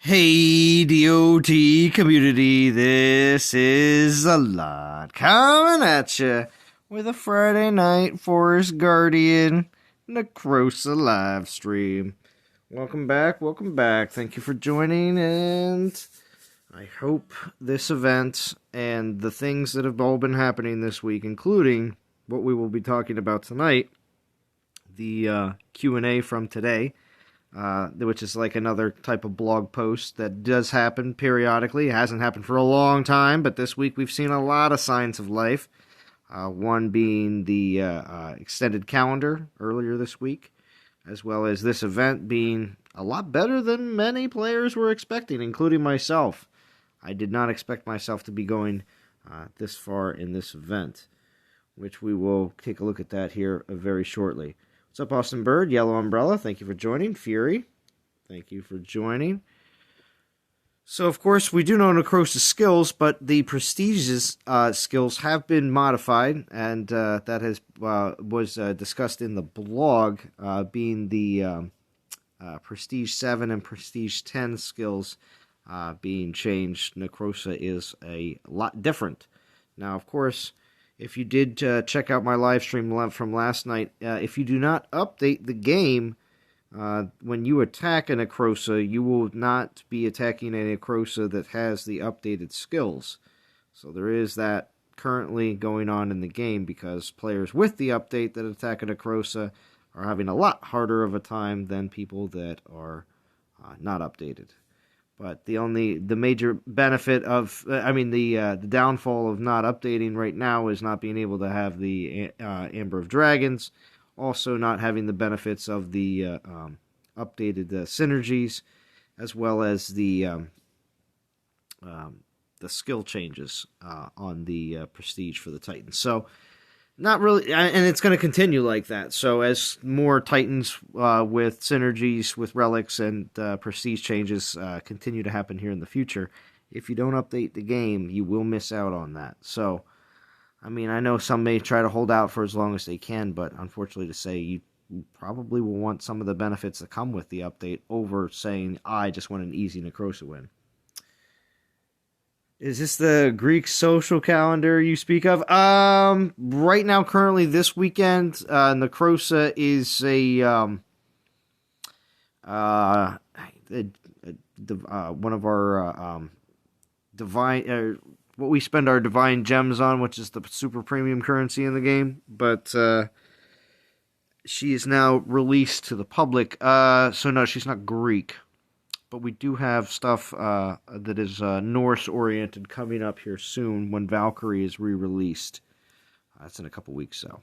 Hey, DOT community, this is a lot coming at you with a Friday night Forest Guardian Necrosa live stream. Welcome back, welcome back. Thank you for joining, and I hope this event and the things that have all been happening this week, including what we will be talking about tonight, the Q&A from today, which is like another type of blog post that does happen periodically. It hasn't happened for a long time, but this week we've seen a lot of signs of life. One being the extended calendar earlier this week, as well as this event being a lot better than many players were expecting, including myself. I did not expect myself to be going this far in this event, which we will take a look at that here very shortly. What's up, Austin Bird? Yellow Umbrella, thank you for joining. Fury, thank you for joining. So, of course, we do know Necrosa's skills, but the Prestige's skills have been modified, and that was discussed in the blog, being the Prestige 7 and Prestige 10 skills being changed. Necrosa is a lot different. Now, of course, if you did check out my live stream from last night, if you do not update the game, when you attack a Necrosa, you will not be attacking a Necrosa that has the updated skills. So there is that currently going on in the game, because players with the update that attack a Necrosa are having a lot harder of a time than people that are not updated. But the major benefit of, the downfall of not updating right now is not being able to have the Amber of Dragons, also not having the benefits of the updated synergies, as well as the skill changes on the Prestige for the Titans. So, not really, and it's going to continue like that. So as more Titans with synergies, with relics, and prestige changes continue to happen here in the future, if you don't update the game, you will miss out on that. So, I mean, I know some may try to hold out for as long as they can, but unfortunately to say, you probably will want some of the benefits that come with the update over saying, I just want an easy Necrosa win. Is this the Greek social calendar you speak of? Right now, currently this weekend, Necrosa is one of our divine, what we spend our divine gems on, which is the super premium currency in the game. But she is now released to the public. So no, she's not Greek. But we do have stuff that is Norse-oriented coming up here soon when Valkyrie is re-released. That's in a couple weeks, so.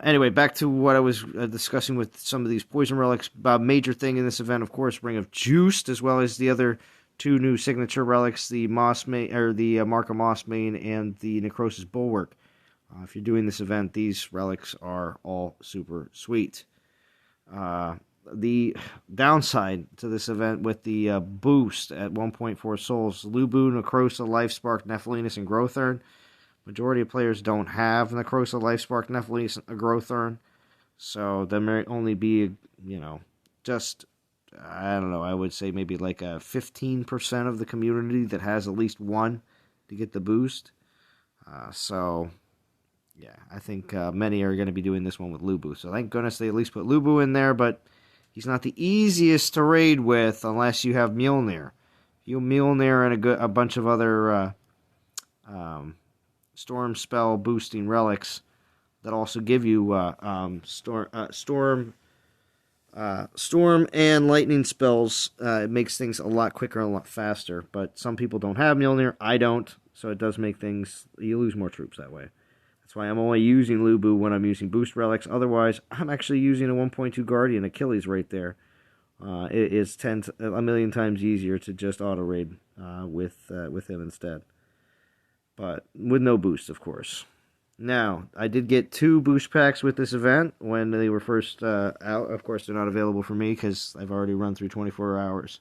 Anyway, back to what I was discussing with some of these poison relics. Major thing in this event, of course, Ring of Juiced, as well as the other two new signature relics, the Mark of Mossmane and the Necrosa's Bulwark. If you're doing this event, these relics are all super sweet. The downside to this event with the boost at 1.4 souls, Lubu, Necrosa, Lifespark, Nephilinus, and Growthern. Majority of players don't have Necrosa, Lifespark, Nephilinus, and Growthern. So there may only be, just, I don't know, I would say maybe like a 15% of the community that has at least one to get the boost. Yeah, I think many are going to be doing this one with Lubu. So thank goodness they at least put Lubu in there, but he's not the easiest to raid with unless you have Mjolnir. You Mjolnir and a bunch of other storm spell boosting relics that also give you storm and lightning spells. It makes things a lot quicker and a lot faster. But some people don't have Mjolnir. I don't, so it does make things, you lose more troops that way. That's why I'm only using Lubu when I'm using boost relics. Otherwise, I'm actually using a 1.2 Guardian Achilles right there. It is a million times easier to just auto raid with him instead, but with no boost, of course. Now, I did get 2 boost packs with this event when they were first out. Of course, they're not available for me because I've already run through 24 hours.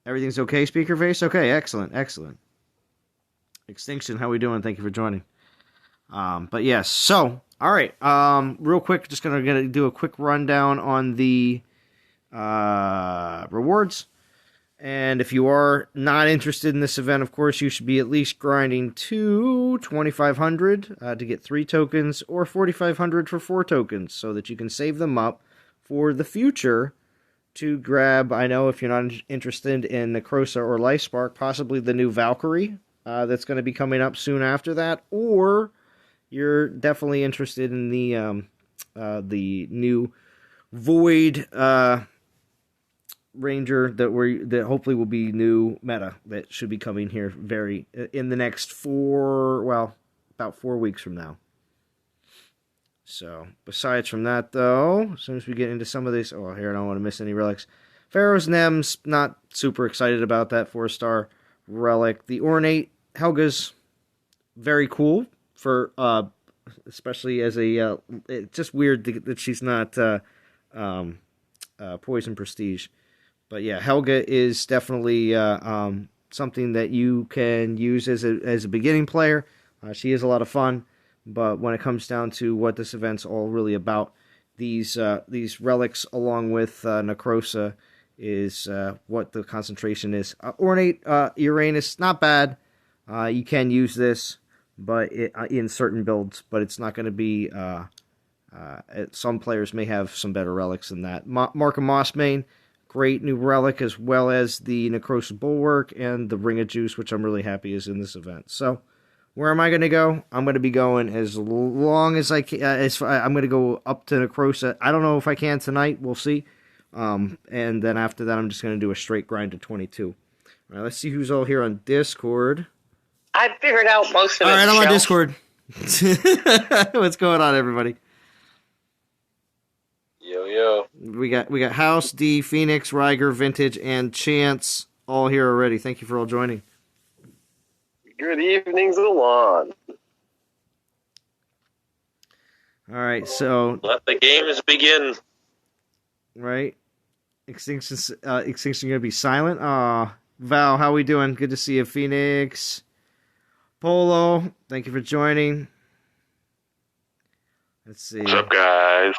Everything's okay, Speaker Face? Okay, excellent. Extinction, how we doing? Thank you for joining. But yes, so, alright, real quick, just gonna do a quick rundown on the rewards. And if you are not interested in this event, of course, you should be at least grinding to 2,500 to get 3 tokens, or 4,500 for 4 tokens, so that you can save them up for the future to grab. I know if you're not interested in Necrosa or Lifespark, possibly the new Valkyrie that's going to be coming up soon after that, or you're definitely interested in the new Void Ranger that hopefully will be new meta that should be coming here in the next about 4 weeks from now. So, besides from that, though, as soon as we get into some of these... Oh, here, I don't want to miss any relics. Pharaoh's Nem's, not super excited about that 4-star relic. The Ornate Helga's very cool, for especially as a... it's just weird that she's not Poison Prestige. But yeah, Helga is definitely something that you can use as a beginning player. She is a lot of fun. But when it comes down to what this event's all really about, these relics along with Necrosa is what the concentration is. Ornate Uranus, not bad. You can use this, but in certain builds, but it's not going to be... some players may have some better relics than that. Mark of Mossbane, great new relic, as well as the Necrosa Bulwark and the Ring of Juice, which I'm really happy is in this event. So... where am I going to go? I'm going to be going as long as I can. I'm going to go up to Necrosa. I don't know if I can tonight. We'll see. And then after that, I'm just going to do a straight grind to 22. All right, let's see who's all here on Discord. I figured out most of it. All right, I'm on Discord. What's going on, everybody? Yo. We got House, D, Phoenix, Ryger, Vintage, and Chance all here already. Thank you for all joining. Good evening, Zalon. All right, so Let the games begin. Right, Extinction's gonna be silent. Val, how we doing? Good to see you, Phoenix. Polo, thank you for joining. Let's see. What's up, guys?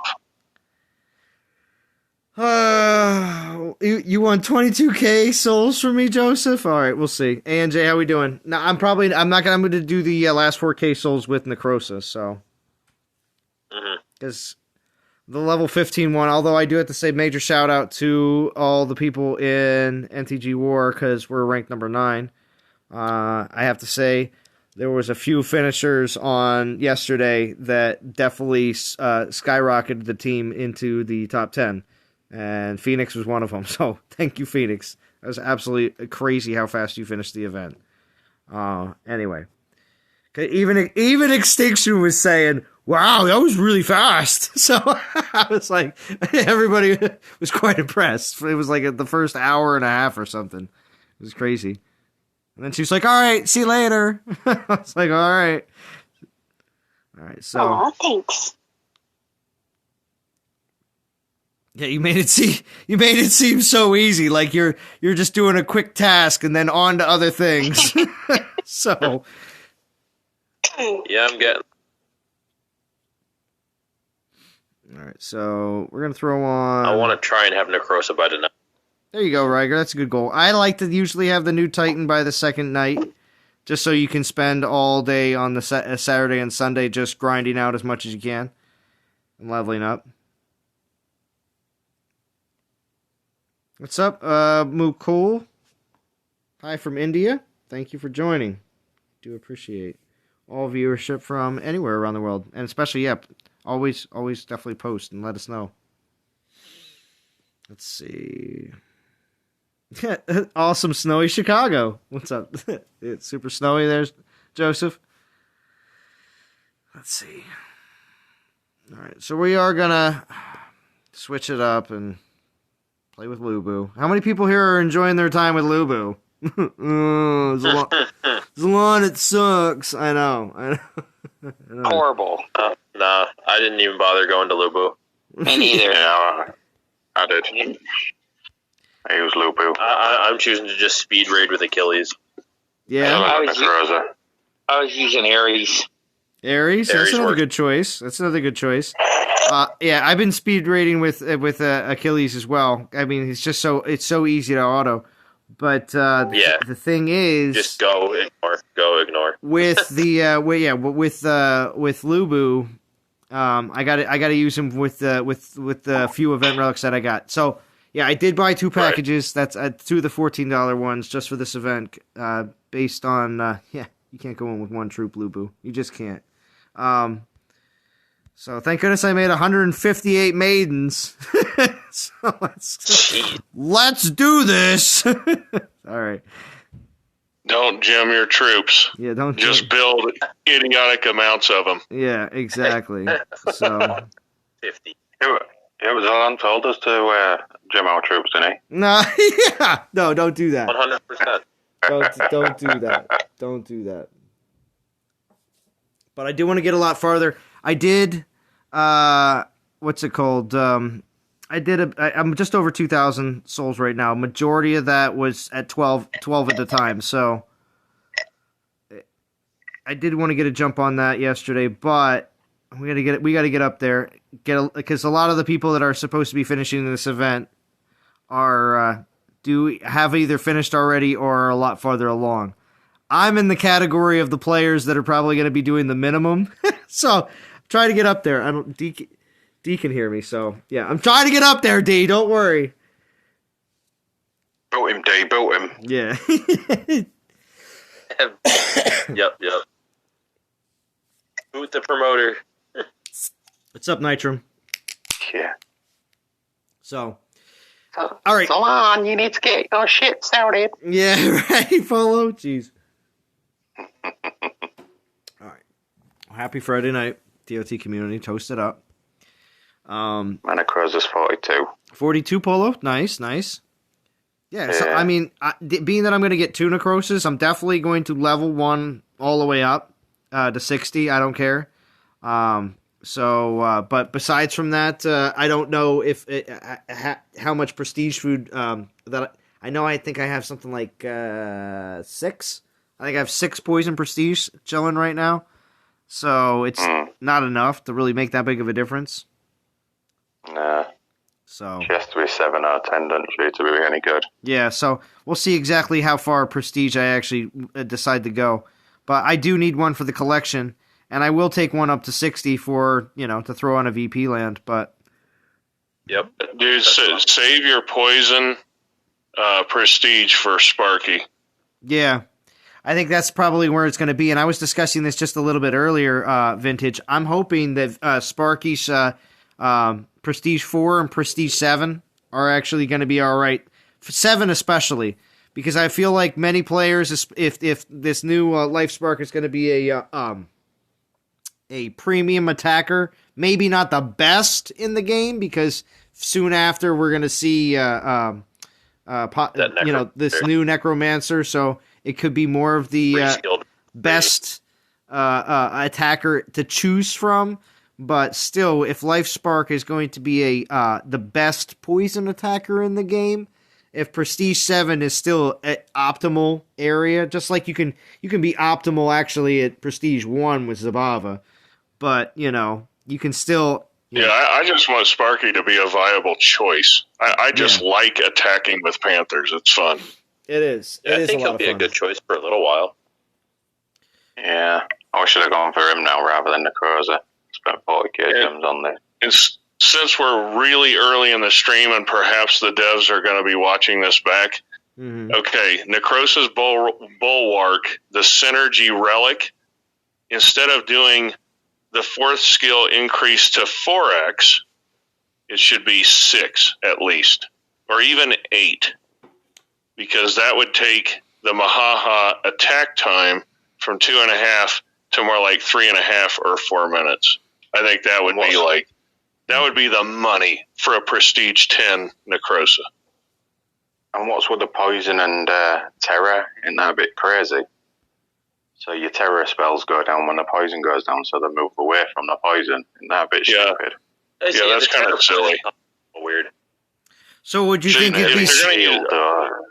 You won 22k souls from me, Joseph. All right, we'll see. ANJ, how we doing? No, I'm going to do the last 4k souls with Necrosa. So, because the level 15 one. Although I do have to say major shout out to all the people in NTG War because we're ranked number 9. I have to say there was a few finishers on yesterday that definitely skyrocketed the team into the top 10. And Phoenix was one of them. So thank you, Phoenix. That was absolutely crazy how fast you finished the event. Anyway, even Extinction was saying, "Wow, that was really fast." So I was like, everybody was quite impressed. It was like the first hour and a half or something. It was crazy. And then she was like, "All right, see you later." I was like, "All right." So. Aw, thanks. Yeah, you made it seem so easy, like you're just doing a quick task and then on to other things. So, yeah, I'm getting. All right, so we're gonna throw on. I want to try and have Necrosa by tonight. There you go, Ryger. That's a good goal. I like to usually have the new Titan by the second night, just so you can spend all day on the Saturday and Sunday just grinding out as much as you can and leveling up. What's up, Mukul? Hi from India. Thank you for joining. Do appreciate all viewership from anywhere around the world. And especially, always definitely post and let us know. Let's see. Awesome snowy Chicago. What's up? It's super snowy there, Joseph. Let's see. All right, so we are going to switch it up and play with Lubu. How many people here are enjoying their time with Lubu? Zalon, it sucks. I know. Horrible. Nah, I didn't even bother going to Lubu. Me neither. Yeah, I did. I use Lubu. I'm choosing to just speed raid with Achilles. Yeah. I was using Ares. Ares? That's another works. good choice. Yeah, I've been speed rating with Achilles as well. I mean, it's so easy to auto. But the thing is, just go ignore. With the with Lubu, I got to use him with the few event relics that I got. So yeah, I did buy 2 packages. Right. That's 2 of the $14 ones just for this event. Based on you can't go in with 1 troop Lubu. You just can't. So thank goodness I made 158 maidens. So let's do this. All right. Don't gem your troops. Yeah, don't just build idiotic amounts of them. Yeah, exactly. So 50. It was Alan told us to gem our troops, didn't he? No, yeah, no, don't do that. 100%. Don't do that. Don't do that. But I do want to get a lot farther. I did. What's it called? I'm just over 2,000 souls right now. Majority of that was at 12 at the time. So I did want to get a jump on that yesterday, but we got to get up there. Because a lot of the people that are supposed to be finishing this event have either finished already or are a lot farther along. I'm in the category of the players that are probably going to be doing the minimum. So try to get up there. D can hear me, so yeah, I'm trying to get up there, D. Don't worry. Built him, D. Built him. Yeah. Yep. Boot the promoter. What's up, Nitram? Yeah. So, all right. Come on, you need to get your shit started. Yeah, right, Polo. Jeez. All right. Well, happy Friday night, DOT community. Toast it up. Necrosa's 42. 42 Polo. Nice. Yeah, so, I mean, being that I'm going to get 2 Necrosas, I'm definitely going to level 1 all the way up to 60. I don't care. But besides from that, I don't know if how much prestige food that I know. I think I have something like 6. I think I have 6 poison prestige chilling right now. So it's not enough to really make that big of a difference. Nah. So she has to be 7 out of 10, doesn't she, to be any good? Yeah, so we'll see exactly how far prestige I actually decide to go. But I do need one for the collection, and I will take one up to 60 for, to throw on a VP land, but... Yep. Dude, save your poison prestige for Sparky. Yeah. I think that's probably where it's going to be, and I was discussing this just a little bit earlier, Vintage. I'm hoping that Sparky's Prestige 4 and Prestige 7 are actually going to be all right. 7 especially, because I feel like many players, if this new Life Spark is going to be a premium attacker, maybe not the best in the game, because soon after we're going to see this new Necromancer, so it could be more of the best attacker to choose from. But still, if Life Spark is going to be the best poison attacker in the game, if Prestige 7 is still at optimal area, just like you can be optimal actually at Prestige 1 with Zabava, but you can still. I just want Sparky to be a viable choice. I just like attacking with Panthers. It's fun. It is. I think he'll be a good choice for a little while. Yeah, I should have gone for him now rather than Necrosa. Spent 40k gems on there. And since we're really early in the stream and perhaps the devs are going to be watching this back, okay, Necrosa's Bulwark, the Synergy Relic, instead of doing the 4th skill increase to 4x, it should be 6 at least, or even 8, because that would take the Mahaha attack time from 2.5 to more like 3.5 or 4 minutes. I think that would be the money for a Prestige 10 Necrosa. And what's with the poison and terror? Isn't that a bit crazy? So your terror spells go down when the poison goes down, so they move away from the poison. Isn't that a bit stupid? Yeah, that's kind of silly. Weird. So would you think it'd be sealed?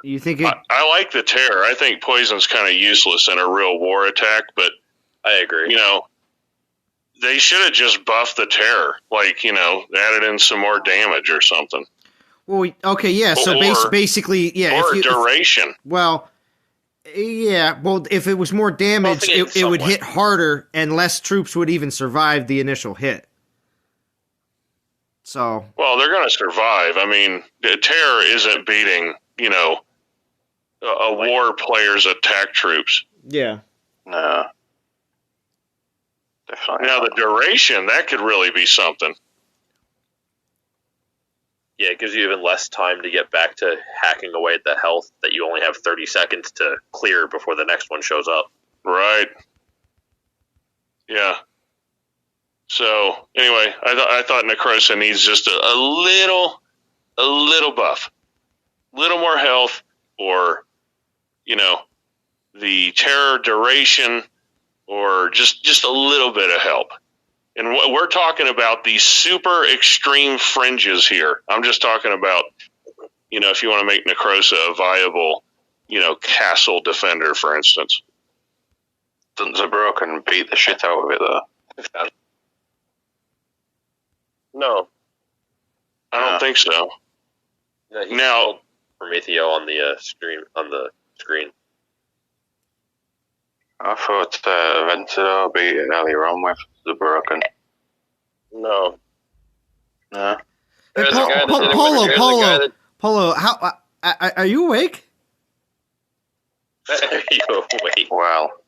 You think it? I like the terror. I think poison's kind of useless in a real war attack, but I agree. They should have just buffed the terror, like, added in some more damage or something. Well, okay, yeah. So basically, yeah. Or duration. Well, yeah. Well, if it was more damage, it would hit harder, and less troops would even survive the initial hit. So. Well, they're going to survive. I mean, terror isn't beating, a war player's attack troops. Yeah. No. Definitely. Now, the duration, that could really be something. Yeah, it gives you even less time to get back to hacking away at the health that you only have 30 seconds to clear before the next one shows up. Right. Yeah. So, anyway, I thought Necrosa needs just a little buff. A little more health, or, the terror duration, or just a little bit of help. And we're talking about these super extreme fringes here. I'm just talking about, if you want to make Necrosa a viable, castle defender, for instance. Doesn't Zaburo beat the shit out of it, though? No. I don't think so. No, he now, killed Prometheo on the screen. I thought Ventador beat it earlier on with the broken. No. No. Polo, how are you awake? Are you awake? Well,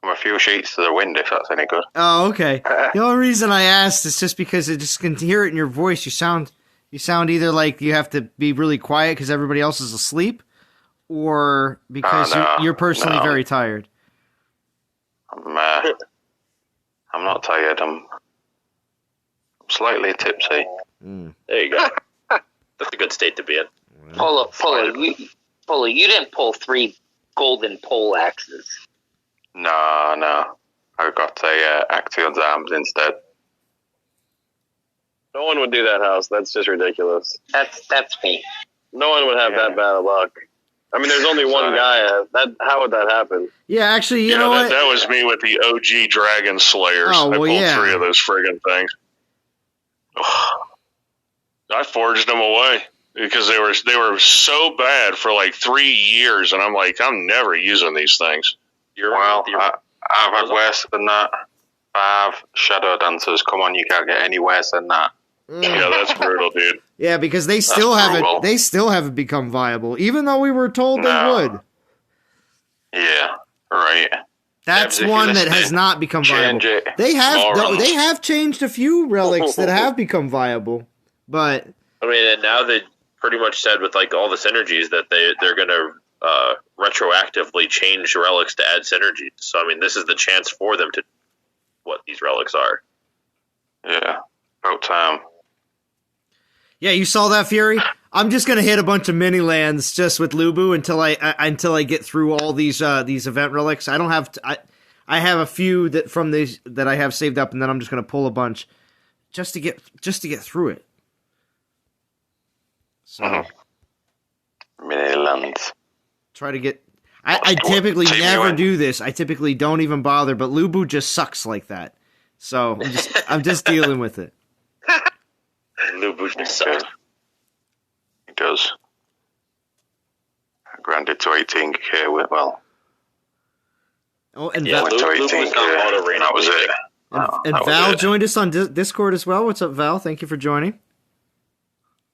I'm a few sheets to the wind, if that's any good. Oh, okay. The only reason I asked is just because I just can hear it in your voice. You sound either like you have to be really quiet because everybody else is asleep, or because you're personally very tired. I'm not tired. I'm slightly tipsy. There you go. That's a good state to be in. Polo, you didn't pull 3 golden pole axes. No. I got a Acteon's arms instead. No one would do that, House. That's just ridiculous. That's me. No one would have that bad of luck. I mean, there's only one guy. How would that happen? Yeah, actually, you know what? That was me with the OG Dragon Slayers. Oh, I well, pulled 3 of those friggin' things. I forged them away because they were so bad for like 3 years, and I'm like, I'm never using these things. I've had worse than that. 5 Shadow Dancers. Come on, you can't get any worse than that. Yeah, that's brutal, dude. Yeah, because they still haven't become viable, even though we were told they would. Yeah, right. That's one that has not become viable. They have changed a few relics that have become viable, but I mean, and now they pretty much said with like all the synergies that they're going to retroactively change relics to add synergies. So I mean, this is the chance for them to what these relics are. Yeah, about time. Yeah, you saw that, Fury? I'm just gonna hit a bunch of mini lands just with Lubu until I get through all these event relics. I don't have I have a few from these that I have saved up, and then I'm just gonna pull a bunch just to get through it. So mini lands. Try to get. I typically never do this. I typically don't even bother, but Lubu just sucks like that. So I'm just dealing with it. Lubu just sucks. He does. Granted to 18k with Oh, and yeah, Val, to 18k. That was it. And Val joined us on Discord as well. What's up, Val? Thank you for joining.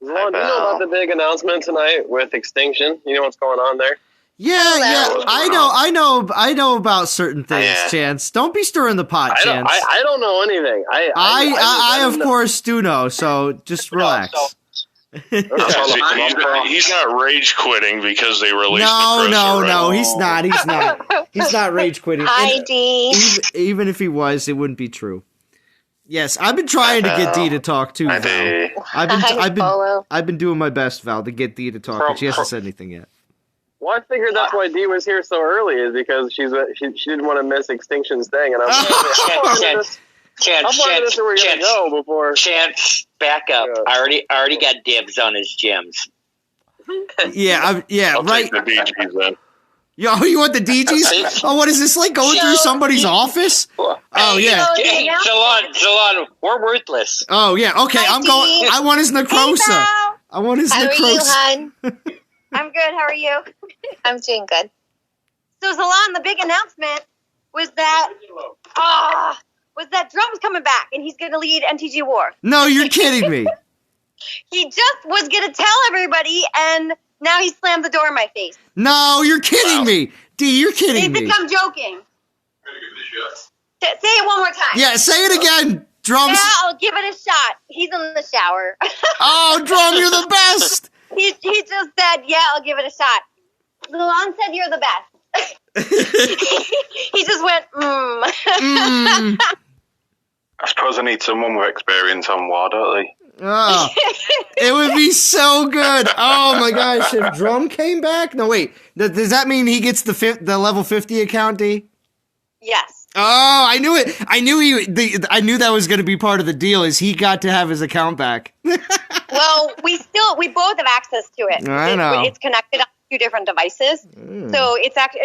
Ron, do you know about the big announcement tonight with Extinction? You know what's going on there? Yeah, I know about certain things, Chance. Don't be stirring the pot, Chance. I don't know anything. I of course do know, so just relax. He's not rage quitting because they released No, he's not. He's not rage quitting. Hi, D. Even if he was, it wouldn't be true. Yes, I've been trying to get Dee to talk too, Val. I've been doing my best, Val, to get Dee to talk, but she hasn't said anything yet. Well, I figured that's why Dee was here so early, is because she didn't want to miss Extinction's thing, and Chance, back up. Yeah. I already got dibs on his gems. I'll right. Take the DGs then. Yo, you want the DGs? Oh, what is this like going through somebody's office? Oh yeah. Hey, Jalon, we're worthless. Oh yeah. Okay, Hi, I'm going. Dee. I want his Necrosa. Pal. I want his How are you, Necrosa. hon? I'm good. How are you? I'm doing good. So, Zalon, the big announcement was that Drum's coming back and he's going to lead NTG War. No, you're kidding me. He just was going to tell everybody, and now he slammed the door in my face. No, you're kidding me. D, you're They kidding me. think I'm joking. Say it one more time. Yeah, say it again. Drums. Yeah, I'll give it a shot. He's in the shower. Oh, Drum, you're the best. He just said, yeah, I'll give it a shot. Zalon said you're the best. He just went, Mm. I suppose I need someone with experience on war, don't they? Oh, it would be so good. Oh my gosh, if Drum came back. No, wait. Does that mean he gets the level 50 account, D? Yes. Oh, I knew it. I knew that was going to be part of the deal. Is he got to have his account back? Well, we both have access to it. I know. It's connected on 2 different devices, so it's actually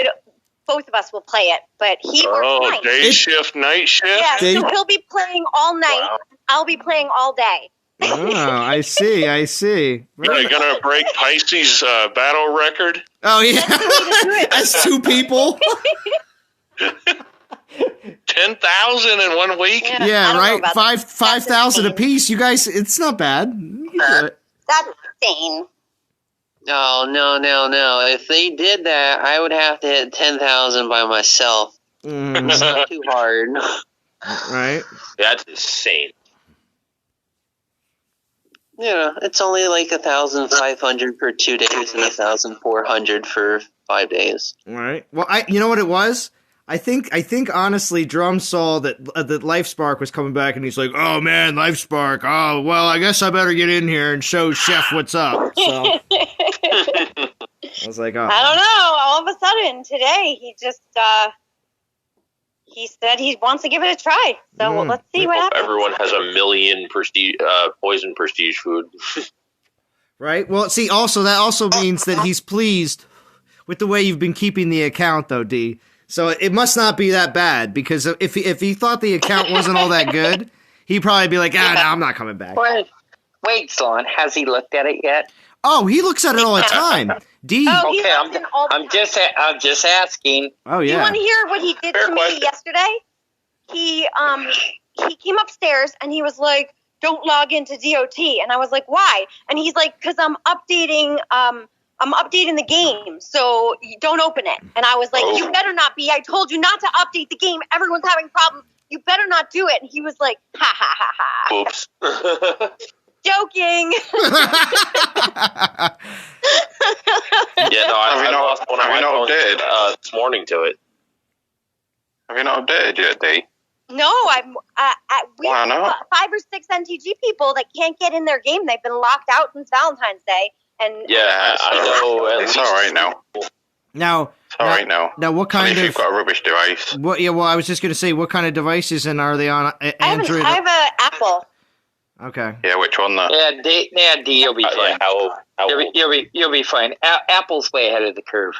both of us will play it. But he works night. Day shift, night shift. Yeah, so he'll be playing all night. Wow. I'll be playing all day. Oh, I see. Are you gonna break Pisces' battle record? Oh yeah, that's 2 people. 10,000 in 1 week. Yeah, right. 5,000 a piece. You guys, it's not bad. You can do it. That's insane. No. If they did that, I would have to hit 10,000 by myself. It's not too hard. Right. That's insane. Yeah, it's only like 1,500 for 2 days and 1,400 for 5 days. Right. Well, you know what it was? I think honestly, Drum saw that LifeSpark was coming back, and he's like, "Oh man, LifeSpark. Oh well, I guess I better get in here and show Chef what's up." So I was like, "Oh." I don't know. All of a sudden today, he just he said he wants to give it a try. So well, let's see what happens. Everyone has a million poison prestige food. Right. Well, see, also that also means that he's pleased with the way you've been keeping the account, though, D. So it must not be that bad, because if he thought the account wasn't all that good, he'd probably be like, no, I'm not coming back. Wait, Slon, has he looked at it yet? Oh, he looks at it all the time. D. Oh, okay, I'm just asking. Oh yeah. You want to hear what he did to me yesterday? He came upstairs and he was like, "Don't log into DOT," and I was like, "Why?" And he's like, "'Cause I'm updating the game, so you don't open it." And I was like, "You better not be. I told you not to update the game. Everyone's having problems. You better not do it." And he was like, "Ha ha ha ha." Oops. Joking. Yeah, no, I lost one of my phones this morning to it. Have you not updated yet, D? No, we Why have not? 5 or 6 NTG people that can't get in their game. They've been locked out since Valentine's Day. And Yeah, I know. It's all right now. Now, It's all right now. Now, what kind If of? you've got a rubbish device. What? Yeah. Well, I was just going to say, what kind of devices and are they on Android? I have an Apple. Okay. Yeah, which one though? Yeah, D, you'll be fine. You'll be fine. Apple's way ahead of the curve.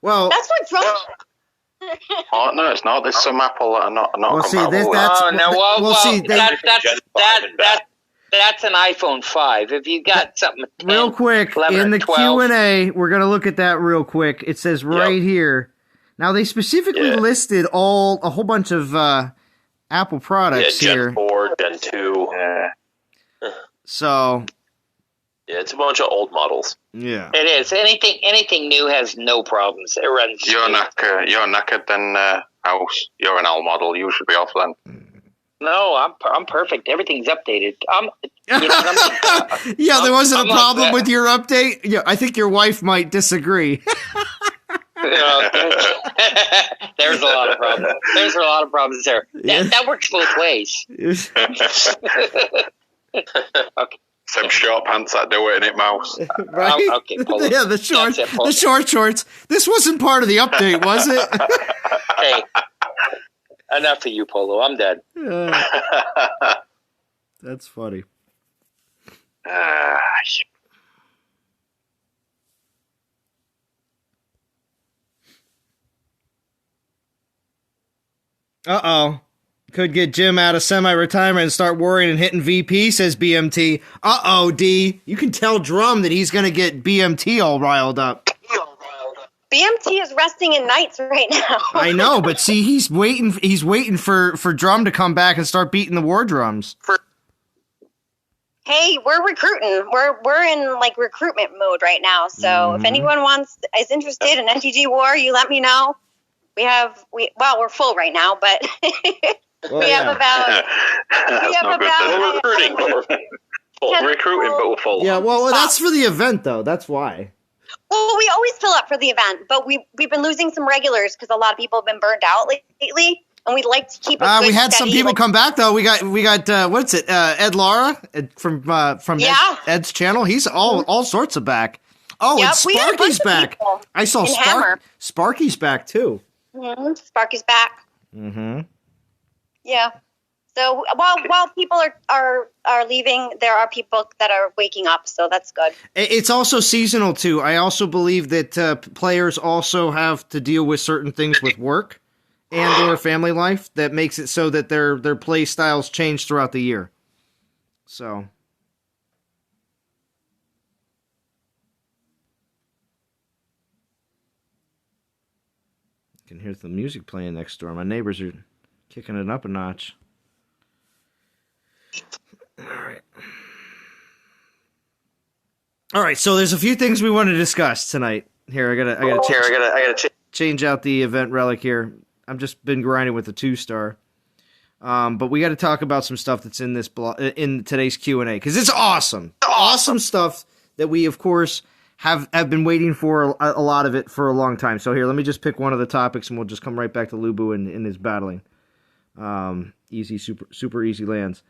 Well, That's what drunk. Oh no, it's not. There's some Apple that are not well, see, compatible. that's That's an iPhone 5. If you got something 10, real quick 11, in the 12, Q&A. We're gonna look at that real quick. It says right here. Now they specifically listed a whole bunch of Apple products Gen here. 4, Gen 2. Yeah. So Yeah, it's a bunch of old models. yeah, it is. Anything new has no problems. It runs. You're knackered then, House. You're an L model. You should be off then. No, I'm perfect. Everything's updated. You know what I mean? yeah. There wasn't I'm a like problem that. with your update. Yeah, I think your wife might disagree. There's a lot of problems. There's a lot of problems there. That works both ways. Okay. Some short pants that do it in it, Mouse. Right? Okay, Polo. Yeah, the short, That's it, Polo. the short shorts. This wasn't part of the update, was it? Hey, enough of you, Polo. I'm dead. That's funny. Uh-oh. Could get Jim out of semi-retirement and start worrying and hitting VP, says BMT. Uh-oh, D. You can tell Drum that he's going to get BMT all riled up. BMT is resting in nights right now. I know, but see, he's waiting for Drum to come back and start beating the war drums. Hey, we're recruiting. We're in like recruitment mode right now. So if anyone is interested in NTG War, you let me know. We're full right now, but we have about recruiting, recruiting, but we're full. Yeah, well, that's for the event though. That's why. Well, we always fill up for the event, but we've been losing some regulars because a lot of people have been burned out lately, and we'd like to keep it. We had some people come back though. We got what's it? Ed Lara from Ed's channel. He's all sorts of back. Oh, and Sparky's back. I saw Sparky's back too. Mm-hmm. Sparky's back. Mm-hmm. Yeah. So while people are leaving, there are people that are waking up, so that's good. It's also seasonal too. I also believe that players also have to deal with certain things with work and or family life that makes it so that their play styles change throughout the year. So. I can hear the music playing next door. My neighbors are kicking it up a notch. All right. So there's a few things we want to discuss tonight. Here, I gotta change out the event relic here. I've just been grinding with the 2-star, but we got to talk about some stuff that's in this in today's Q&A because it's awesome, awesome stuff that we of course have been waiting for a lot of it for a long time. So here, let me just pick one of the topics, and we'll just come right back to Lubu and his battling. Easy, super easy lands.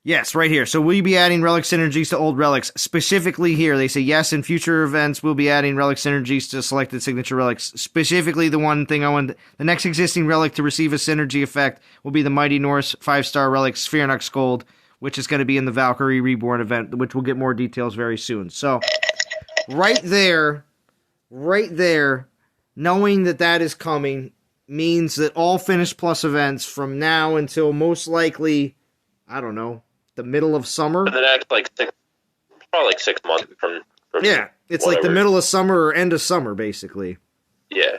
Yes, right here. So will you be adding relic synergies to old relics? Specifically here, they say yes, in future events we'll be adding relic synergies to selected signature relics. Specifically, the one thing the next existing relic to receive a synergy effect will be the Mighty Norse 5-star relic Spherenux Gold, which is going to be in the Valkyrie Reborn event, which we'll get more details very soon. So, right there, knowing that is coming means that all Finish Plus events from now until most likely, I don't know, the middle of summer. For the next probably 6 months from yeah, it's whatever. Like the middle of summer or end of summer, basically. Yeah.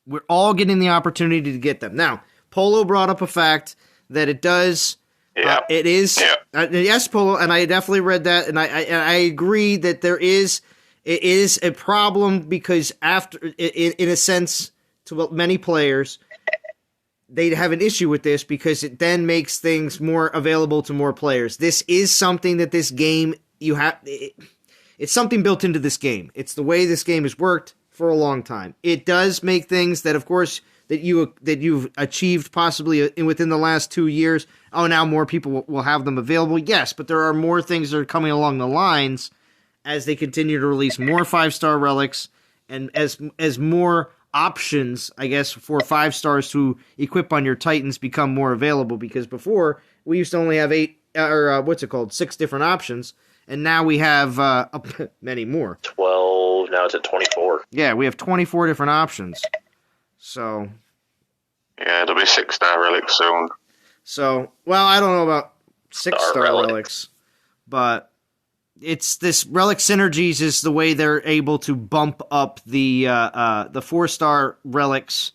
We're all getting the opportunity to get them. Now, Polo brought up a fact that it does. Yeah. It is. Yeah. Yes, Polo, and I definitely read that, and I agree that it is a problem because after, in a sense, to many players, they have an issue with this because it then makes things more available to more players. This is something that this game it's something built into this game. It's the way this game has worked for a long time. It does make things that, of course, that you've achieved possibly within the last 2 years. Oh, now more people will have them available. Yes, but there are more things that are coming along the lines as they continue to release more 5-star relics and as more options, I guess, for 5 stars to equip on your Titans become more available, because before we used to only have 6 different options, and now we have many more. 12, now it's at 24. Yeah, we have 24 different options. So yeah, there'll be 6-star relics soon. So, well, I don't know about 6-star relics, but it's this relic synergies is the way they're able to bump up the 4-star relics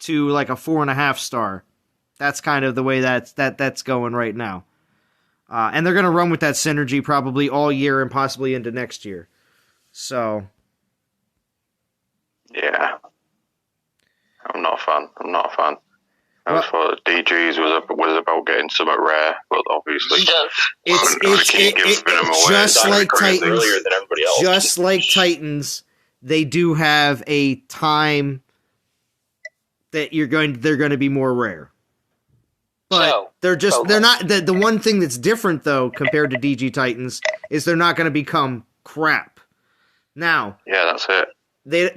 to like a 4.5-star. That's kind of the way that's going right now. And they're going to run with that synergy probably all year and possibly into next year. So, yeah, I'm not a fan. I thought DGs was about getting something rare, but obviously it's just like Titans. Just like Titans, they do have a time that they're going to be more rare. But they're not the one thing that's different though compared to DG Titans is they're not going to become crap. Now, yeah, that's it.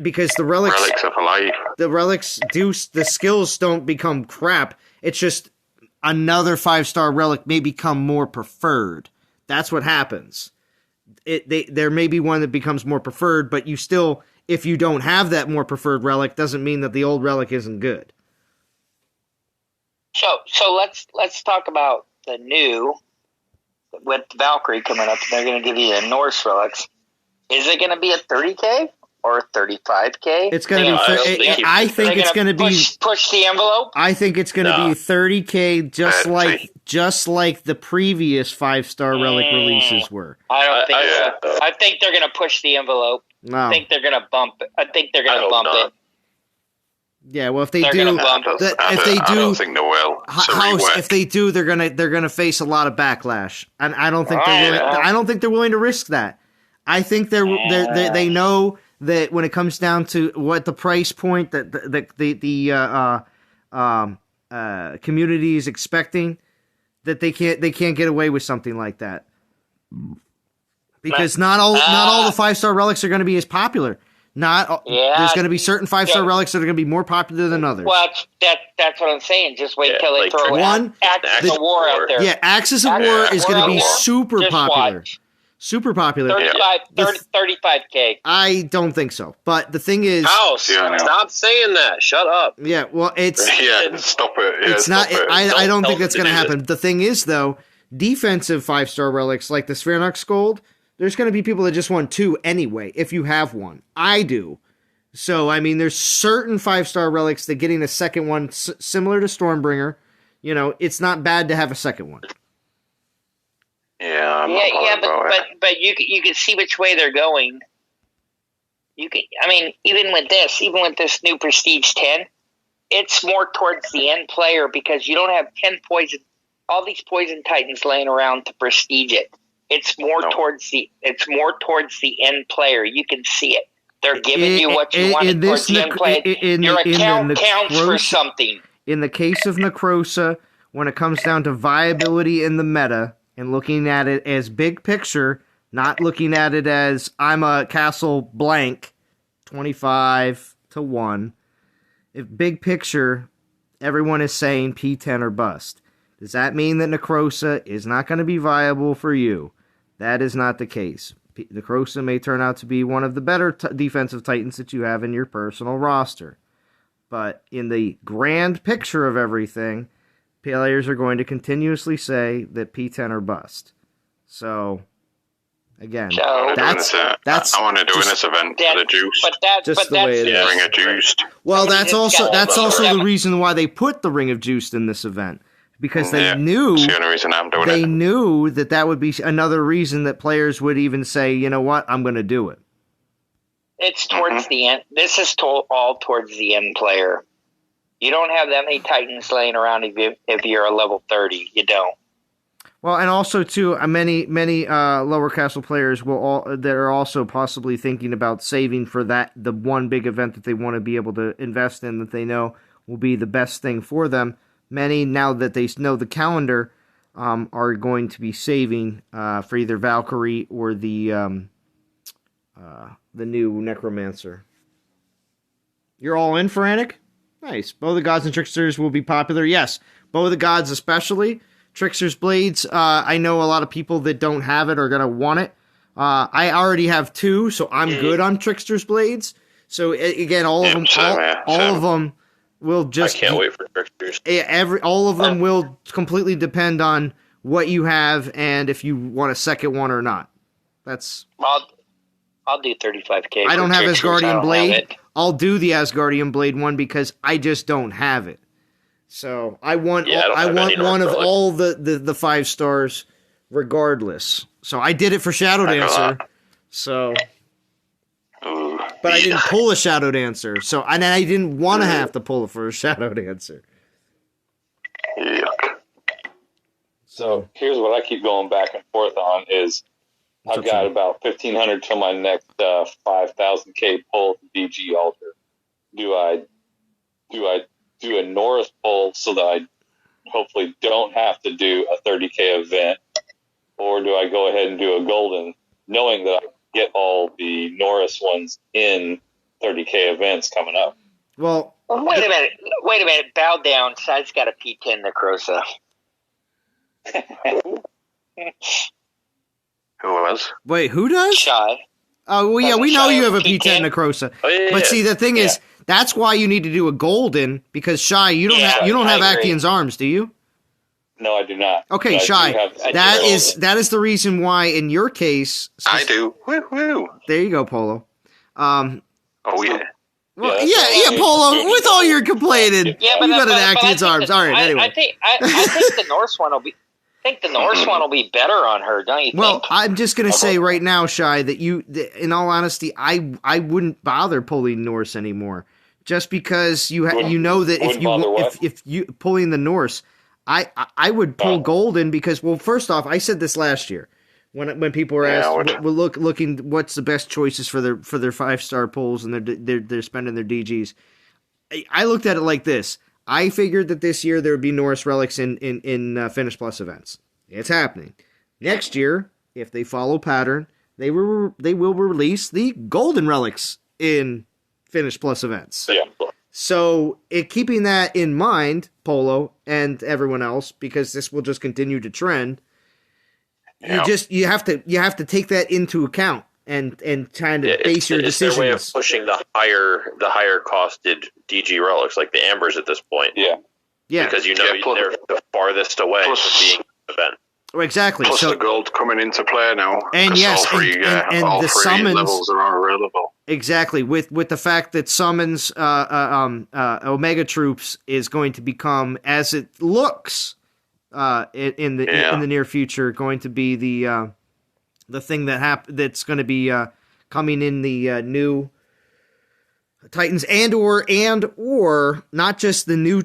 Because the relics are for life. The relics the skills don't become crap. It's just another 5-star relic may become more preferred. That's what happens. There may be one that becomes more preferred, but you still, if you don't have that more preferred relic, doesn't mean that the old relic isn't good. So let's talk about the new with Valkyrie coming up. They're going to give you the Norse relics. Is it going to be a 30K or a 35K? It's going to be. I think it's going to be push the envelope. I think it's going to be 30K, just like the previous 5-star relic releases were. I don't think so. I think they're going to push the envelope. No. I think they're going to bump it. I think they're going to bump it. Yeah, well, if they do, I don't think they will. If they do, they're gonna face a lot of backlash, and I don't think they're willing to risk that. I think they know that when it comes down to what the price point that the community is expecting, that they can't get away with something like that, because not all the 5-star relics are going to be as popular. There's going to be certain 5-star relics that are going to be more popular than others. Well, that's what I'm saying. Just wait till they throw Axis of War out there. Yeah, Axis of War is going to be super popular. Watch. Super popular. 35K. I don't think so. But the thing is... Stop saying that. Shut up. Yeah, well, it's... stop it. It's not... I don't think that's going to happen. The thing is, though, defensive 5-star relics like the Sphenox Gold... There's going to be people that just want 2 anyway, if you have one. I do. So, I mean, there's certain 5-star relics that getting a second one, similar to Stormbringer, it's not bad to have a second one. Yeah, but you can see which way they're going. Even with this new Prestige 10, it's more towards the end player because you don't have 10 all these poison titans laying around to prestige it. It's more towards the end player. You can see it. They're giving you what you want towards the end player. Your account counts for something. In the case of Necrosa, when it comes down to viability in the meta and looking at it as big picture, not looking at it as I'm a castle blank, 25-1. If big picture, everyone is saying P10 or bust. Does that mean that Necrosa is not going to be viable for you? That is not the case. Necrosa may turn out to be one of the better defensive titans that you have in your personal roster. But in the grand picture of everything, players are going to continuously say that P10 or bust. So, again, that's I want to do in this event for the juice. Just the way it is. Ring of Juiced. Well, that's also the reason why they put the Ring of Juiced in this event. Because they knew that's the only reason I'm doing it. Knew that would be another reason that players would even say, you know what, I'm going to do it. It's towards the end. This is all towards the end player. You don't have that many Titans laying around if you're a level 30. You don't. Well, and also too, many lower castle players that are also possibly thinking about saving for the one big event that they want to be able to invest in that they know will be the best thing for them. Many, now that they know the calendar, are going to be saving for either Valkyrie or the new Necromancer. You're all in, Frantic? Nice. Bow of the Gods and Tricksters will be popular. Yes, Bow of the Gods especially. Trickster's Blades, I know a lot of people that don't have it are going to want it. I already have 2, so I'm good on Trickster's Blades. So, again, all of them will just... I can't wait for Tricksters. All of them will completely depend on what you have and if you want a second one or not. That's... I'll do 35K. I don't have Asgardian Blade. I'll do the Asgardian Blade one because I just don't have it. So I want one of all the 5 stars regardless. So I did it for Shadow Dancer. So... But I didn't pull a Shadow Dancer, and I didn't want to have to pull it for a Shadow Dancer. Yuck. So here's what I keep going back and forth on is I've got about 1,500 to my next 5,000K pull at the BG altar. Do I do a Norris pull so that I hopefully don't have to do a 30K event, or do I go ahead and do a golden, knowing that I get all the Norris ones in 30K events coming up? Well, wait a minute. Bow down. Side's got a P10 Necrosa. Who was? Wait, who does? Shy. Oh, well, yeah, we know you have a P10 Necrosa. Oh, yeah, but see, the thing is, that's why you need to do a golden, because Shy, you don't have Actaeon's arms, do you? No, I do not. Okay, Shy, that is the reason why in your case... I do. Woo-hoo. There you go, Polo. Oh, yeah. Well, yeah, Polo, with all your complaining, you got an Actaeon's arms. All right, anyway. I think the Norse one will be... I think the Norse one will be better on her, don't you think? Well, I'm just going to say right now, Shy, that in all honesty, I wouldn't bother pulling Norse anymore. Just because you know that if you pulling the Norse, I would pull Golden because, well, first off, I said this last year when people were asked, looking what's the best choices for their 5-star pulls and they're spending their DGs. I looked at it like this. I figured that this year there would be Norse relics in Finish Plus events. It's happening. Next year, if they follow pattern, they will release the golden relics in Finish Plus events. Yeah. So, keeping that in mind, Polo and everyone else, because this will just continue to trend, you have to take that into account and kind of base your decisions. It's their way of pushing the higher costed DG relics, like the Ambers at this point. Yeah. Because they're the farthest away from being an event. Exactly. Plus the gold coming into play now. And yes, all three summons levels are available. Exactly. With the fact that summons Omega troops is going to become, as it looks, in the near future, going to be the thing that's going to be coming in the new Titans and or not just the new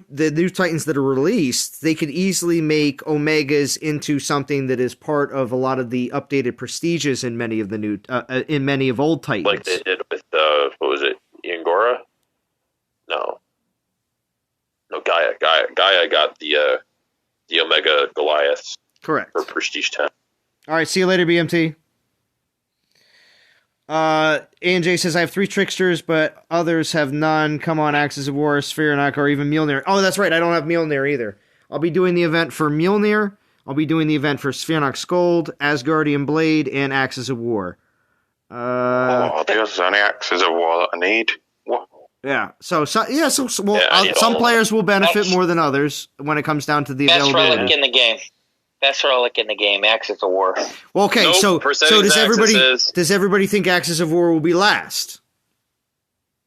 Titans that are released. They could easily make Omegas into something that is part of a lot of the updated prestiges in many of the new in many of old Titans, like they did with what was it, Iangora? No, Gaia got the Omega Goliaths. Correct. For Prestige 10. All right, see you later, BMT. A&J says, I have 3 Tricksters, but others have none. Come on, Axes of War, Spheronak, or even Mjolnir. Oh, that's right, I don't have Mjolnir either. I'll be doing the event for Mjolnir. I'll be doing the event for Spheronak Scold, Asgardian Blade, and Axes of War. There's only Axes of War that I need. What? Yeah, some players will benefit more than others when it comes down to the best availability. relic in the game. Best relic in the game, Axis of War. Well, okay, so does everybody think Axis of War will be last?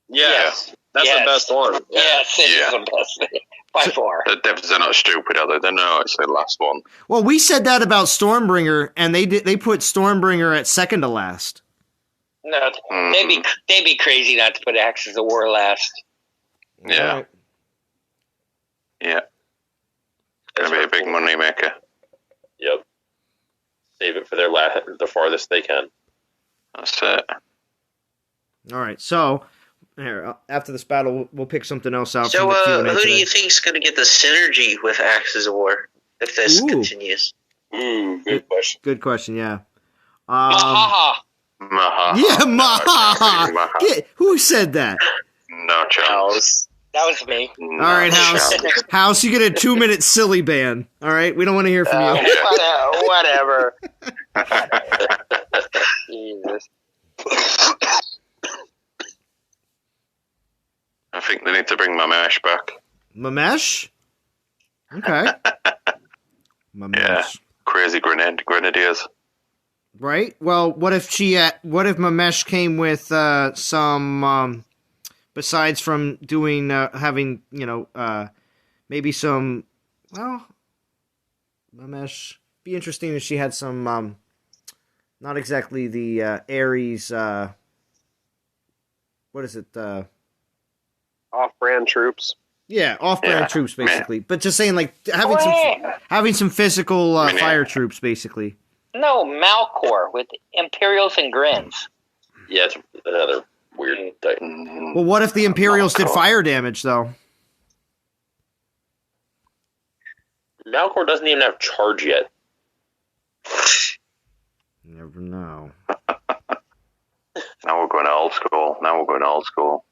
Yes. That's the best one. Yes, it's the best by far. The devs are not stupid, are they? They know it's the last one. Well, we said that about Stormbringer, and they put Stormbringer at second to last. No, they'd be crazy not to put Axis of War last. Yeah. Right. Yeah. It's going to be a big money maker. Yep. Save it for the farthest they can. That's it. All right, so here, after this battle, we'll pick something else out. So, from the Q&A who today. do you think is going to get the synergy with Axes of War if this continues? Good question. Good question, yeah. Mahaha. Yeah, Mahaha. Who said that? No chance. That was me. All right, House, you get a 2-minute silly ban. All right, we don't want to hear from you. Whatever. Jesus. I think they need to bring Mamesh back. Mamesh? Okay. Mamesh. Yeah, crazy grenadiers. Right. Well, what if Mamesh came with some? Besides from doing, having, maybe some, Mamesh, be interesting if she had some, not exactly the Ares, what is it? Off-brand troops. Yeah, off-brand troops, basically. But just saying, like, having some physical fire troops, basically. No, Malcor with Imperials and Grins. Yeah, it's another weird Titan. Well, what if the Imperials did fire damage, though? Malcor doesn't even have charge yet. You never know. Now we're going old school.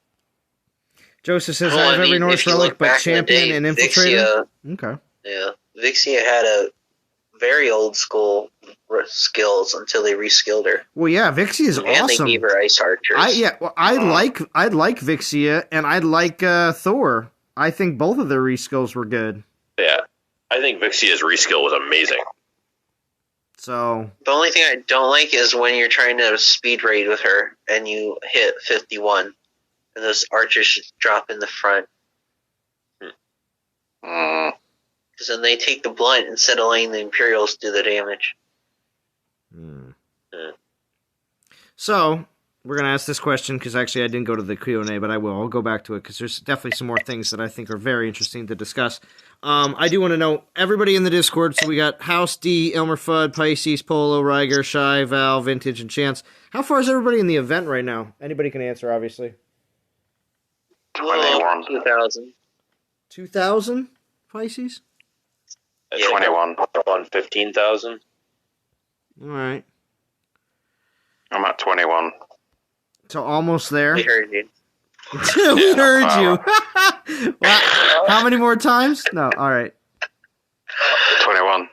Joseph says, I have every Norse relic but Champion and Infiltrator. Okay. Yeah. Vixia had a very old school skills until they reskilled her. Well, yeah, Vixia is and awesome. they gave her ice archers. I like Vixia and I like Thor. I think both of their reskills were good. Yeah, I think Vixia's reskill was amazing. So the only thing I don't like is when you're trying to speed raid with her and you hit 51, and those archers should drop in the front. Because then they take the blunt instead of letting the Imperials do the damage. So, we're going to ask this question, because actually I didn't go to the Q&A, but I will. I'll go back to it, because there's definitely some more things that I think are very interesting to discuss. I do want to know, everybody in the Discord, so we got House D, Elmer Fudd, Pisces, Polo, Ryger, Shy, Val, Vintage, and Chance. How far is everybody in the event right now? Anybody can answer, obviously. 21. 2,000. 2,000, Pisces? 21. On 15,000. All right. I'm at 21. So almost there. We heard you. We heard you. Wow. How many more times? No, all right. 21.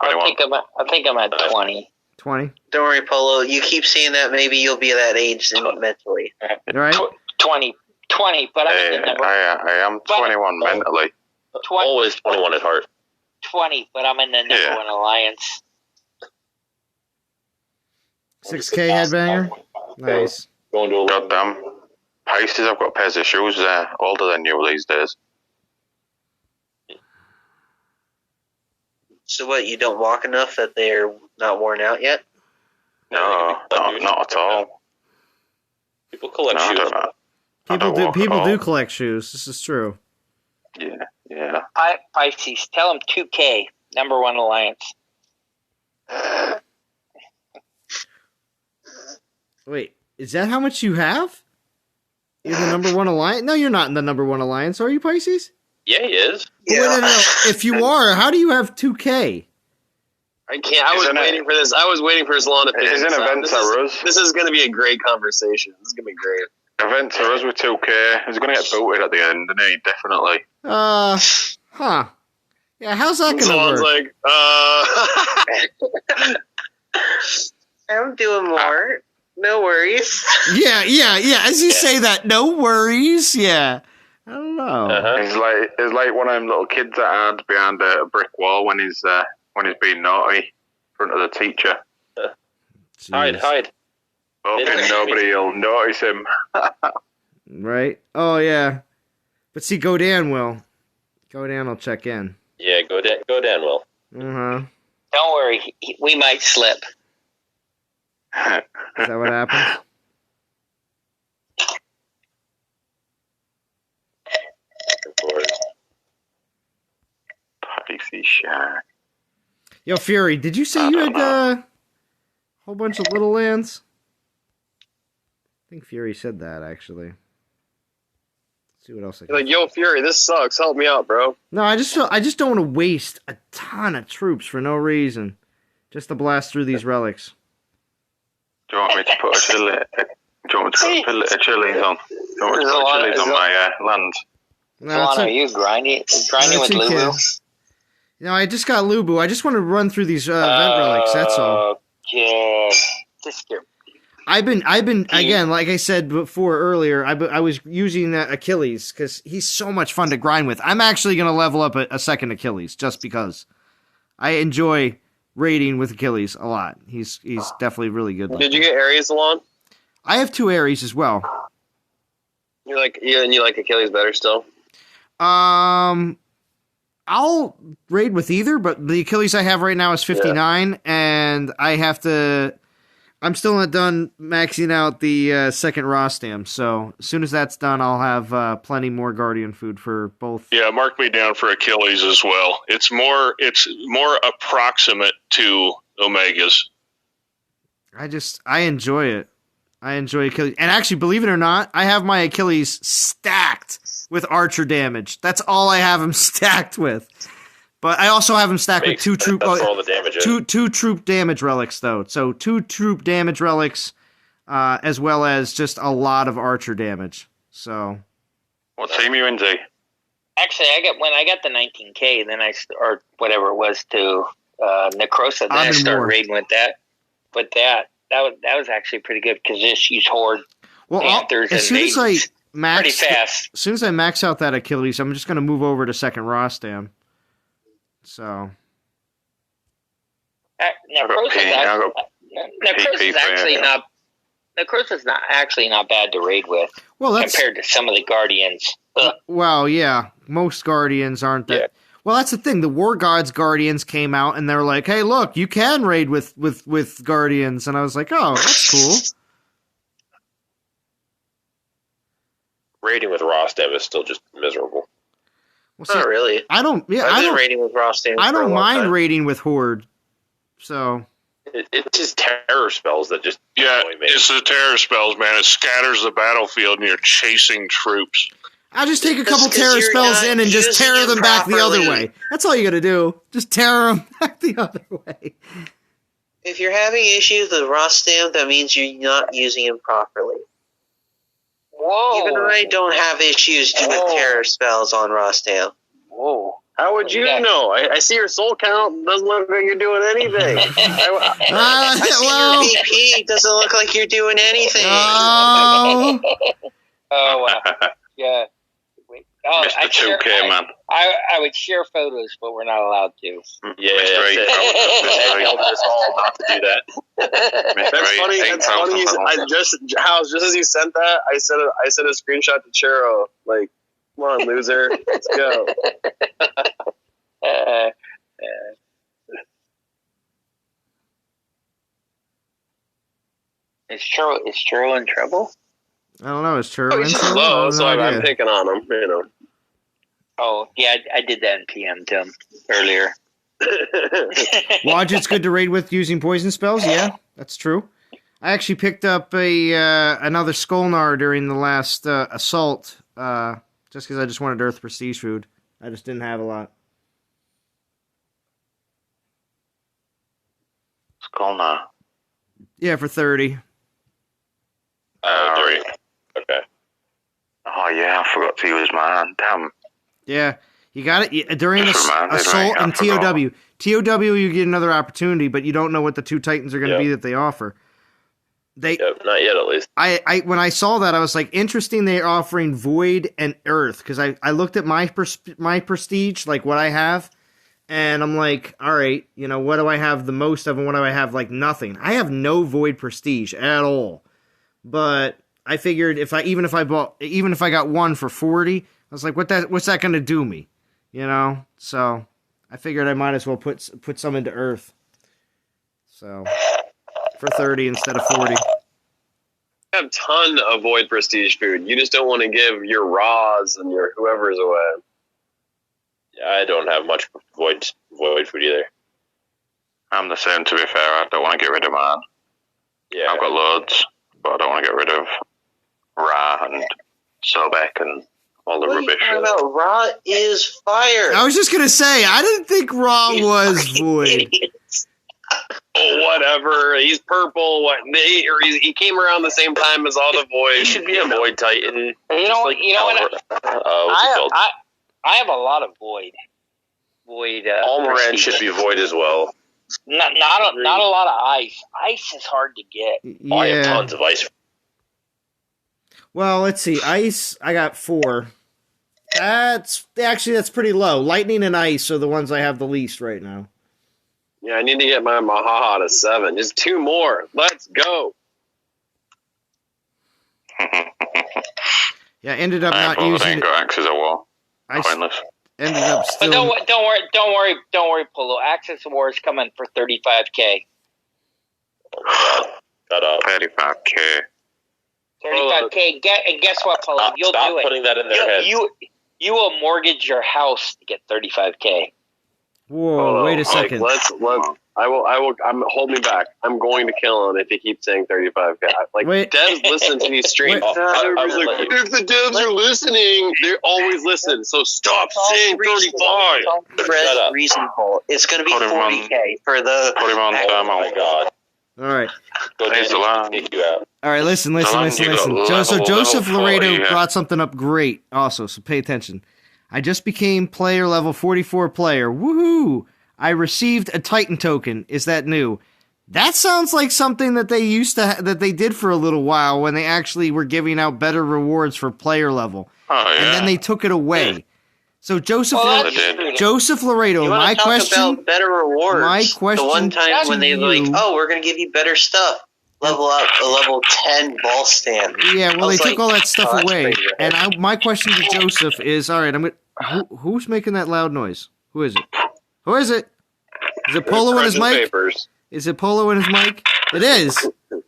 I think I'm at 20. 20. Don't worry, Polo. You keep saying that, maybe you'll be that age mentally. All right. 20, but I'm in the number. I am 21 mentally. Always 21 at heart. 20, but I'm in the number one alliance. 6K headbanger. Nice. Going to Goddamn. Pisces, I've got pairs of shoes older than you these days. So what, you don't walk enough that they're not worn out yet? No, not at all. People collect shoes. People do collect shoes. This is true. Yeah. Pisces, tell them 2K, number one alliance. Wait, is that how much you have? You're the number one alliance? No, you're not in the number one alliance, are you, Pisces? Yeah, he is. Yeah. Wait, no. If you are, how do you have 2K? I can't. I was waiting for this. I was waiting for Salon to pick It's an event to us. This is going to be a great conversation. This is going to be great. Event to us with 2K. He's going to get booted at the end, isn't he? Definitely. Huh. Yeah, how's that going to work? Someone's like, I'm doing more. No worries. Yeah. As you say that, no worries. Yeah. I don't know. He's like one of them little kids that hides behind a brick wall when he's being naughty in front of the teacher. Hide. Hoping nobody will notice him. Right? Oh, yeah. But see, Godan will. Godan will check in. Yeah, Godan will. Uh-huh. Don't worry, we might slip. Is that what happens? Pisces Shark. Yo, Fury, did you say you had a whole bunch of little lands? I think Fury said that, actually. Let's see what else I can. like, yo, Fury, this sucks. Help me out, bro. No, I just don't want to waste a ton of troops for no reason, just to blast through these relics. Do you want me to put a chili? Do you want me to put a chilies on? Do you want me to put chilies on my land? No, Solana, are you grinding with Lubu? No, I just got Lubu. I just want to run through these event relics. That's all. Yeah. Just get. I've been again, like I said before earlier. I was using Achilles because he's so much fun to grind with. I'm actually going to level up a second Achilles just because I enjoy raiding with Achilles a lot. He's definitely really good. Did you get Ares along? I have 2 Ares as well. You like Achilles better still? I'll raid with either, but the Achilles I have right now is 59, and I'm still not done maxing out the second Rostam, so as soon as that's done, I'll have plenty more Guardian food for both. Yeah, mark me down for Achilles as well. It's more approximate to Omegas. I enjoy it. I enjoy Achilles. And actually, believe it or not, I have my Achilles stacked with archer damage. That's all I have him stacked with. But I also have him stacked with 2 troop. That's all the damage. Two troop damage relics though. So 2 troop damage relics, as well as just a lot of archer damage. So. What team are you in, Z? Actually, when I got the 19K, then or whatever it was to Necrosa. Then I started raiding with that. But that was actually pretty good because just use Horde Panthers and pretty fast. As soon as I max out that Achilles, I'm just going to move over to second Rostam. So. Necrosa's not actually not bad to raid with. Well, compared to some of the Guardians. Well, yeah, most Guardians aren't that. Yeah. Well, that's the thing. The War Gods Guardians came out and they're like, "Hey, look, you can raid with Guardians," and I was like, "Oh, that's cool." Raiding with Rostam is still just miserable. Well, see, not really. I don't. Yeah, I've been raiding with Rostam. I don't mind raiding with Horde. So. It's just terror spells that just it's the terror spells, man. It scatters the battlefield and you're chasing troops. I'll just take a couple terror spells in and just tear them back the other way. That's all you gotta do. Just tear them back the other way. If you're having issues with Rostam, that means you're not using him properly. Whoa. Even I don't have issues with terror spells on Rostam. Whoa. How would you know? I see your soul count. Doesn't look like you're doing anything. I see your VP. Doesn't look like you're doing anything. Oh, wow. Yeah. Wait. Oh, Mr. 2K, man. I would share photos, but we're not allowed to. Yeah, I told us all not to do that. That's funny. That's funny. Just as you sent that, I sent a screenshot to Churro. Like, come on, loser. Let's go. Is Churro in trouble? I don't know. Is Churro in he's trouble? slow, so I'm picking on him. You know. Oh yeah, I did that in PM to him earlier. Wadget's good to raid with using poison spells. Yeah, that's true. I actually picked up another Skolnar during the last assault. Just because I just wanted Earth Prestige food. I just didn't have a lot. Skolnar. Yeah, for 30. Okay. Oh, yeah, I forgot to use mine. Damn. Yeah, you got it during assault and TOW. TOW, you get another opportunity, but you don't know what the two Titans are going to be that they offer. Not yet, at least. I when I saw that, I was like, interesting. They're offering Void and Earth because I looked at my prestige, like what I have, and I'm like, all right, what do I have the most of, and what do I have like nothing? I have no Void prestige at all, but I figured if I got one for 40, I was like, what's that going to do me, So I figured I might as well put some into Earth. So. For 30 instead of 40. You have a ton of Void Prestige food. You just don't want to give your Raws and your whoever's away. Yeah, I don't have much Void food either. I'm the same, to be fair. I don't want to get rid of mine. Yeah. I've got loads, but I don't want to get rid of Ra and Sobek and all the rubbish. Ra is fire. I was just going to say, I didn't think Ra was Void. Oh, whatever. He's purple. He came around the same time as all the Void. He should be a Void Titan. You know what? I have a lot of Void. Almoran should be Void as well. Not a lot of ice. Ice is hard to get. Yeah. I have tons of ice. Well, let's see. Ice, I got 4. That's pretty low. Lightning and ice are the ones I have the least right now. Yeah, I need to get my Mahaha to 7. Just 2 more. Let's go. Yeah, ended up not using it. Axes at war. Pointless. Ended up still. But don't worry, Polo. Axis of War is coming for 35K. Shut up. 35K. 35K. And guess what, Polo? You'll do it. Putting that in their heads. You will mortgage your house to get 35K. Whoa! Wait a second. Let's. I will. Hold me back. I'm going to kill him if he keeps saying 35K. Devs listen to these streams. If the devs are listening, they always listen. So stop saying 35. Fred's reasonable. It's going to be 40K for the. Put him on Oh my god! All right. Go down and kick you out. All right. Listen. Joseph Laredo brought something up great. Also, so pay attention. I just became player level 44 player. Woohoo! I received a Titan token. Is that new? That sounds like something that they that they did for a little while when they actually were giving out better rewards for player level. Oh, yeah. And then they took it away. So Joseph Laredo, my question about better rewards. My question, the one time when they were like, "Oh, we're going to give you better stuff. Level up a level 10 ball stand." Yeah, well, they took all that stuff away. And my question to Joseph is, all right, who's making that loud noise? Who is it? Who is it? Is it Polo and his mic? Papers. Is it Polo and his mic? It is. All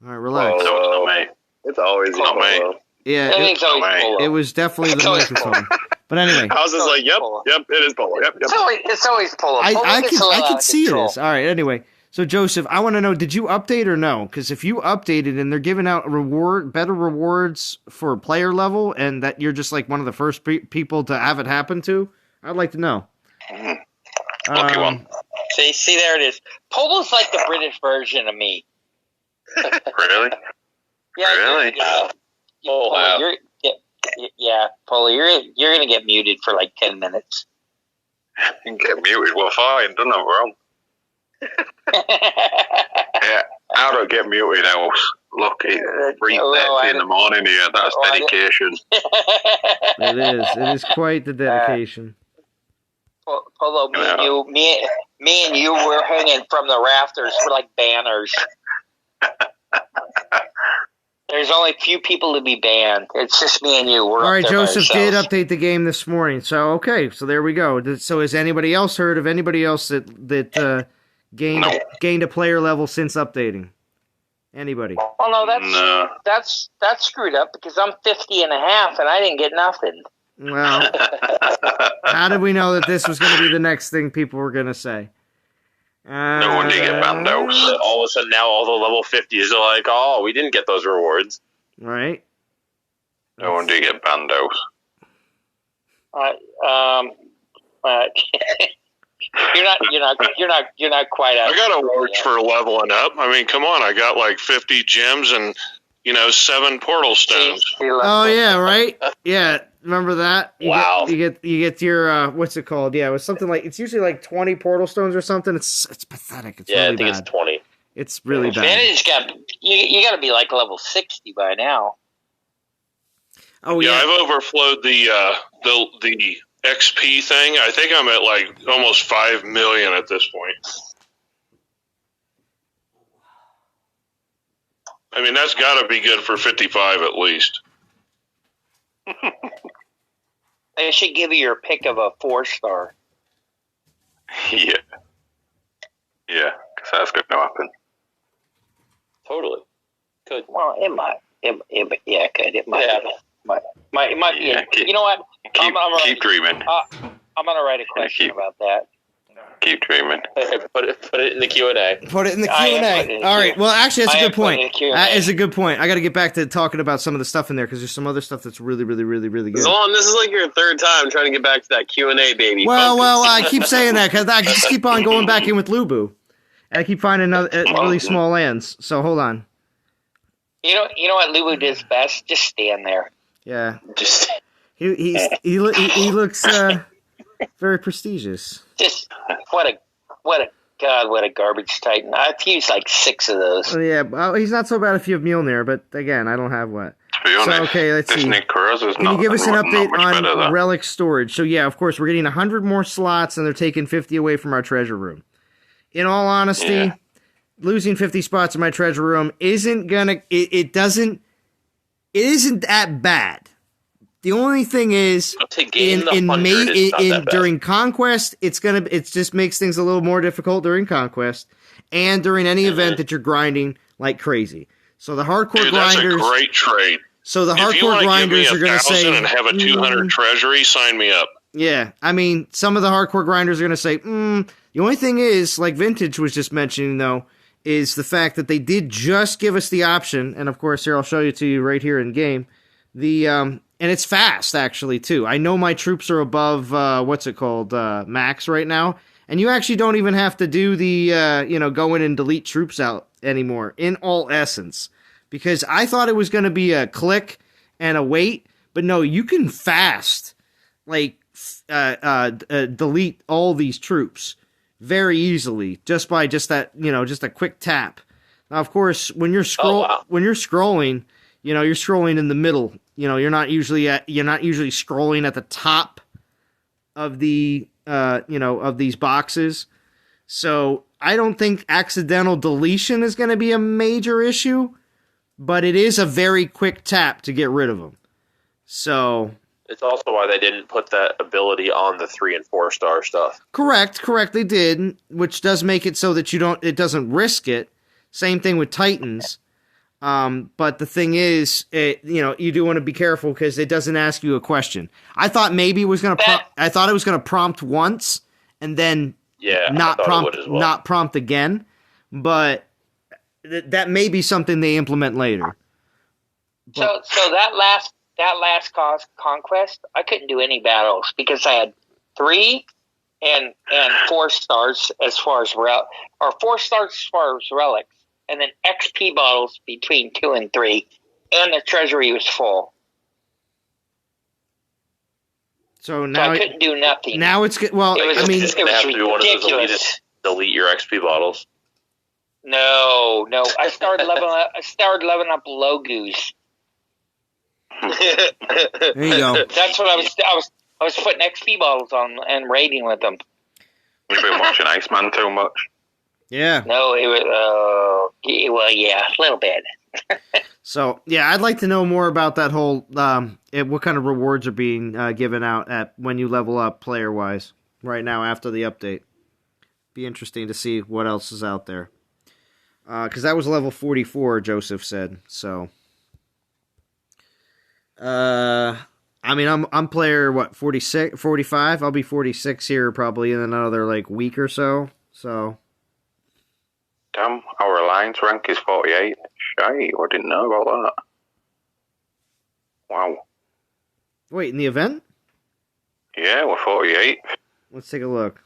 right, relax. No, it's not me. It's always not me. Yeah, it was definitely the microphone. But anyway, I was just like, "Yep, it is Polo. Yep." It's always Polo. I could see this. All right, anyway. So Joseph, I want to know, did you update or no? Because if you updated and they're giving out better rewards for player level, and that you're just like one of the first people to have it happen to, I'd like to know. Lucky one. See, there it is. Polo's like the British version of me. Really? Yeah. Really? Polo, Polo, you're gonna get muted for like 10 minutes. You can get muted. Well, fine. Done that wrong. Yeah, how do I get muted else? Lucky, 3:30 in the morning here. That's dedication. It is quite the dedication. Polo, me and you were hanging from the rafters. We're like banners. There's only a few people to be banned. It's just me and you. We're all right, Joseph did update the game this morning. So, okay, so there we go. So has anybody else heard of anybody else that gained a player level since updating? Anybody? Oh, no, that's screwed up because I'm 50 and a half and I didn't get nothing. Well, how did we know that this was going to be the next thing people were going to say? No one did get bandos. All of a sudden now all the level 50s are like, oh, we didn't get those rewards. Right. No one did get bandos. You're not quite out. I got awards for leveling up. I mean, come on, I got like 50 gems and 7 portal stones. Oh yeah, right? Yeah, remember that? Wow. You get your what's it called? Yeah, it was something like, it's usually like 20 portal stones or something. It's pathetic. It's really I think bad. it's 20. It's really bad. You got to be like level 60 by now. Oh yeah. I've overflowed the XP thing. I think I'm at like almost 5 million at this point. I mean, that's got to be good for 55 at least. They should give you your pick of a 4-star. Yeah, because that's going to happen. Totally. Could. Well, it might. It could. It might. Yeah. Might Yeah, be. You know what? Keep dreaming. I'm going to write a question about that. Keep dreaming. Put it in the Q&A. Put it in the Q&A. All right. Well, actually, that's a good point. That is a good point. I got to get back to talking about some of the stuff in there because there's some other stuff that's really, really, really, really good. Zolon, this is like your third time trying to get back to that Q&A, baby. Well, I keep saying that because I just keep on going back in with Lubu. And I keep finding really small lands. So hold on. You know what Lubu does best? Just stand there. Yeah. Just he looks very prestigious. Just what a garbage Titan. I've used like 6 of those. Oh, yeah, well, he's not so bad if you have Mjolnir, but again, I don't have what. To be honest, so, okay, let's see. Can you give us an update on relic storage? So yeah, of course, we're getting 100 more slots, and they're taking 50 away from our treasure room. In all honesty, losing 50 spots in my treasure room isn't gonna. It isn't that bad. The only thing is, during Conquest, it just makes things a little more difficult during Conquest, and during any event that you're grinding like crazy. So the hardcore grinders, that's a great trade. So the hardcore grinders are going to say, and have a 200 treasury, sign me up. Yeah, I mean, some of the hardcore grinders are going to say, The only thing is, like Vintage was just mentioning, though, is the fact that they did just give us the option, and of course, here I'll show you to you right here in game. And it's fast, actually, too. I know my troops are above, max right now. And you actually don't even have to do the, go in and delete troops out anymore, in all essence. Because I thought it was going to be a click and a wait. But no, you can fast, like, delete all these troops very easily just by just that, just a quick tap. Now, of course, when you're scrolling, you're scrolling in the middle. You're not usually scrolling at the top of the of these boxes. So I don't think accidental deletion is going to be a major issue, but it is a very quick tap to get rid of them. So it's also why they didn't put that ability on the 3 and 4 star stuff. Correct, they did, which does make it so that it doesn't risk it. Same thing with Titans. But the thing is, you do want to be careful because it doesn't ask you a question. I thought maybe it was going to prompt once and then not prompt again. But that may be something they implement later. But, so that last conquest, I couldn't do any battles because I had 3 and 4 stars as far as 4 stars as far as relics. And then XP bottles between 2 and 3, and the treasury was full. So now I couldn't do nothing. Now it's good. Well, it was ridiculous. Delete your XP bottles. No. I started leveling up Logus. There you go. That's what I was putting XP bottles on and raiding with them. You've been watching Iceman too much. Yeah. No, it was, a little bit. So, yeah, I'd like to know more about that whole, what kind of rewards are being given out when you level up player-wise right now after the update. Be interesting to see what else is out there. Because that was level 44, Joseph said, so. I'm player, 46, 45? I'll be 46 here probably in another, week or so, so. Damn, our alliance rank is 48. Shite, I didn't know about that. Wow. Wait, in the event? Yeah, we're 48. Let's take a look.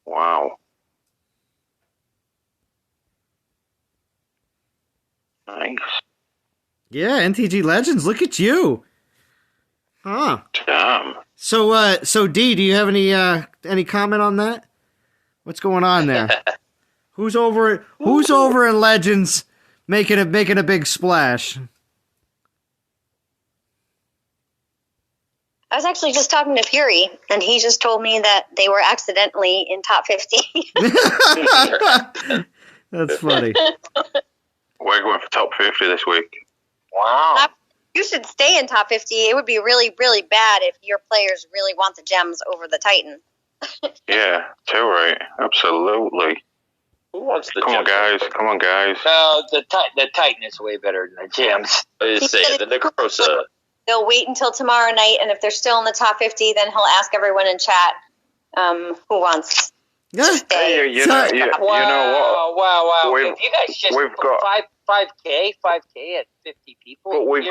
Wow. Nice. Yeah, NTG Legends, look at you. Huh. Damn. So D, do you have any comment on that? What's going on there? Who's over in Legends making a big splash? I was actually just talking to Fury, and he just told me that they were accidentally in top 50. That's funny. We're going for top 50 this week. Wow. You should stay in top 50. It would be really, really bad if your players really want the gems over the Titan. Yeah, too right. Absolutely. Who wants the Come on, guys. No, the Titan is way better than the gems. I was saying, the Necrosa. They'll wait until tomorrow night, and if they're still in the top 50, then he'll ask everyone in chat who wants to stay. Hey, you know what? Wow. If you guys just put 5K at 50 people. But we've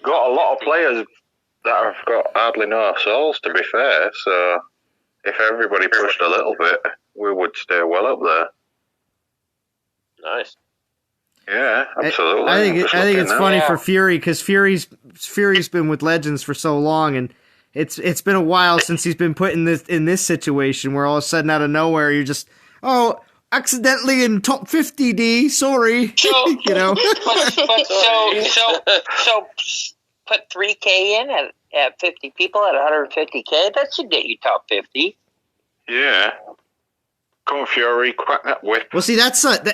got a lot of players that have got hardly no souls, to be fair, so if everybody pushed a little bit, we would stay well up there. Nice. Yeah, absolutely. I think it's funny for Fury because Fury's been with Legends for so long, and it's been a while since he's been put in this situation where all of a sudden out of nowhere you're just accidentally in top 50, D. Sorry, so, you know. So put 3K in at 50 people at 150K. That should get you top 50. Yeah. Come on, Fury, crack that whip. Well, see,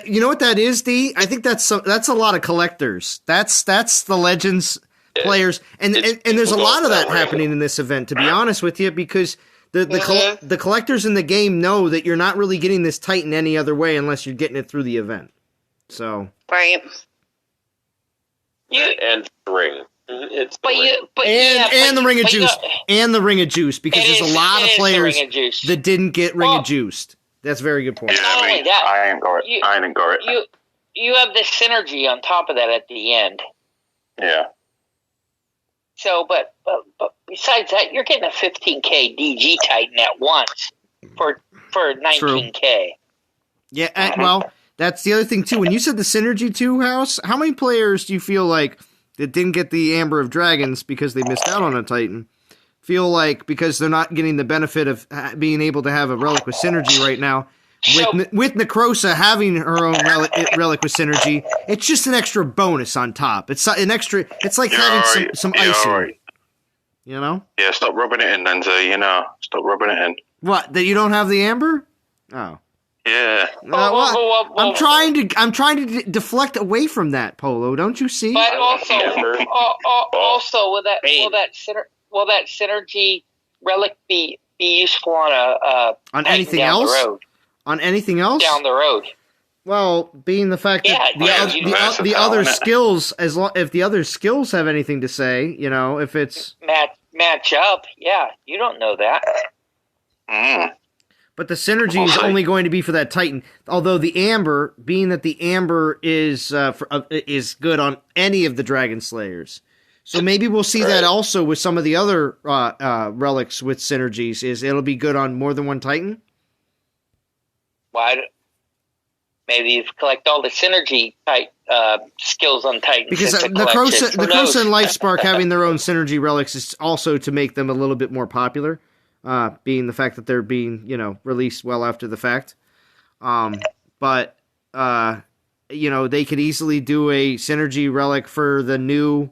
you know what that is, D? I think that's a lot of collectors. That's the Legends players, and there's a lot of that happening in this event. To be honest with you, because the collectors in the game know that you're not really getting this Titan any other way unless you're getting it through the event. So right. And the ring. It's the Ring of Juice. And the Ring of Juice, because there's a lot of players that didn't get Ring of Juiced. That's a very good point. Yeah, I ain't got it. You have this synergy on top of that at the end. Yeah. So, but besides that, you're getting a 15K DG Titan at once for 19K. True. Yeah, well, that's the other thing too. When you said the synergy too, House, how many players do you feel like that didn't get the Amber of Dragons because they missed out on a Titan feel like because they're not getting the benefit of being able to have a relic with synergy right now, with Necrosa having her own relic with synergy, it's just an extra bonus on top. It's an extra. It's like having some icing. Right. You know? Yeah, stop rubbing it in, Denzer. Stop rubbing it in. What? That you don't have the amber? Oh. Yeah. I'm trying to deflect away from that, Polo. Don't you see? But also will that synergy relic be useful on anything else? The road? On anything else? Down the road. Well, being the fact that the other skills, if the other skills have anything to say, if it's match up, yeah, you don't know that. But the synergy is only going to be for that Titan. Although the Amber, being that the Amber is good on any of the Dragon Slayers, so maybe we'll see that also with some of the other relics with synergies. It'll be good on more than one Titan. Why? Maybe you collect all the synergy type skills on Titans. Because Necrosa and Lifespark having their own synergy relics is also to make them a little bit more popular. Being the fact that they're being, released well after the fact. But they could easily do a synergy relic for the new,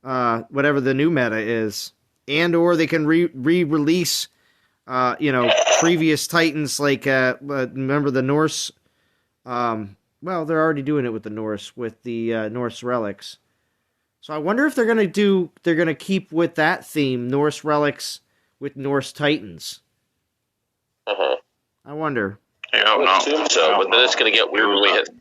whatever the new meta is. And or they can re-release, previous Titans like, remember the Norse? They're already doing it with the Norse, with the Norse relics. So I wonder if they're going to keep with that theme, Norse relics, with Norse Titans. Uh-huh. I wonder. Yeah, I would assume so, but then it's going to get weird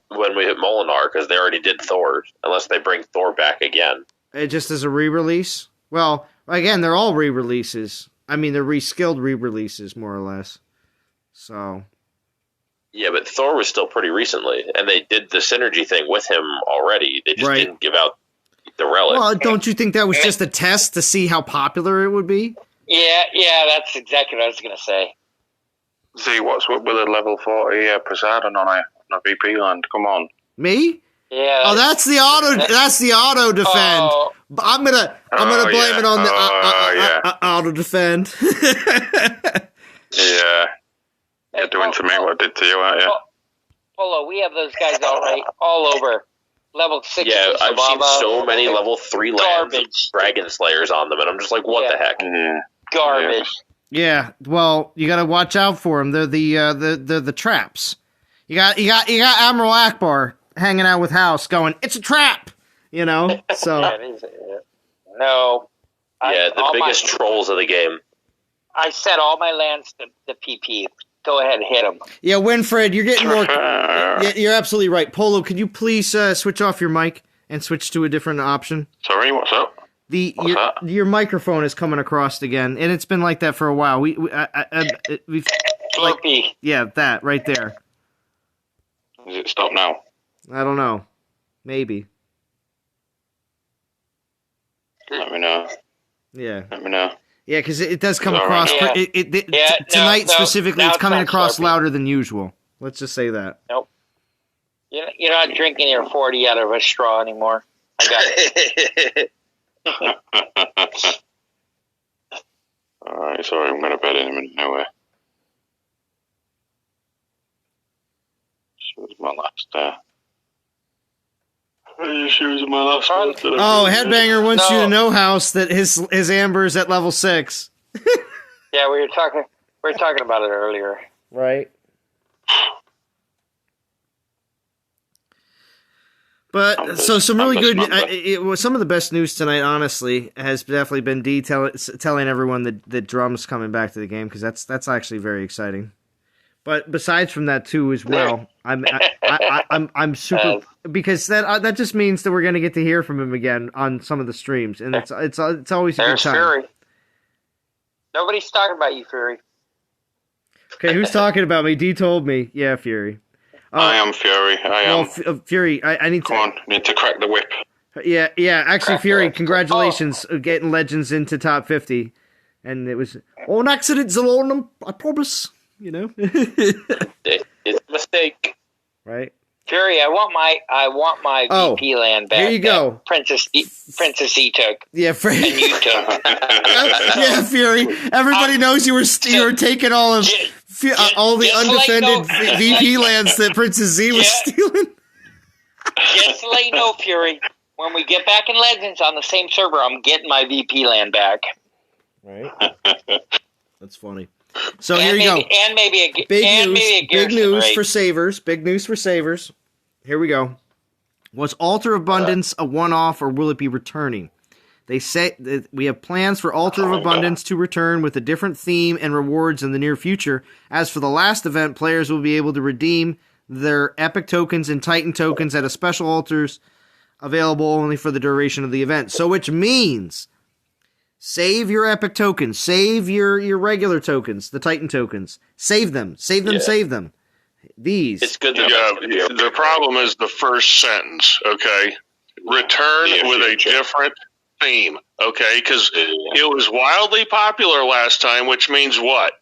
when we hit Molinar, because they already did Thor, unless they bring Thor back again. Just as a re-release? Well, again, they're all re-releases. I mean, they're reskilled re-releases, more or less. So... Yeah, but Thor was still pretty recently, and they did the synergy thing with him already. They just didn't give out the relic. Well, don't you think that was just a test to see how popular it would be? Yeah, that's exactly what I was going to say. See, what's with a level 40 Poseidon on a VP land? Come on. Me? Yeah. Oh, that's the auto defend. Oh. I'm gonna blame it on the auto defend. Yeah. You're doing to me what I did to you, aren't you? Polo, we have those guys all over. Level 6. Yeah, I've seen so many level 3 lands Dragon Slayers on them, and I'm just like, what the heck? Garbage. Yeah, well, you gotta watch out for them. They're the traps. You got Admiral Akbar hanging out with House going, it's a trap! So. No. The biggest trolls of the game. I set all my lands to PP. Go ahead and hit them. Yeah, Winfred, you're getting more... you're absolutely right. Polo, could you please switch off your mic and switch to a different option? Sorry, what's up? Your microphone is coming across again, and it's been like that for a while. We've that right there. Does it stop now? I don't know. Maybe. Let me know. Yeah. Let me know. Yeah, because it does come across... Tonight specifically, it's coming across louder than usual. Let's just say that. Nope. You're not drinking your 40 out of a straw anymore. I got it. Alright, sorry, I'm going to bed in a minute anyway. She was my last... She was my last one. Oh, Headbanger wants you to know, House, that his Amber is at level 6. Yeah, we were talking about it earlier. Right. But so some really good. Some of the best news tonight, honestly, has definitely been telling everyone that Drum's coming back to the game, because that's actually very exciting. But besides from that too, as well, I'm super because that just means that we're going to get to hear from him again on some of the streams, and it's always a good time. Fury. Nobody's talking about you, Fury. Okay, who's talking about me? D told me. Yeah, Fury. I am Fury. I am. Fury, I need to... Come on, need to crack the whip. Yeah. Actually, Fury, congratulations getting Legends into top 50. And it was an accident, Zalornum, I promise. It's a mistake. Right? Fury, I want my VP land back. Here you go. Princess E took. Yeah, and you took. Yeah, Fury. Everybody knows you were taking all of all the undefended VP lands that Princess Z was stealing. Just to let you know, Fury, when we get back in Legends on the same server, I'm getting my VP land back. Right. That's funny. So here you go. And maybe a big news for savers. Big news for savers. Here we go. Was Altar of Abundance a one-off, or will it be returning? They say that we have plans for Altar of Abundance to return with a different theme and rewards in the near future. As for the last event, players will be able to redeem their epic tokens and Titan tokens at a special altars available only for the duration of the event. So which means save your epic tokens, save your regular tokens, the Titan tokens. Save them. Save them. These. It's good to the problem is the first sentence, okay? Return with a different theme, okay? Because it was wildly popular last time, which means what?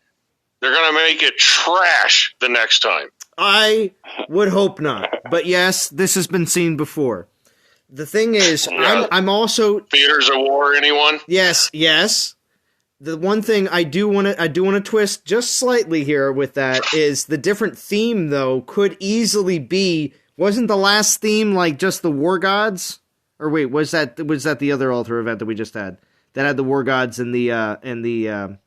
They're going to make it trash the next time. I would hope not. But yes, this has been seen before. The thing is, I'm also... Theaters of War, anyone? Yes. The one thing I do want to twist just slightly here with that is the different theme, though, could easily be... Wasn't the last theme like just the War Gods? Or wait, was that the other altar event that we just had? That had the War Gods and the Dragon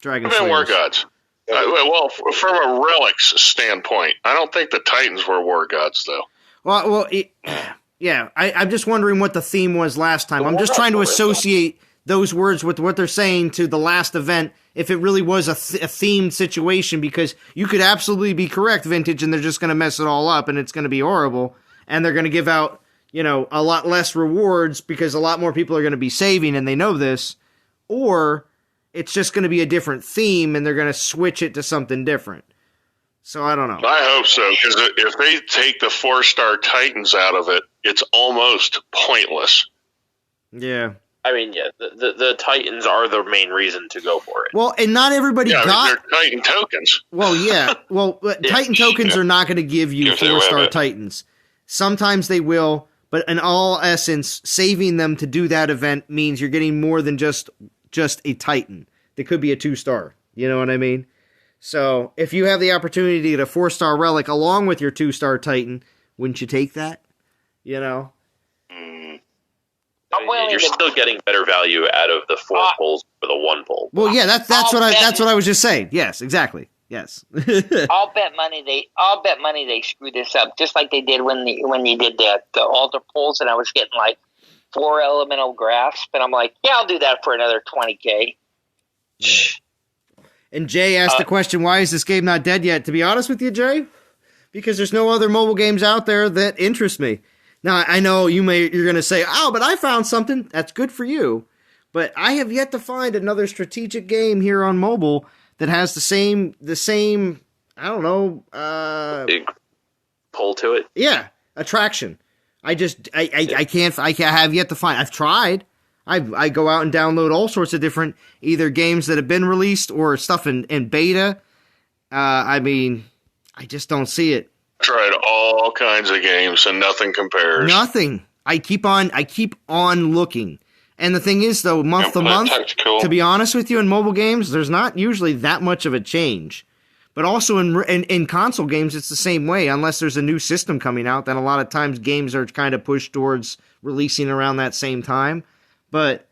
Slayers? War Gods. Well, from a relics standpoint, I don't think the Titans were War Gods, though. Well, I'm just wondering what the theme was last time. I'm just trying to associate those words with what they're saying to the last event, if it really was a themed situation, because you could absolutely be correct, Vintage, and they're just going to mess it all up, and it's going to be horrible, and they're going to give out, a lot less rewards because a lot more people are going to be saving, and they know this, or it's just going to be a different theme, and they're going to switch it to something different. So I don't know. I hope so, because if they take the 4-star Titans out of it, it's almost pointless. Yeah. I mean, the Titans are the main reason to go for it. Well, and not everybody got... they're Titan tokens. Well, yeah. Well, Titan tokens are not going to give you 4-star Titans. Sometimes they will, but in all essence, saving them to do that event means you're getting more than just a Titan. They could be a 2-star. You know what I mean? So, if you have the opportunity to get a 4-star relic along with your 2-star Titan, wouldn't you take that? You're still getting better value out of the 4 pulls for the 1 pull. Well, yeah, that's what I was just saying. Yes, exactly. Yes. I'll bet money they screwed this up, just like they did when you did the altar pulls, and I was getting like 4 elemental grasp, and I'm like, yeah, I'll do that for another 20K. Yeah. And Jay asked the question, why is this game not dead yet? To be honest with you, Jay, because there's no other mobile games out there that interest me. Now, I know you're going to say, oh, but I found something. That's good for you. But I have yet to find another strategic game here on mobile that has the same, I don't know. Big pull to it? Yeah, attraction. I have yet to find. I've tried. I go out and download all sorts of different either games that have been released or stuff in beta. I just don't see it. Tried all kinds of games and nothing compares. Nothing. I keep on looking. And the thing is, though, month to month, to be honest with you, in mobile games, there's not usually that much of a change. But also in console games, it's the same way. Unless there's a new system coming out, then a lot of times games are kind of pushed towards releasing around that same time. But,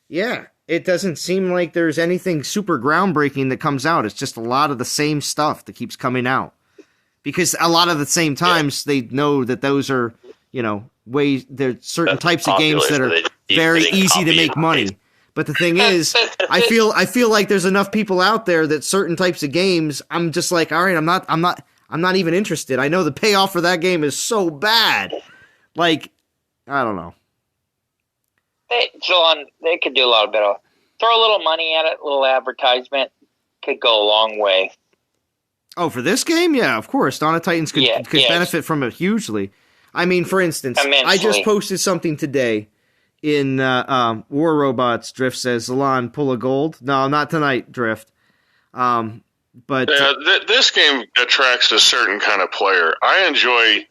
yeah, it doesn't seem like there's anything super groundbreaking that comes out. It's just a lot of the same stuff that keeps coming out. Because a lot of the same times, they know that those are, ways, there's certain types of games that are very easy to make money. But the thing is, I feel like there's enough people out there that certain types of games, I'm just like, all right, I'm not even interested. I know the payoff for that game is so bad. Like, I don't know. They could do a lot better. Throw a little money at it, a little advertisement, could go a long way. Oh, for this game? Yeah, of course. Dawn of Titans could benefit from it hugely. I mean, for instance, immensely. I just posted something today in War Robots. Drift says, Zalon, pull a gold. No, not tonight, Drift. But this game attracts a certain kind of player. I enjoy.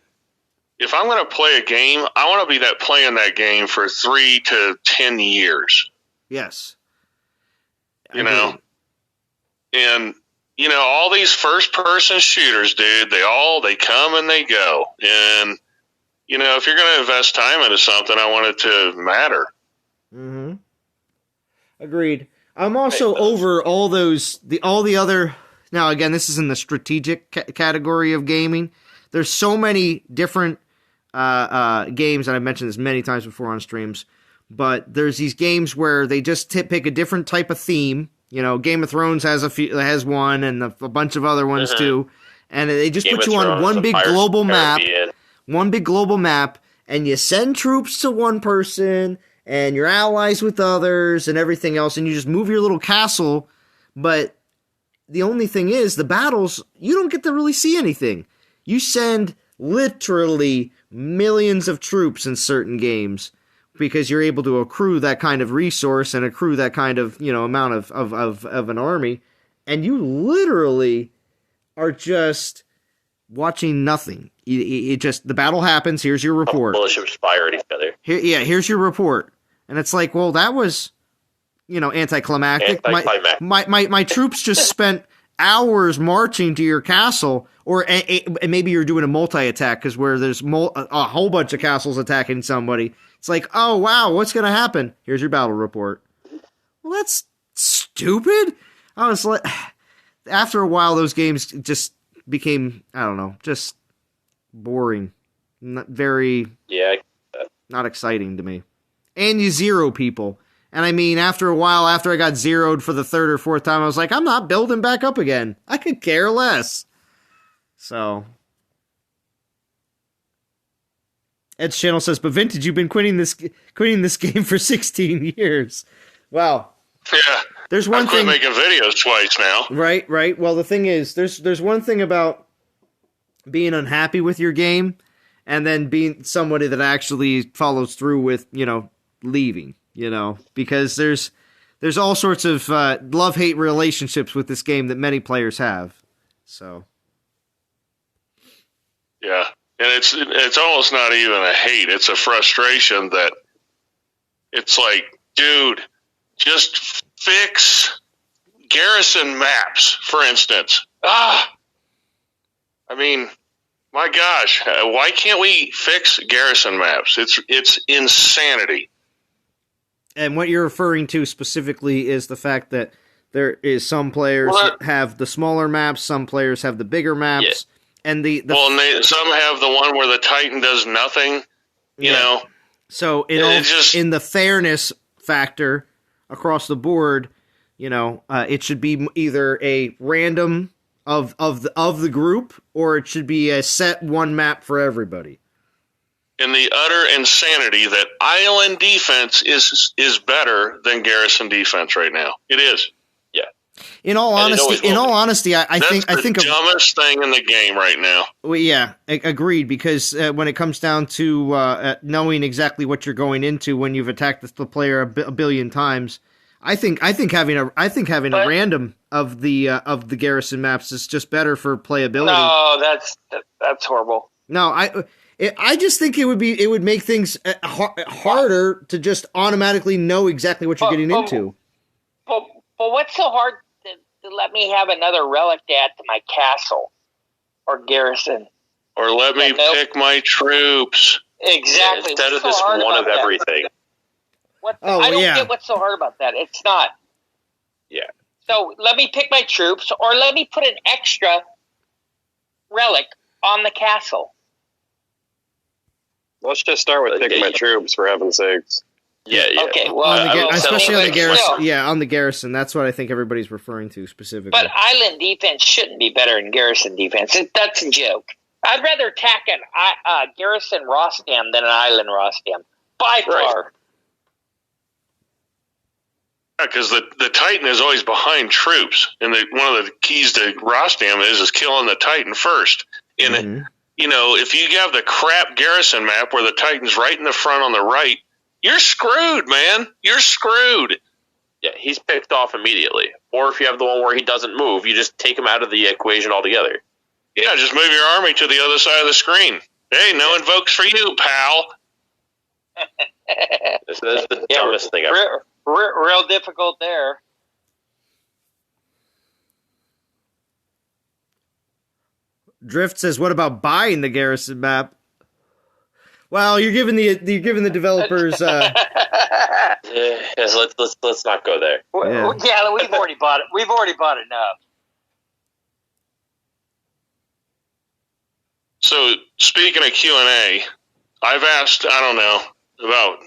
If I'm going to play a game, I want to be playing that game for 3 to 10 years. Yes. You know, and all these first-person shooters, dude. They come and they go, and if you're going to invest time into something, I want it to matter. Mm-hmm. Agreed. I'm also over all the other. Now, again, this is in the strategic category of gaming. There's so many different games, and I've mentioned this many times before on streams, but there's these games where they just pick a different type of theme. Game of Thrones has one, and a bunch of other ones too, and they just put you on one big global map, and you send troops to one person, and you're allies with others, and everything else, and you just move your little castle, but the only thing is, the battles, you don't get to really see anything. You send literally millions of troops in certain games because you're able to accrue that kind of resource and accrue that kind of, amount of an army. And you literally are just watching nothing. The battle happens. Here's your report. Militias fire at each other. Here's your report. And it's like, well, that was, anticlimactic. My troops just spent hours marching to your castle, or maybe you're doing a multi-attack because where there's a whole bunch of castles attacking somebody. It's like, oh, wow, what's going to happen? Here's your battle report. Well, that's stupid. I was like, after a while, those games just became, I don't know, just boring. Not exciting to me. And you zero people. And I mean, after a while, after I got zeroed for the third or fourth time, I was like, I'm not building back up again. I could care less. So, Ed's channel says, but Vintage, you've been quitting this game for 16 years. Wow. Yeah. There's one thing. I've quit making videos twice now. Right. Well, the thing is, there's one thing about being unhappy with your game and then being somebody that actually follows through with, leaving. Because there's all sorts of love-hate relationships with this game that many players have. So, yeah, and it's almost not even a hate; it's a frustration that it's like, dude, just fix garrison maps, for instance. I mean, my gosh, why can't we fix garrison maps? It's insanity. And what you're referring to specifically is the fact that there is some players have the smaller maps, some players have the bigger maps, and some have the one where the Titan does nothing. You know, so in the fairness factor across the board, it should be either a random of the group, or it should be a set one map for everybody. In the utter insanity that island defense is better than garrison defense right now. It is. Yeah. In all honesty, I think the dumbest thing in the game right now. Well, yeah, agreed. Because when it comes down to knowing exactly what you're going into when you've attacked the player a billion times, I think having a random of the garrison maps is just better for playability. No, that's horrible. No, I just think it would make things harder to just automatically know exactly what you're getting into. But what's so hard to let me have another relic to add to my castle or garrison? Or let me pick my troops. Exactly. Instead of this one of everything. I don't get what's so hard about that. It's not. Yeah. So let me pick my troops, or let me put an extra relic on the castle. Let's just start with picking my troops, for heaven's sakes. Yeah. Okay, well, especially on the garrison. Yeah, on the garrison. That's what I think everybody's referring to specifically. But island defense shouldn't be better than garrison defense. That's a joke. I'd rather attack a garrison Rostam than an island Rostam. By far. Yeah, because the Titan is always behind troops. And one of the keys to Rostam is killing the Titan first. And if you have the crap garrison map where the Titan's right in the front on the right, you're screwed, man. You're screwed. Yeah, he's picked off immediately. Or if you have the one where he doesn't move, you just take him out of the equation altogether. Yeah, just move your army to the other side of the screen. Hey, no invokes for you, pal. This is the dumbest thing ever. Real difficult there. Drift says, "What about buying the Garrison map?" Well, you're giving the developers. Let's not go there. Yeah, we've already bought it. We've already bought enough. So, speaking of Q&A, I've asked, I don't know, about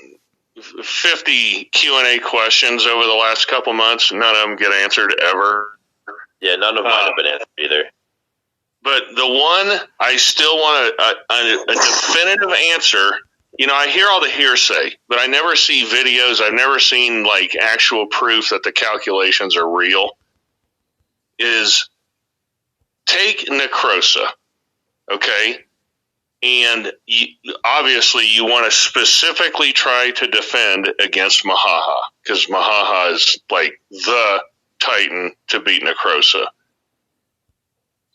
50 Q&A questions over the last couple months. None of them get answered ever. Yeah, none of mine have been answered either. But the one I still want a definitive answer. You know, I hear all the hearsay, but I never see videos. I've never seen, like, actual proof that the calculations are real. Is take Necrosa, okay? And obviously you want to specifically try to defend against Mahaha, because Mahaha is, like, the Titan to beat Necrosa.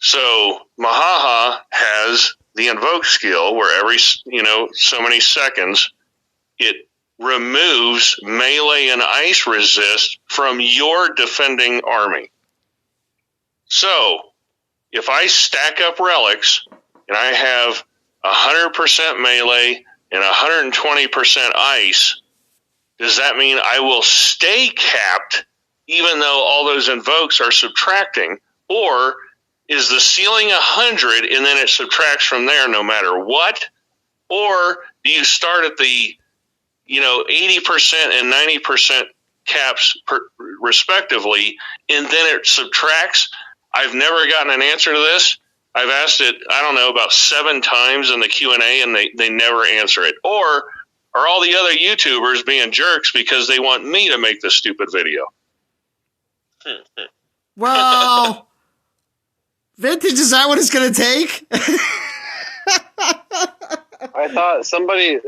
So Mahaha has the invoke skill where every, so many seconds it removes melee and ice resist from your defending army. So if I stack up relics and I have 100% melee and 120% ice, does that mean I will stay capped even though all those invokes are subtracting? Or is the ceiling 100 and then it subtracts from there no matter what? Or do you start at the 80% and 90% caps respectively, and then it subtracts? I've never gotten an answer to this. I've asked it, I don't know, about 7 times in the Q&A, and they never answer it. Or are all the other YouTubers being jerks because they want me to make this stupid video? Well, Vintage, is that what it's going to take? I thought somebody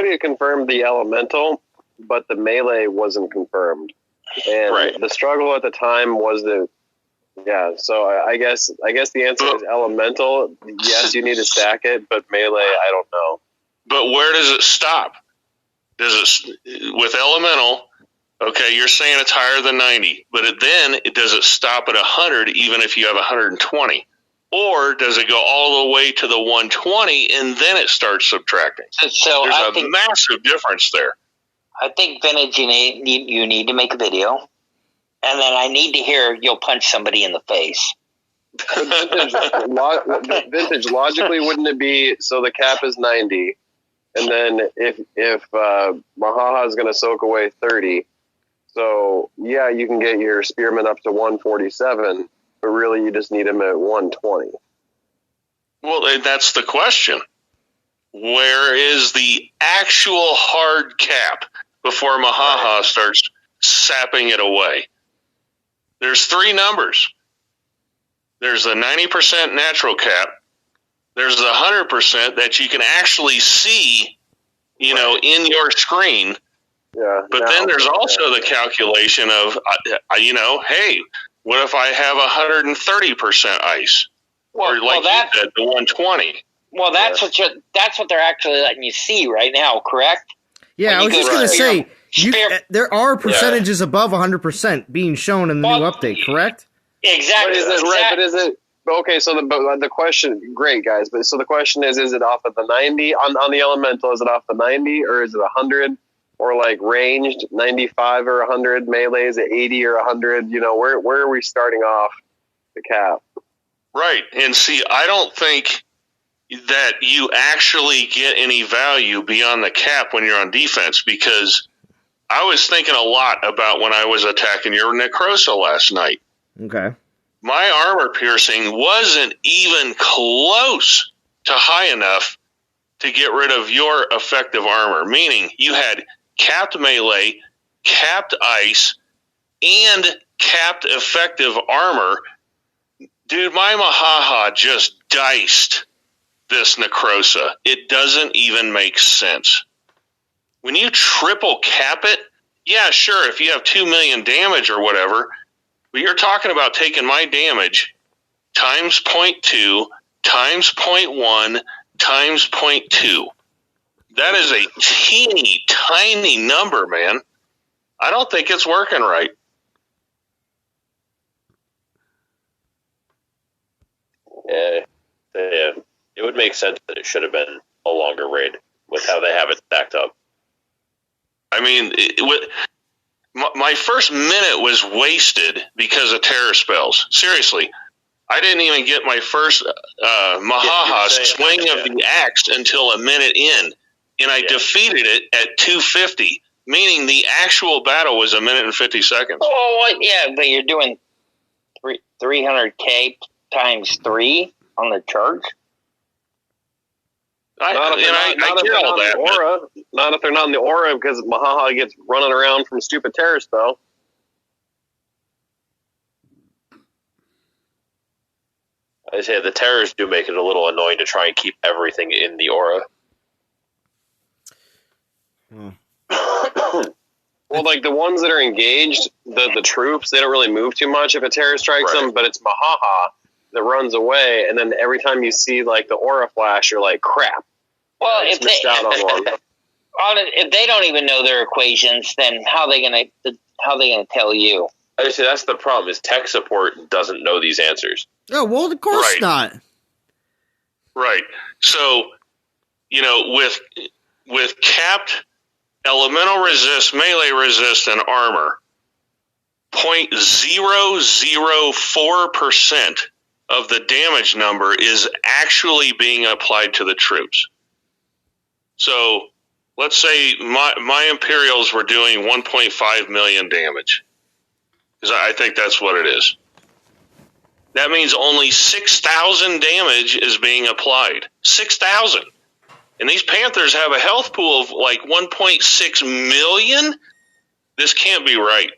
had confirmed the elemental, but the melee wasn't confirmed. And the struggle at the time was so I guess the answer is elemental. Yes, you need to stack it, but melee, I don't know. But where does it stop? With elemental, okay, you're saying it's higher than 90, but does it stop at 100 even if you have 120? Or does it go all the way to the 120 and then it starts subtracting? So there's a massive difference there. I think, Vintage, you need to make a video, and then I need to hear you'll punch somebody in the face. Vintage, logically, wouldn't it be, so the cap is 90, and then if Mahaha is going to soak away 30, so yeah, you can get your spearman up to 147, but really you just need him at 120. Well, that's the question. Where is the actual hard cap before Mahaha starts sapping it away? There's 3 numbers. There's the 90% natural cap. There's the 100% that you can actually see, in your screen. Yeah. But then there's also the calculation of, hey, what if I have 130% ice? Or you said, the 120. Well, that's what they're actually letting you see right now, correct? Yeah, I was just going to say, there are percentages above 100% being shown in the new update, correct? Exactly. But is it okay? So the question, great guys, but so the question is it off of the 90 on the elemental? Is it off the 90 or is it 100 or like ranged 95 or 100 melee? Is it 80 or 100? Where are we starting off the cap? Right, and see, I don't think that you actually get any value beyond the cap when you're on defense, because I was thinking a lot about when I was attacking your Necrosa last night. Okay. My armor piercing wasn't even close to high enough to get rid of your effective armor, meaning you had capped melee, capped ice, and capped effective armor. Dude, my Mahaha just diced this Necrosa. It doesn't even make sense. When you triple cap it, yeah, sure, if you have 2 million damage or whatever, But you're talking about taking my damage times 0.2 times 0.1 times 0.2. That is a teeny tiny number, man. I don't think it's working right. Yeah, it would make sense that it should have been a longer raid with how they have it stacked up. I mean, my first minute was wasted because of terror spells. Seriously. I didn't even get my first Mahaha swing of the axe until a minute in, and I defeated it at 250, meaning the actual battle was a minute and 50 seconds. Oh, yeah, but you're doing 300k times 3 on the charge? Not if they're not in the aura, because Mahaha gets running around from stupid terror spell. I say the terrors do make it a little annoying to try and keep everything in the aura. Well, like the ones that are engaged, the troops, they don't really move too much if a terror strikes them, but it's Mahaha that runs away, and then every time you see like the aura flash, you're like, crap. Well, if missed out on one. If they don't even know their equations, then how are they gonna tell you? I say that's the problem. Is tech support doesn't know these answers. Oh, well, of course not. Right. So, with capped elemental resist, melee resist, and armor, 0.004% of the damage number is actually being applied to the troops. So, let's say my Imperials were doing 1.5 million damage. Because I think that's what it is. That means only 6,000 damage is being applied. 6,000. And these Panthers have a health pool of like 1.6 million? This can't be right.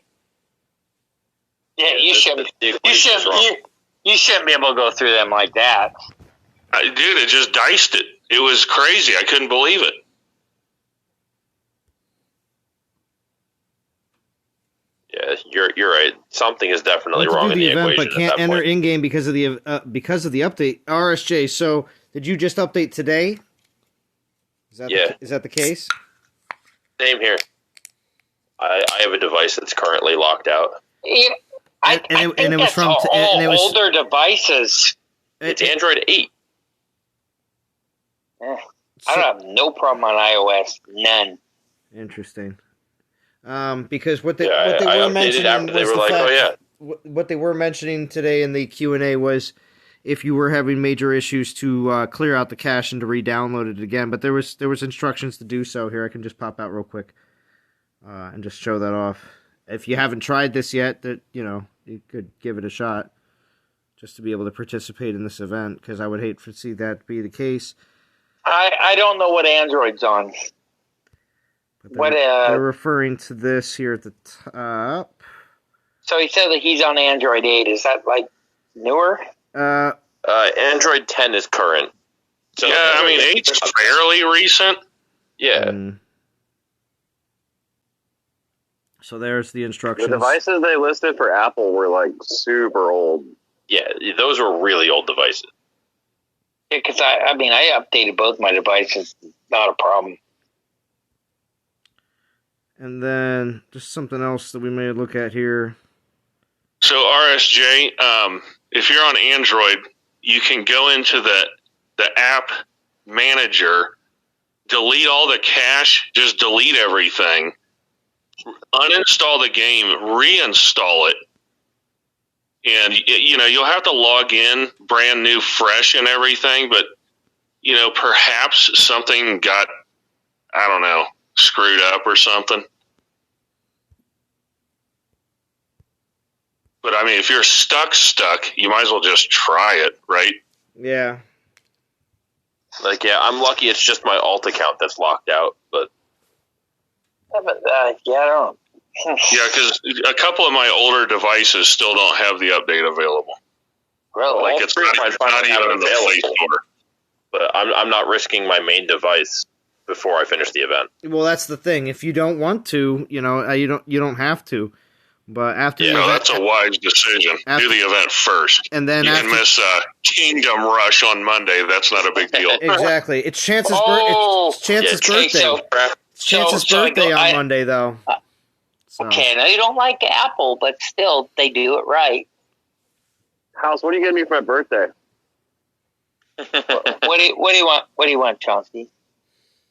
Yeah, you shouldn't be able to go through them like that. Dude, it just diced it. It was crazy. I couldn't believe it. Yeah, you're right. Something is definitely wrong in the event, equation. But can't enter in game because of the update. RSJ. So did you just update today? Is that the case? Same here. I have a device that's currently locked out. Yeah, I think it was from older devices. It's Android 8. I don't have no problem on iOS. None. Interesting. Because what they were mentioning was what they were mentioning today in the Q&A was if you were having major issues to clear out the cache and to re-download it again. But there was instructions to do so. Here, I can just pop out real quick and just show that off. If you haven't tried this yet, that you could give it a shot just to be able to participate in this event, because I would hate to see that be the case. I don't know what Android's on. They're referring to this here at the top. So he said that he's on Android 8. Is that like newer? Android 10 is current. So, yeah, I mean 8's fairly recent. Yeah. So there's the instructions. The devices they listed for Apple were like super old. Yeah, those were really old devices. Yeah, because I updated both my devices. Not a problem. And then just something else that we may look at here. So RSJ, if you're on Android, you can go into the app manager, delete all the cache, just delete everything, uninstall the game, reinstall it, and you'll have to log in brand new, fresh, and everything. But perhaps something got, I don't know, screwed up or something. But I mean, if you're stuck, you might as well just try it, right? Yeah. I'm lucky it's just my alt account that's locked out, but I don't. Yeah, because a couple of my older devices still don't have the update available. Really? It's not even in the Play Store. But I'm not risking my main device before I finish the event. Well, that's the thing. If you don't want to, you don't have to. But after that's a wise decision. Do the event first, and then you can miss Kingdom Rush on Monday. That's not a big deal. Exactly. It's Chance's birthday. It's Chance's birthday on Monday, though. Okay, now you don't like Apple, but still, they do it right. House, what are you getting me for my birthday? What do you want? What do you want, Chauncey?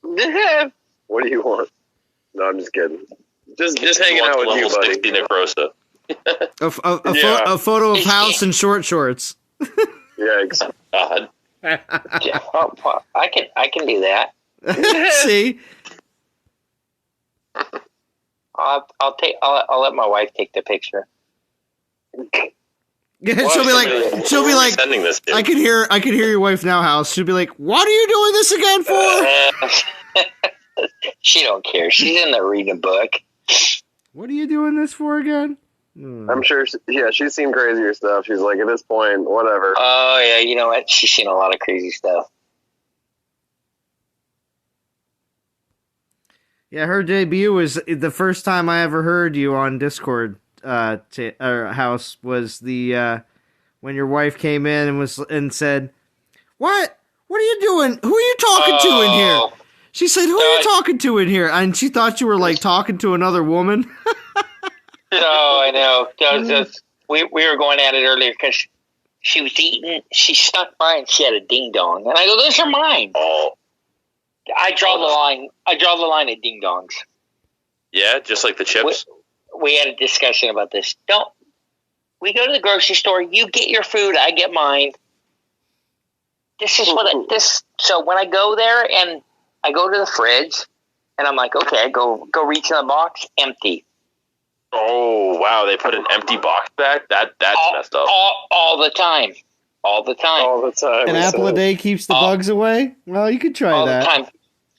What do you want? No, I'm just kidding. Just hanging out with you, buddy. 60 Necrosa. A photo of House in short shorts. Yeah, God. I can do that. See, I'll let my wife take the picture. Yeah, she'll be like, sending this to? I can hear your wife now, House. She'll be like, what are you doing this again for? She don't care. She's in there reading a book. What are you doing this for again? I'm sure. She's seen crazier stuff. She's like, at this point, whatever. Oh yeah, you know what? She's seen a lot of crazy stuff. Yeah, her debut was the first time I ever heard you on Discord. House was the when your wife came in and said, "What are you doing? Who are you talking to in here?" She said, "Who are you talking to in here?" And she thought you were like talking to another woman. No, I know. We were going at it earlier because she was eating. She stuck by and she had a ding dong, and I go, "Those are mine." Oh, I draw the line. I draw the line at ding dongs. yeah, just like the chips. We had a discussion about this. We go to the grocery store. You get your food. I get mine. So when I go there and I go to the fridge and I'm like, okay, I go reach in the box, empty. Oh wow, they put an empty box back. That's messed up. All the time. All the time. An apple a day keeps the bugs away. Well, you could try all that. The time.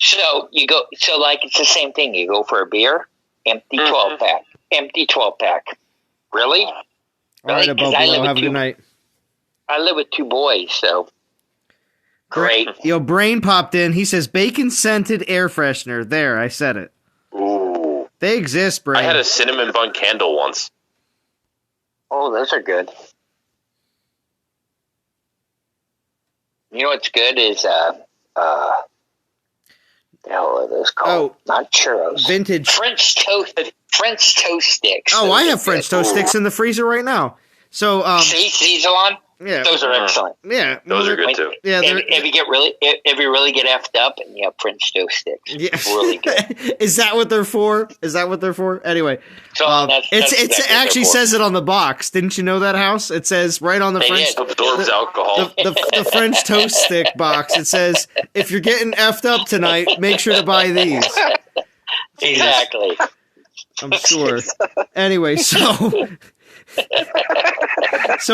So you go. So like it's the same thing. You go for a beer, empty 12-pack. Empty 12-pack. Really? All right, Buffalo. Have a good night. I live with two boys, so great. Yo, Brain popped in. He says bacon-scented air freshener. There, I said it. Ooh. They exist, Brain. I had a cinnamon bun candle once. Oh, those are good. You know what's good is the hell are those called? Oh, not churros. Vintage French toast sticks. Oh, I have French toast sticks in the freezer right now. So, see, Zalon? Yeah, those are excellent. Yeah, those are good too. Yeah, if you really get effed up and you have French toast sticks, yeah. Really good. Is that what they're for? Anyway, so it actually says it on the box. Didn't you know that, House? It says right on the French absorbs alcohol. The French toast stick box. It says if you're getting effed up tonight, make sure to buy these. Exactly. I'm sure. Anyway, so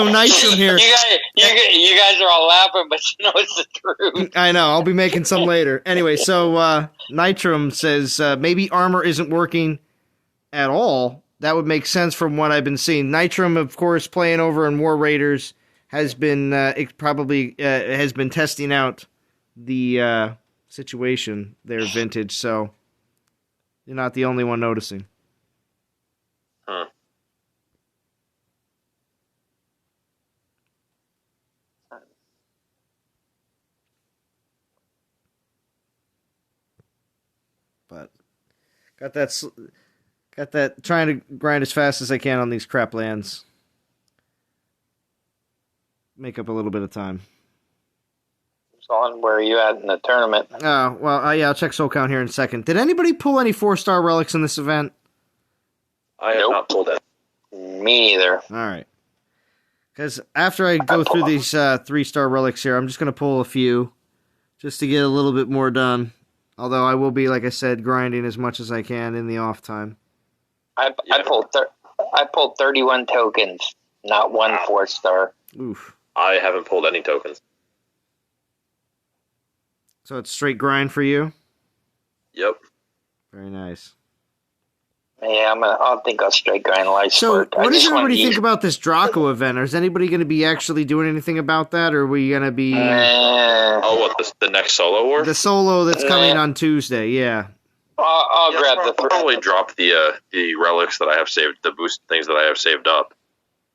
Nitrum here. You guys are all laughing, but you know it's the truth. I know. I'll be making some later. Anyway, so Nitrum says maybe armor isn't working at all. That would make sense from what I've been seeing. Nitrum, of course, playing over in War Raiders, has been has been testing out the situation there, Vintage. So you're not the only one noticing. Huh. But got that trying to grind as fast as I can on these crap lands. Make up a little bit of time. On where are you at in the tournament? Oh, well, yeah, I'll check soul count here in a second. Did anybody pull any 4-star relics in this event? I have not pulled it. Me neither. All right. Because after I go through these 3-star relics here, I'm just going to pull a few just to get a little bit more done. Although I will be, like I said, grinding as much as I can in the off time. I pulled 31 tokens, not one 4-star. Oof. I haven't pulled any tokens. So it's straight grind for you? Yep. Very nice. Yeah, I'll think I'll straight grind life. So, what does everybody think about this Draco event? Is anybody going to be actually doing anything about that, or are we going to be... what, the next solo war? The solo that's coming on Tuesday, yeah. I'll grab the probably drop the relics that I have saved, the boost things that I have saved up.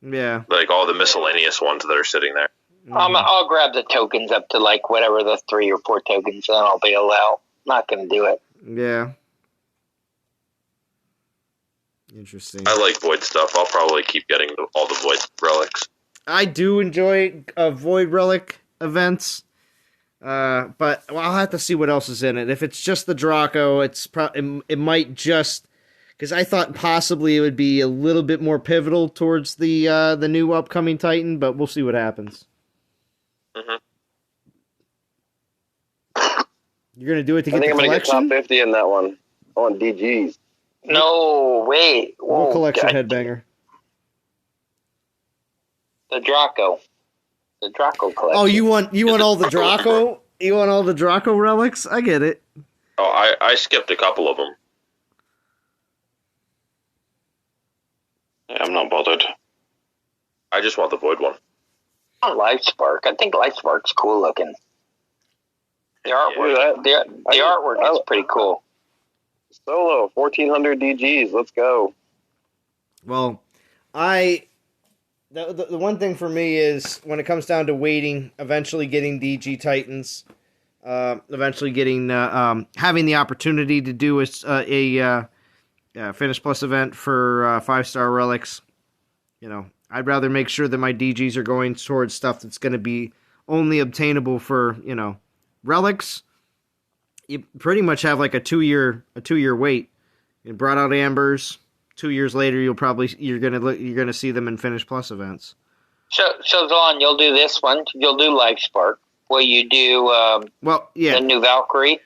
Yeah. Like all the miscellaneous ones that are sitting there. I'll grab the tokens up to like whatever the 3 or 4 tokens, and I'll bail out. Not going to do it. Yeah. Interesting. I like void stuff. I'll probably keep getting all the void relics. I do enjoy void relic events, but I'll have to see what else is in it. If it's just the Draco, it might just, because I thought possibly it would be a little bit more pivotal towards the new upcoming Titan, but we'll see what happens. Mm-hmm. You're gonna do it to get I think the I'm gonna collection? get top 50 in that one. I want DGs. No, wait. What collection, Headbanger? The Draco. The Draco collection. Oh, you want all the Draco? You want all the Draco relics? I get it. Oh, I skipped a couple of them. Yeah, I'm not bothered. I just want the void one. Life Spark. I think Life Spark's cool looking. The artwork, the artwork is pretty cool. Solo, 1400 DGs. Let's go. Well, the one thing for me is when it comes down to waiting, eventually getting DG Titans, eventually getting having the opportunity to do a Finish Plus event for 5-star relics. You know, I'd rather make sure that my DGs are going towards stuff that's going to be only obtainable for, you know, relics. You pretty much have like a 2-year wait. You brought out Ambers. 2 years later, you're gonna see them in Finish Plus events. So Vaughn, you'll do this one. You'll do Life Spark. Will you do the new Valkyrie?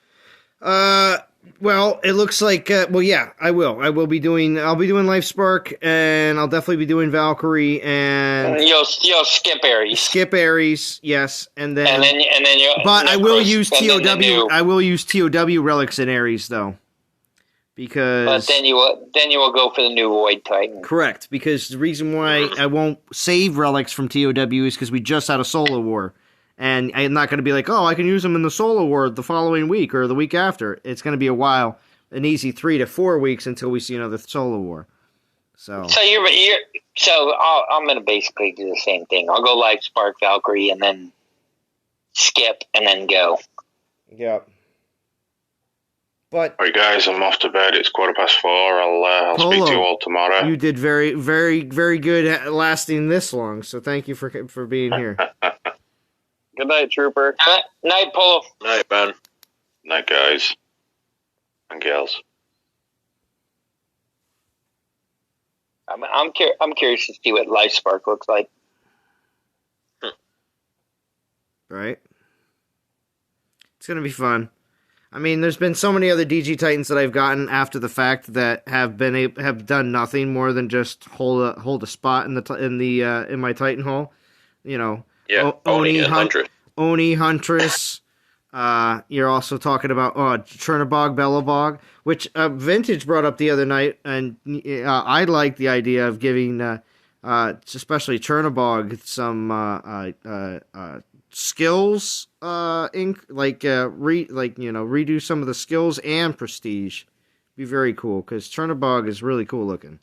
Well, it looks like yeah, I will. I'll be doing Life Spark, and I'll definitely be doing Valkyrie, and you'll skip Ares. Skip Ares, yes, and then you. But I will use TOW. I will use TOW relics in Ares though, because. But then you will go for the new Void Titan. Correct, because the reason why I won't save relics from TOW is because we just had a Solo War. And I'm not going to be like, oh, I can use them in the Solo War the following week or the week after. It's going to be a while, an easy 3 to 4 weeks until we see another Solo War. So I'm going to basically do the same thing. I'll go Life Spark, Valkyrie, and then skip, and then go. Yeah. But all right, guys, I'm off to bed. It's 4:15. I'll speak to you all tomorrow. You did very, very, very good at lasting this long. So thank you for being here. Good night, Trooper. Night, Polo. Night, Ben. Night, guys. And gals. I'm curious to see what Life Spark looks like. Right. It's going to be fun. I mean, there's been so many other DG Titans that I've gotten after the fact that have done nothing more than just hold a spot in my Titan Hall. You know. Yeah, Oni Huntress. You're also talking about Chernobog, Belobog, which Vintage brought up the other night, and I like the idea of giving, especially Chernobog, some skills, redo some of the skills and prestige. Be very cool because Chernobog is really cool looking.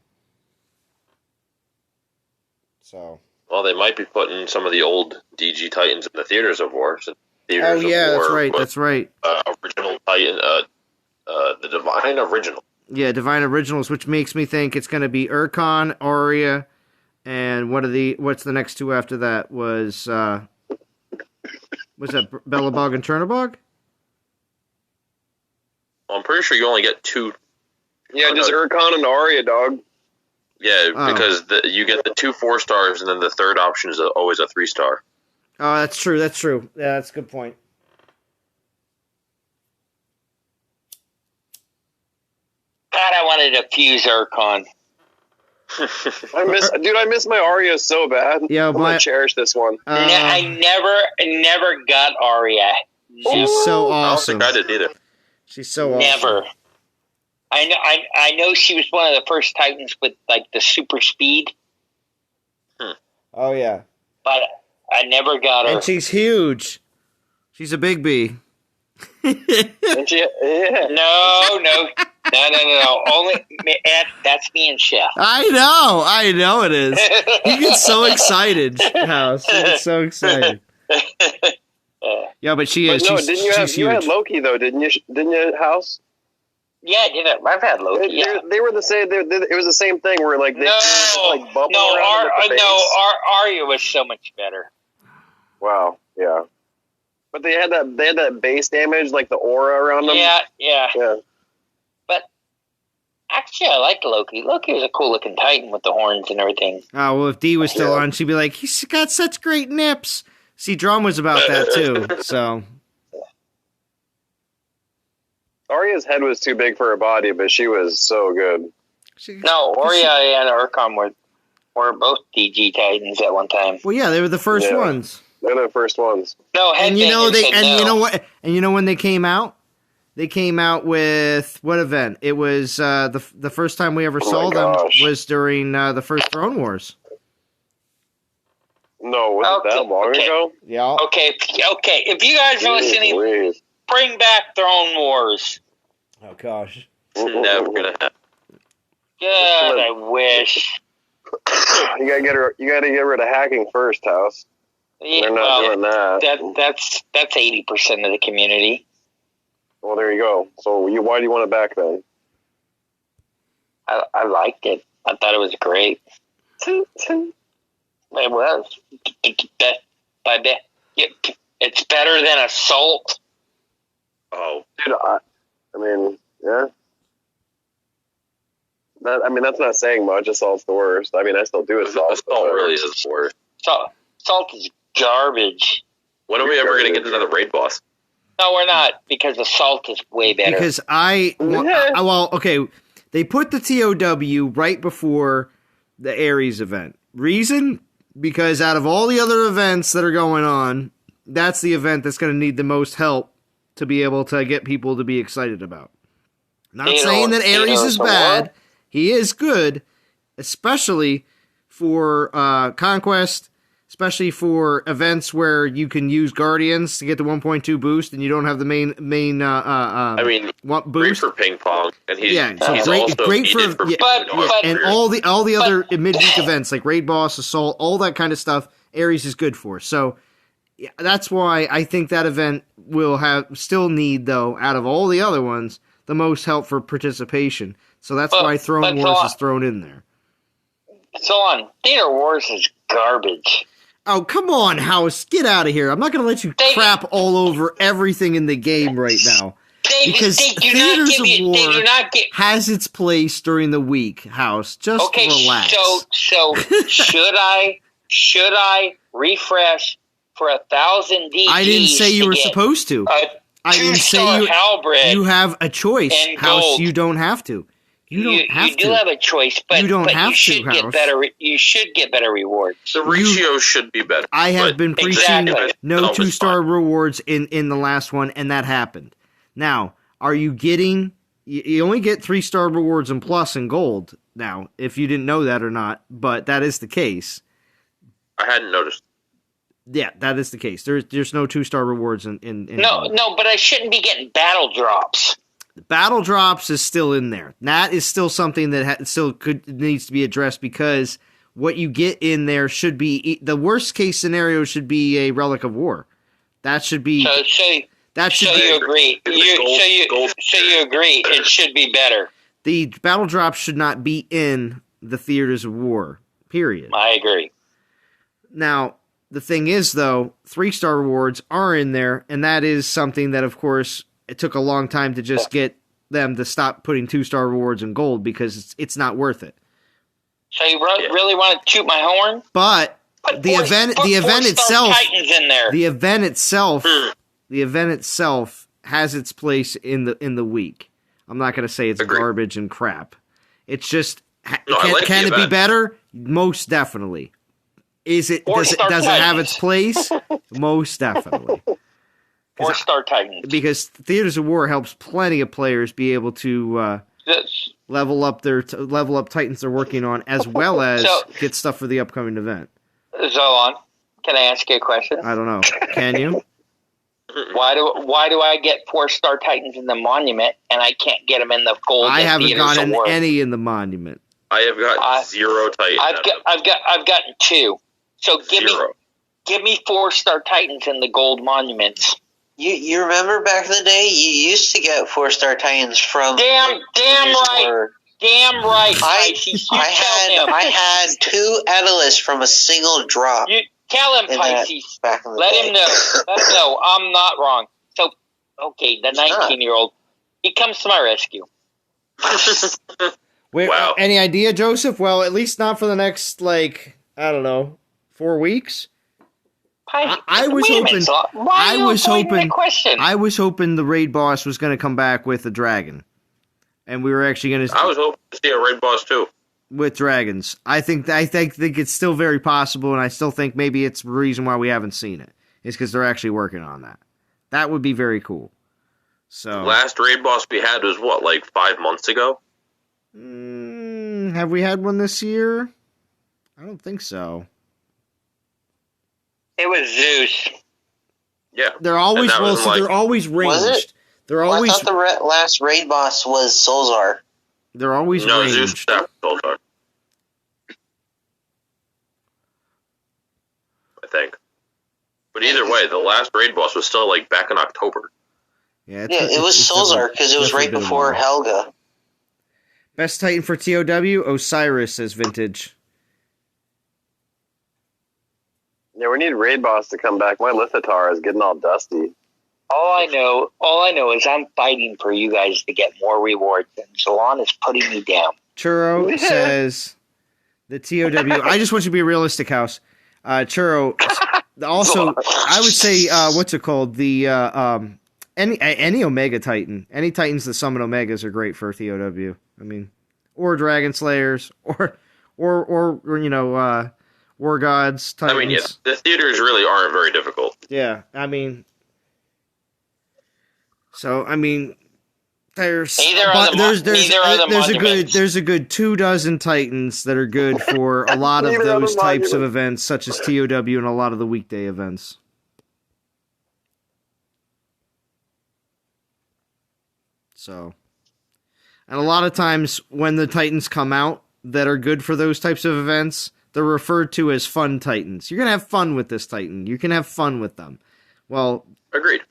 So. Well, they might be putting some of the old DG Titans in the Theaters of War. So that's right. That's right. Original Titan, the Divine Original. Yeah, Divine Originals, which makes me think it's going to be Urkon, Aria, and what's the next two after that? Was that Belobog and Chernobog? Well, I'm pretty sure you only get 2. Yeah, just Urkon and Aria, dog. Yeah, because you get the 2 4-stars, and then the third option is always a 3-star. Oh, that's true. That's true. Yeah, that's a good point. God, I wanted to fuse Urkon. I miss my Aria so bad. Yeah, I'm gonna cherish this one. I never got Aria. She's so awesome. I don't think I did either. She's so awesome. Never. I know she was one of the first Titans with like the super speed. Oh yeah. But I never got her. And she's huge. She's a big bee. And yeah. No. Only Ed, that's me and Chef. I know it is. He gets so excited, House. He gets so excited. Yeah, but she is. No, she's you huge. had Loki though, didn't you, House? Yeah, I did. I've had Loki. Yeah. They were the same. It was the same thing where like they like bubble around the base. Arya was so much better. Wow. Yeah. But they had that base damage, like the aura around them. Yeah. But actually, I liked Loki. Loki was a cool looking Titan with the horns and everything. Oh well, if Dee was still on, she'd be like, "He's got such great nips." See, Drum was about that too. So. Arya's head was too big for her body, but she was so good. Arya and Urkon were both DG Titans at one time. Well, yeah, they were the first ones. They're the first ones. No, and you know you know what? And you know when they came out? They came out with what event? It was the first time we ever saw them was during the first Throne Wars. No, was it that long ago? Yeah. Okay. If you guys are listening, bring back Throne Wars. Oh gosh. Never gonna happen. Good, I wish. You gotta get rid of hacking first, House. Yeah, they're not doing that. That's 80% of the community. Well, there you go. So why do you want it back then? I liked it. I thought it was great. It was. It's better than Assault. Oh, dude, I mean, yeah. That's not saying much. Assault's the worst. I mean, I still do Assault. Assault really is the worst. Assault is garbage. When are we ever going to get another raid boss? No, we're not, because Assault is way better. Because they put the TOW right before the Ares event. Reason? Because out of all the other events that are going on, that's the event that's going to need the most help to be able to get people to be excited about. Not saying that Ares is bad. He is good, especially for Conquest, especially for events where you can use Guardians to get the 1.2 boost and you don't have the main boost. Great for ping pong, and he's great for and all the other midweek events like Raid Boss, Assault, all that kind of stuff. Ares is good for. So yeah, that's why I think that event will still need, though, out of all the other ones, the most help for participation. So that's why Throne Wars is thrown in there. So on, Theater Wars is garbage. Oh, come on, House. Get out of here. I'm not going to let you crap all over everything in the game right now. Because Theaters of War has its place during the week, House. Just relax. So should I refresh for 1,000 DGs? I didn't say you were supposed to. I didn't say you have a choice, House. You don't have to. You do have a choice, but you should get better. You should get better rewards. The ratio should be better. I have been preaching no 2-star rewards in the last one, and that happened. Now, are you getting? You only get 3-star rewards and plus and gold now. If you didn't know that or not, but that is the case. I hadn't noticed. Yeah, that is the case. There's no 2-star rewards in No, but I shouldn't be getting battle drops. The battle drops is still in there. That is still something that needs to be addressed, because what you get in there should be the worst case scenario should be a Relic of War. That should be. So you agree? You agree? It should be better. The battle drops should not be in the Theaters of War. Period. I agree. Now, the thing is, though, 3-star rewards are in there, and that is something that, of course, it took a long time to just get them to stop putting 2-star rewards in gold, because it's not worth it. So you really want to toot my horn? But the event itself has its place in the week. I'm not going to say it's garbage and crap. It's just can it be better? Most definitely. Does it have its place? Most definitely. 4-star Titans. Because Theaters of War helps plenty of players be able to level up Titans they're working on, as well as get stuff for the upcoming event. Zoan, can I ask you a question? I don't know. Can you? Why do I get 4-star Titans in the Monument and I can't get them in the Gold? I haven't gotten any in the Monument. I have got 0 Titans. I've gotten 2. So give me 4-star Titans in the Gold Monuments. You remember back in the day, you used to get 4-star Titans from. Damn right. Damn right. I had 2 Atlas from a single drop. Tell him, Pisces. Let him know. I'm not wrong. So, okay, the 19-year-old, he comes to my rescue. Wait, wow. Any idea, Joseph? Well, at least not for the next, 4 weeks. I was hoping the raid boss was going to come back with a dragon, and we were actually going to. I was hoping to see a raid boss too with dragons. I think it's still very possible, and I still think maybe it's the reason why we haven't seen it is because they're actually working on that. That would be very cool. So last raid boss we had was what, 5 months ago? Have we had one this year? I don't think so. It was Zeus. Yeah, they're always they're always ranged. Was it? They're always. I thought the last raid boss was Solzar. They're always ranged. Zeus Solzar. I think. But either way, the last raid boss was still back in October. Yeah, it was Solzar because it was right before Helga. Best Titan for TOW, Osiris as vintage. Yeah, we need raid boss to come back. My Lithatar is getting all dusty. All I know is I'm fighting for you guys to get more rewards, and Zalon is putting me down. Churro says the TOW. I just want you to be a realistic, house. Churro. Also, I would say what's it called? The any Omega Titan. Any Titans that summon Omegas are great for TOW. I mean, or Dragon Slayers, or War Gods, Titans. I mean, the theaters really aren't very difficult. Yeah, I mean, there's a good 24 Titans that are good for a lot of those types of events, such as TOW and a lot of the weekday events. So, and a lot of times when the Titans come out that are good for those types of events, they're referred to as fun Titans. You're gonna have fun with this Titan. You can have fun with them. Well, agreed.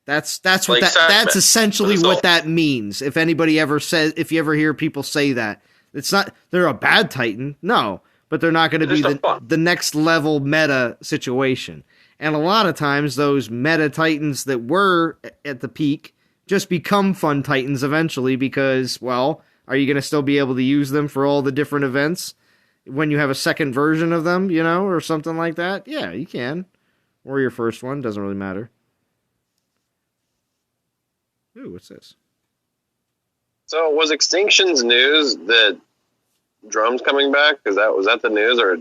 That's what that's essentially what that means. If anybody ever says, if you ever hear people say that, it's not they're a bad Titan. No, but they're not going to be the next level meta situation. And a lot of times those meta Titans that were at the peak just become fun Titans eventually because, well, are you going to still be able to use them for all the different events? When you have a second version of them, or something like that, yeah, you can. Or your first one, doesn't really matter. Ooh, what's this? So, was Extinction's news that Drum's coming back? Was that the news, or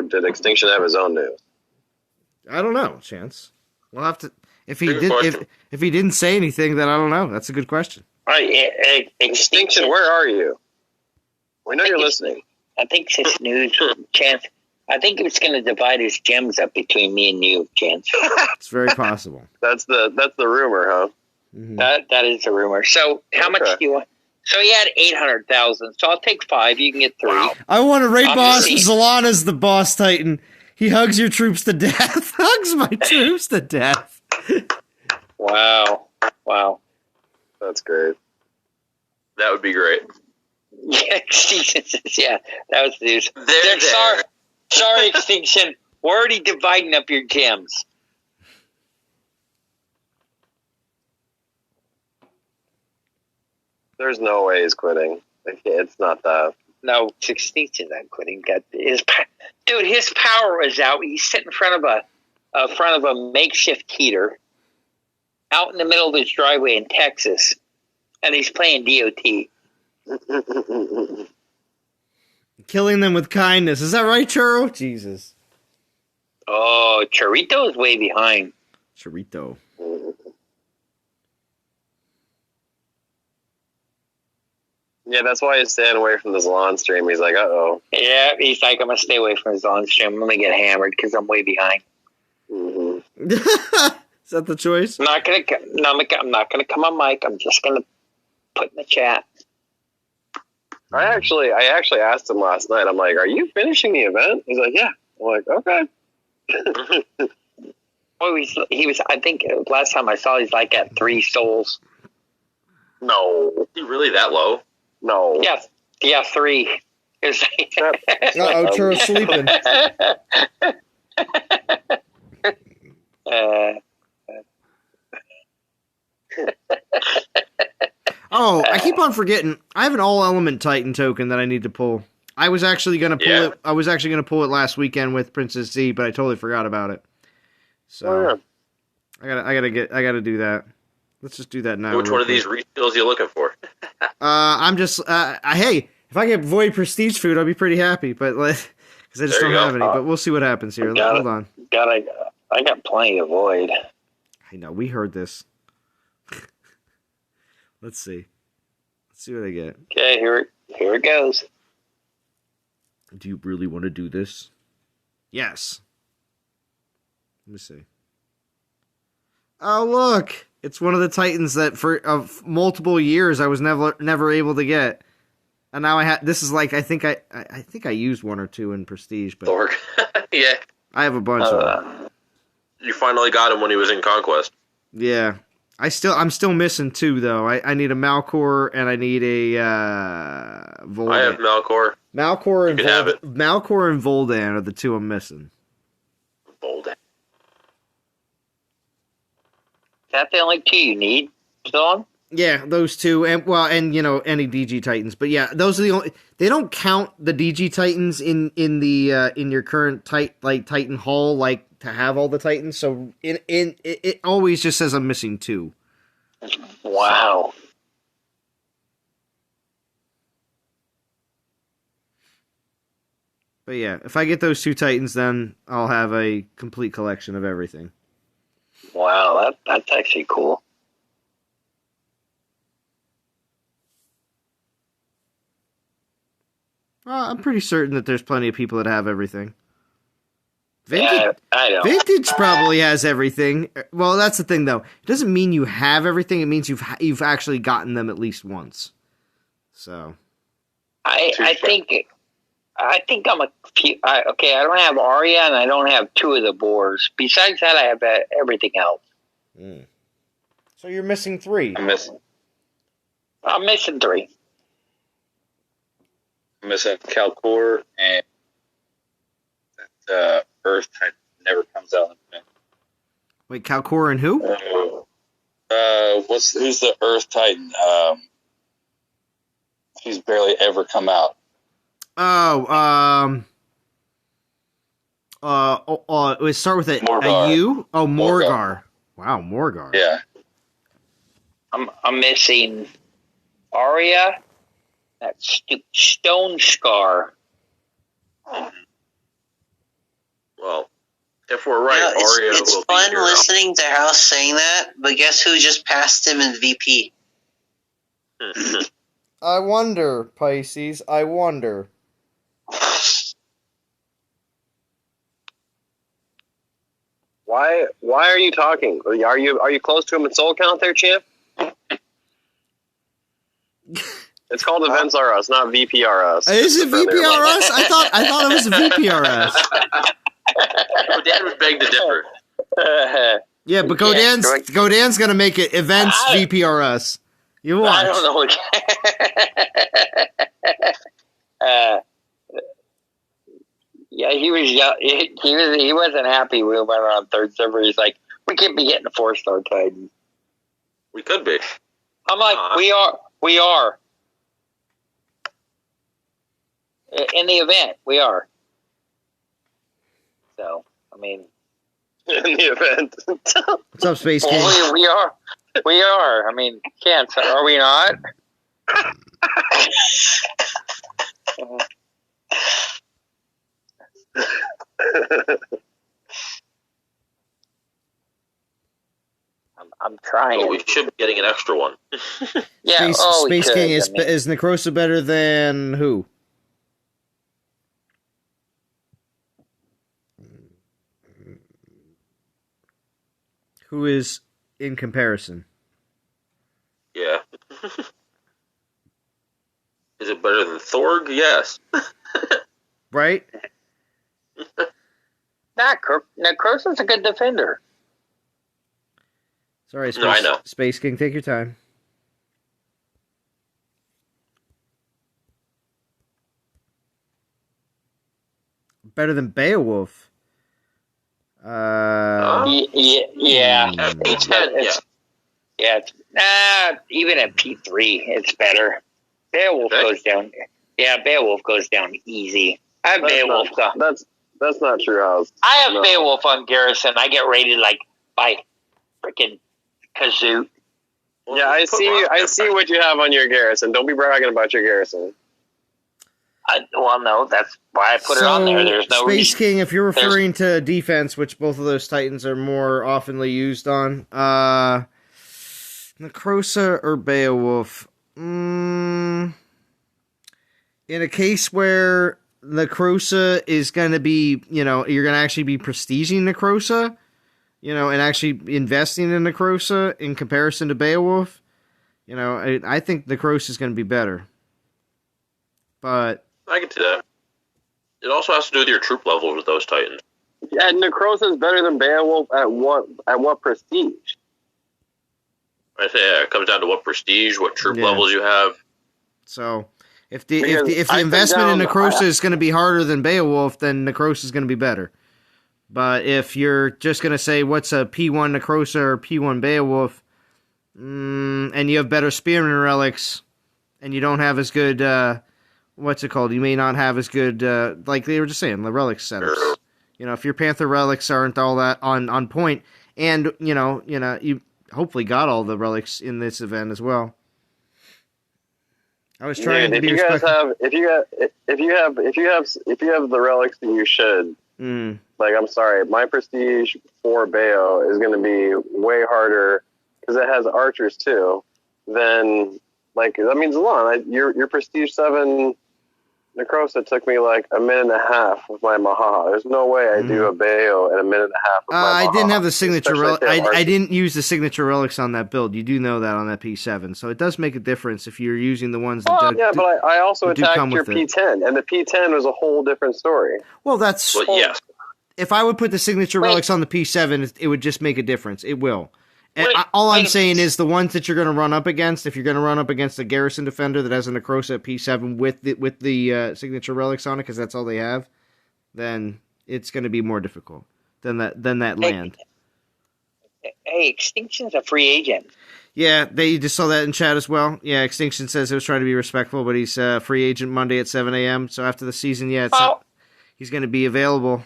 did Extinction have his own news? I don't know, Chance. We'll have to. If he didn't say anything, then I don't know. That's a good question. All right, Extinction, where are you? We know you're listening. I think his news, Chance. I think it's going to divide his gems up between me and you, Chance. It's very possible. That's the rumor, huh? Mm-hmm. That is the rumor. So how much do you want? So he had 800,000. So I'll take 5. You can get 3. Wow. I want a raid boss. Zalana's the boss Titan. He hugs your troops to death. Hugs my troops to death. Wow. That's great. That would be great. Yeah, Extinction says, yeah, that was the news. Sorry, Extinction. We're already dividing up your gems. There's no way he's quitting. It's not that. No, Extinction's not quitting. His power was out. He's sitting in front of a makeshift heater out in the middle of his driveway in Texas, and he's playing DOT. Killing them with kindness. Is that right, Churro? Jesus. Oh, Chorito's way behind. Chorito. Yeah, that's why he's staying away from the Zalon stream. He's like, uh-oh. Yeah, he's like, I'm going to stay away from his Zalon stream. I'm going to get hammered because I'm way behind. Mm-hmm. Is that the choice? I'm not gonna come on mic. I'm just gonna put in the chat. I actually asked him last night. I'm like, "Are you finishing the event?" He's like, "Yeah." I'm like, "Okay." Oh, he was. I think last time I saw, he's like at 3 souls. No, Is he really that low? no. Yeah, 3. Tro's sleeping. Oh, I keep on forgetting. I have an all-element Titan token that I need to pull. I was actually gonna pull it. I was actually gonna pull it last weekend with Princess Z, but I totally forgot about it. So I gotta do that. Let's just do that now. Which one of these refills are you looking for? I'm just hey, if I get Void Prestige food, I'll be pretty happy. But because I just don't have any. But we'll see what happens here. Hold on. I got plenty of Void. I know we heard this. Let's see. Let's see what I get. Okay, here it goes. Do you really want to do this? Yes. Let me see. Oh, look. It's one of the Titans that for multiple years I was never able to get. And now I have. This is like I think I used 1 or 2 in Prestige, but Thorg. Yeah. I have a bunch of them. You finally got him when he was in Conquest. Yeah. I'm still missing 2 though. I need a Malcor and I need a Voldan. I have Malcor. Malcor and have it. Malcor and Voldan are the 2 I'm missing. Voldan. Is that the only 2 you need, Dylan? Yeah, those 2, and any DG Titans, but yeah, those are the only. They don't count the DG Titans in your current Titan haul to have all the Titans. So it always just says I'm missing 2. Wow. But yeah, if I get those 2 Titans, then I'll have a complete collection of everything. Wow, that's actually cool. I'm pretty certain that there's plenty of people that have everything. Vintage, I know. Vintage probably has everything. Well, that's the thing, though. It doesn't mean you have everything. It means you've actually gotten them at least once. So, I think I'm a few. I don't have Arya and I don't have 2 of the boars. Besides that, I have everything else. So you're missing 3. I'm missing 3. I'm missing Calcor and Earth Titan never comes out in the Wait, Calcor and who? Who's the Earth Titan? He's barely ever come out. Let's start with a U. Oh, Morgar. Wow, Morgar. Yeah. I'm missing Arya. That Stone Scar. Well, if we're right, Arya it's will fun be here. listening to House saying that, but guess who just passed him in VP? I wonder, Pisces. I wonder. Why are you talking? Are you close to him in soul count there, champ? It's called Events R Us, not VPRS. Is it VPRS? I thought it was a VPRS. Oh, Dad would beg to differ. Yeah, but Godan's gonna make it Events VPRS. You watch. I don't know. Yeah, he wasn't happy when we went around 3rd server. He's like, we can't be getting a 4-star Titan. We could be. I'm like, we are. In the event, we are. So, I mean, in the event. What's up, Space King? We are. We are. I mean, can't. Are we not? I'm trying. Well, we should be getting an extra one. Yeah. Space King is Necrosa better than who? who is in comparison. Yeah. Is it better than Thorg? Yes. Right? Necrosa's a good defender. Sorry, No, I know. Space King, take your time. Better than Beowulf. Yeah. Even at P3, it's better. Beowulf goes down. Yeah, Beowulf goes down easy. I have Beowulf. That's not true, House. I have Beowulf on Garrison. I get rated like by freaking Kazoo. Yeah, I see what you have on your Garrison. Don't be bragging about your Garrison. No, that's why I put it on there. There's no Space King, if you're referring to defense, which both of those Titans are more oftenly used on, Necrosa or Beowulf? In a case where Necrosa is going to be, you're going to actually be prestiging Necrosa, and actually investing in Necrosa in comparison to Beowulf, I think Necrosa is going to be better. But I can see that. It also has to do with your troop levels with those Titans. Yeah, Necrosa is better than Beowulf at what prestige? I say it comes down to what prestige, what troop levels you have. So if the investment in Necrosa is going to be harder than Beowulf, then Necrosa is going to be better. But if you're just going to say what's a P1 Necrosa or P1 Beowulf, and you have better spearman relics, and you don't have as good, what's it called? You may not have as good, like they were just saying, the relic setups. If your Panther relics aren't all that on point, and you hopefully got all the relics in this event as well. I was trying to be respectful. If you have the relics, then you should. Like, I'm sorry, my prestige for Bayo is going to be way harder because it has archers too. Then, like, that means a lot. Your prestige 7 Necrosa took me like a minute and a half with my Maha. There's no way I do a Bayo in a minute and a half with my Maha. I didn't have the signature relic. I didn't use the signature relics on that build. You do know that on that P7. So it does make a difference if you're using the ones that but I also attacked your P10, and the P10 was a whole different story. Well, that's... Well, yes. If I would put the signature relics on the P7, it would just make a difference. It will. And all I'm saying is the ones that you're going to run up against, if you're going to run up against a Garrison Defender that has a Necrosa at P7 with the signature relics on it, because that's all they have, then it's going to be more difficult than that land. Hey, Extinction's a free agent. Yeah, they just saw that in chat as well. Yeah, Extinction says it was trying to be respectful, but he's a free agent Monday at 7 a.m. So after the season, he's going to be available.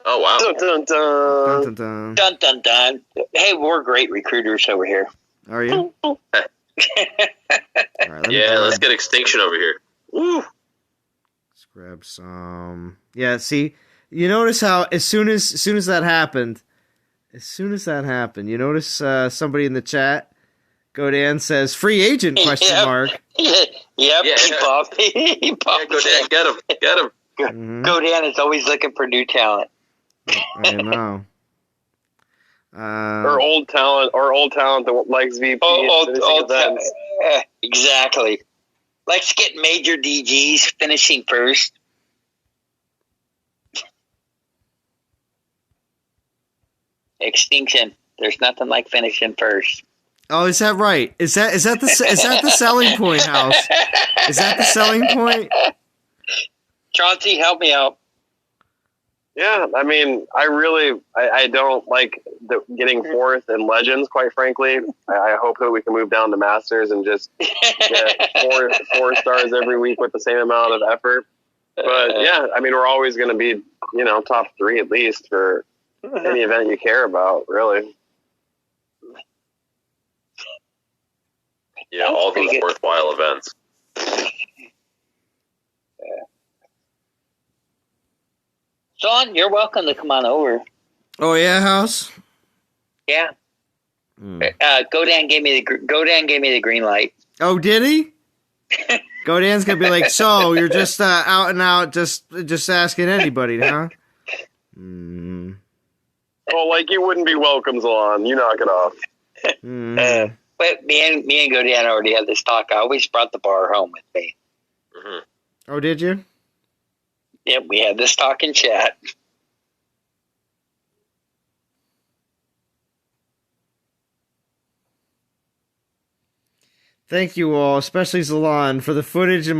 Oh, wow. Dun, dun, dun. Dun, dun, dun. Dun, dun, dun. Hey, we're great recruiters over here. Are you? All right, let's get Extinction over here. Woo! Let's grab some. Yeah, see, you notice how as soon as that happened, you notice somebody in the chat, Godan says free agent question mark. Yep, he popped. He popped. Yeah, Godan, get him. Godan is always looking for new talent. I know. Or old talent that likes VP. Old talent. Exactly. Let's get major DGs finishing first. Extinction. There's nothing like finishing first. Oh, is that right? Is that the selling point, House? Is that the selling point? Chauncey, help me out. Yeah, I mean, I don't like getting fourth in Legends, quite frankly. I hope that we can move down to Masters and just get four stars every week with the same amount of effort. But yeah, I mean, we're always going to be, top 3 at least for any event you care about, really. Yeah, all those worthwhile events. Sean, you're welcome to come on over. Oh yeah, House. Yeah. Godan gave me the green light. Oh, did he? Godan's gonna be like, so you're just out and out, just asking anybody, huh? Oh, like you wouldn't be welcome, Zalon. You knock it off. But me and Godan already had this talk. I always brought the bar home with me. Mm-hmm. Oh, did you? Yep, we had this talk in chat. Thank you all, especially Zalon, for the footage in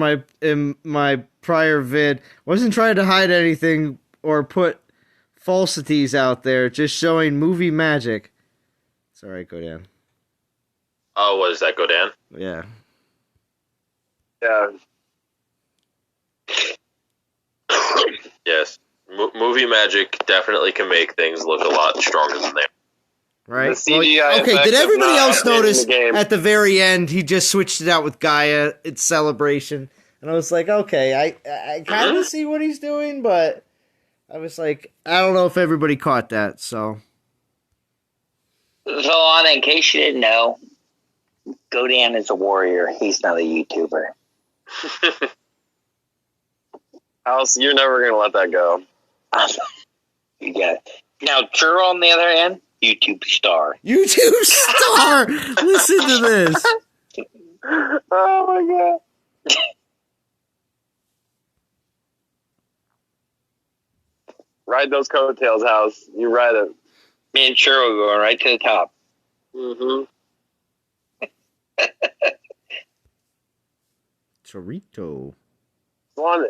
my prior vid. Wasn't trying to hide anything or put falsities out there, just showing movie magic. It's alright, Godan. Oh, what is that, Godan? Yeah. Yeah. Yes. Movie magic definitely can make things look a lot stronger than they are. Right? The CGI okay, did everybody else notice the at the very end he just switched it out with Gaia, it's Celebration? And I was like, okay, I kind of see what he's doing, but I was like, I don't know if everybody caught that, so. Zalon, in case you didn't know, Godan is a warrior. He's not a YouTuber. House, you're never going to let that go. You got it. Now, Churro, on the other hand, YouTube star. YouTube star! Listen to this. Oh, my God. Ride those coattails, House. You ride it. Me and Churro going right to the top. Mm-hmm. Chorito.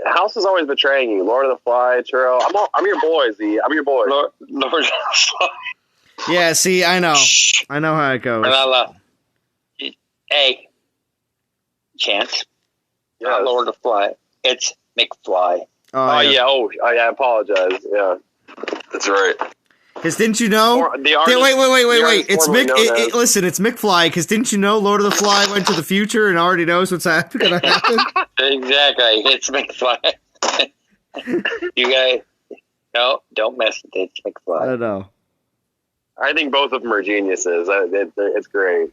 House is always betraying you. Lord of the Fly, Churro. I'm your boy, Z. I'm your boy. Lord of the Fly. Yeah, see, I know. I know how it goes. Hey, Chance. Yes. Not Lord of the Fly. It's McFly. Oh, yeah. I apologize. Yeah. That's right. Because didn't you know? Wait. It's Mick. Listen, it's McFly. Because didn't you know Lord of the Fly went to the future and already knows what's going to happen? Exactly. It's McFly. You guys, no, don't mess with it. It's McFly. I don't know. I think both of them are geniuses. It's great.